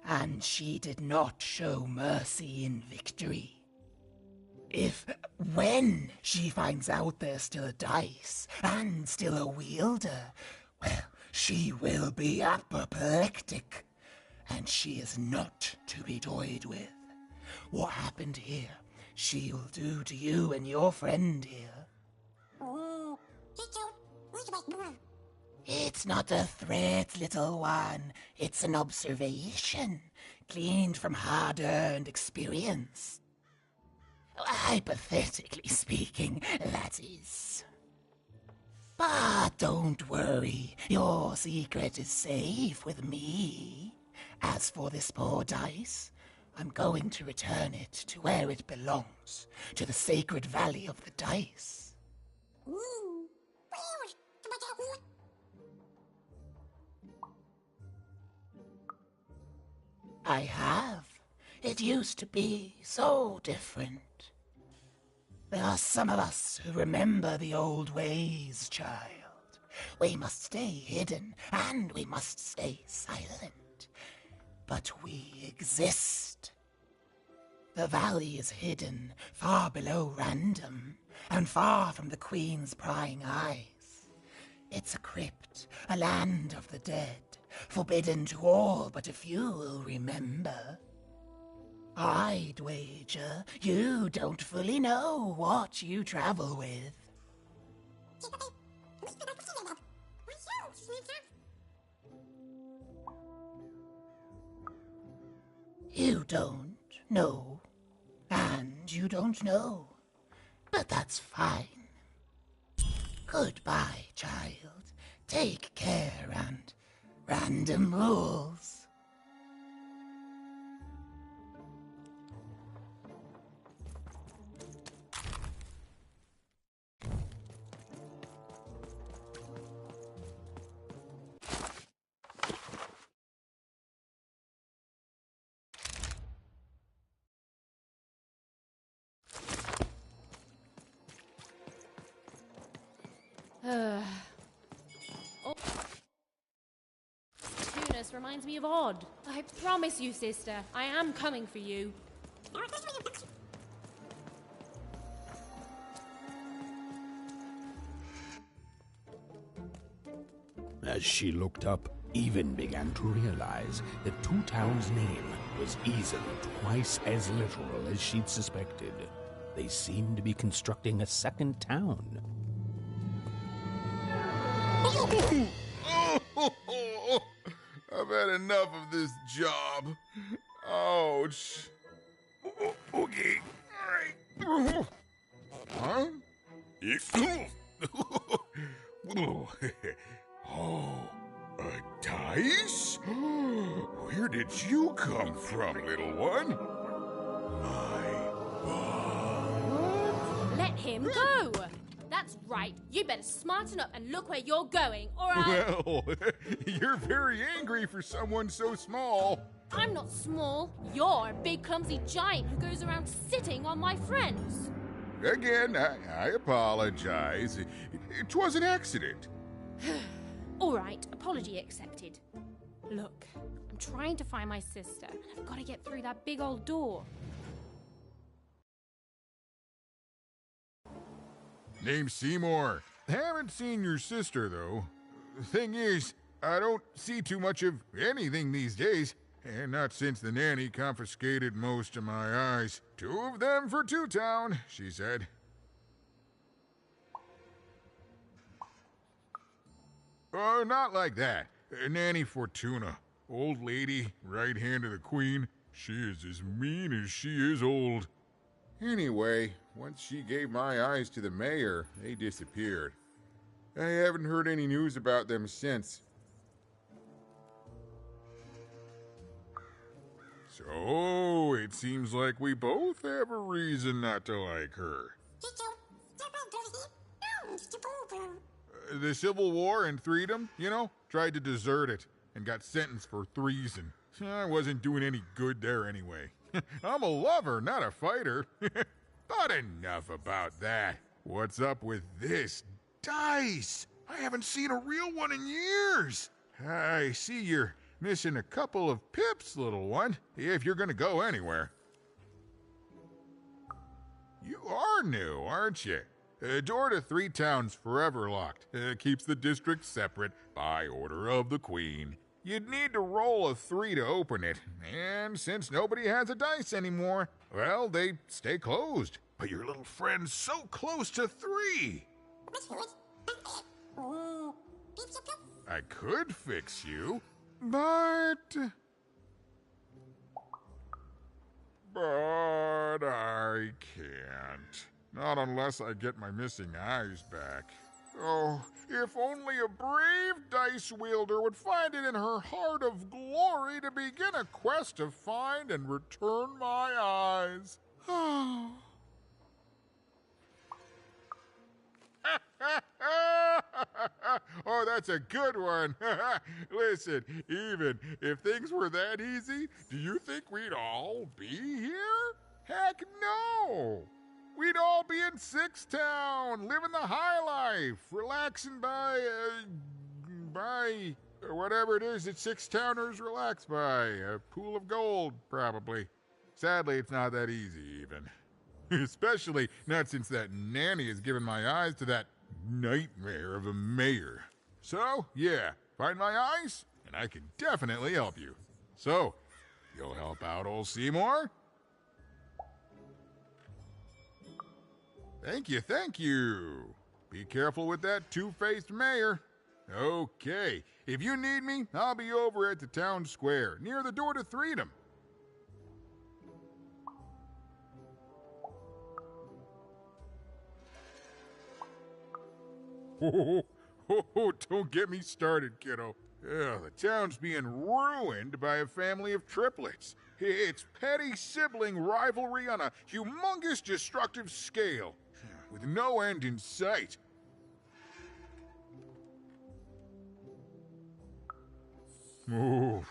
F: And she did not show mercy in victory. When she finds out there's still a dice, and still a wielder, well, she will be apoplectic, and she is not to be toyed with. What happened here, she'll do to you and your friend here. It's not a threat, little one. It's an observation, gleaned from hard-earned experience. Hypothetically speaking, that is. But don't worry, your secret is safe with me. As for this poor dice, I'm going to return it to where it belongs, to the sacred valley of the dice. I have. It used to be so different. There are some of us who remember the old ways, child. We must stay hidden, and we must stay silent. But we exist. The valley is hidden, far below random, and far from the Queen's prying eyes. It's a crypt, a land of the dead, forbidden to all but a few will remember. I'd wager you don't fully know what you travel with. You don't know, and you don't know, but that's fine. Goodbye, child. Take care, and random rules.
C: Tunis reminds me of Odd. I promise you, sister, I am coming for you.
A: As she looked up, Even began to realize that Two Town's name was easily twice as literal as she'd suspected. They seemed to be constructing a second town.
G: I've had enough of this job. Ouch. Okay. All right. Huh? Oh, a dice? Where did you come from, little one?
C: Let him go! That's right. You better smarten up and look where you're going, or I'll...
G: Well, you're very angry for someone so small.
C: I'm not small. You're a big, clumsy giant who goes around sitting on my friends.
G: Again, I apologize. It was an accident.
C: All right, apology accepted. Look, I'm trying to find my sister, and I've got to get through that big old door.
G: Name's Seymour. Haven't seen your sister, though. Thing is, I don't see too much of anything these days, and not since the nanny confiscated most of my eyes. 2 of them for Two-Town, she said. Oh, not like that. Nanny Fortuna. Old lady, right hand of the queen. She is as mean as she is old. Anyway, once she gave my eyes to the mayor, they disappeared. I haven't heard any news about them since. So, it seems like we both have a reason not to like her. The Civil War and Freedom, you know, tried to desert it and got sentenced for treason. I wasn't doing any good there anyway. I'm a lover, not a fighter. But enough about that. What's up with this dice? I haven't seen a real one in years. I see you're missing a couple of pips, little one, if you're gonna go anywhere. You are new, aren't you? Door to Three-Town's forever locked. Keeps the district separate by order of the Queen. You'd need to roll a 3 to open it, and since nobody has a dice anymore, well, they stay closed. But your little friend's so close to 3. I could fix you, but I can't. Not unless I get my missing eyes back. Oh, if only a brave dice wielder would find it in her heart of glory to begin a quest to find and return my eyes. Oh, that's a good one. Listen, even if things were that easy, do you think we'd all be here? Heck no! We'd all be in Six-Town, living the high life, relaxing by whatever it is that Six-Towners relax by. A pool of gold, probably. Sadly, it's not that easy, even. Especially not since that nanny has given my eyes to that nightmare of a mayor. So, yeah, find my eyes, and I can definitely help you. So, you'll help out old Seymour? Thank you, thank you. Be careful with that two-faced mayor. Okay, if you need me, I'll be over at the town square, near the door to Freedom. Don't get me started, kiddo. The town's being ruined by a family of triplets. It's petty sibling rivalry on a humongous destructive scale, with no end in sight. Oh,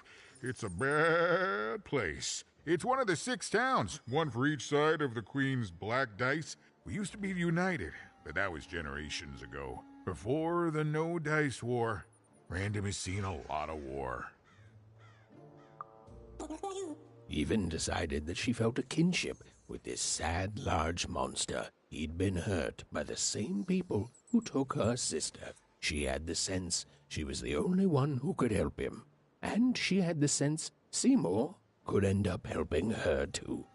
G: it's a bad place. It's one of the 6 towns, one for each side of the Queen's black dice. We used to be united, but that was generations ago. Before the No Dice War, Random has seen a lot of war.
A: Even decided that she felt a kinship with this sad, large monster. He'd been hurt by the same people who took her sister. She had the sense she was the only one who could help him. And she had the sense Seymour could end up helping her too.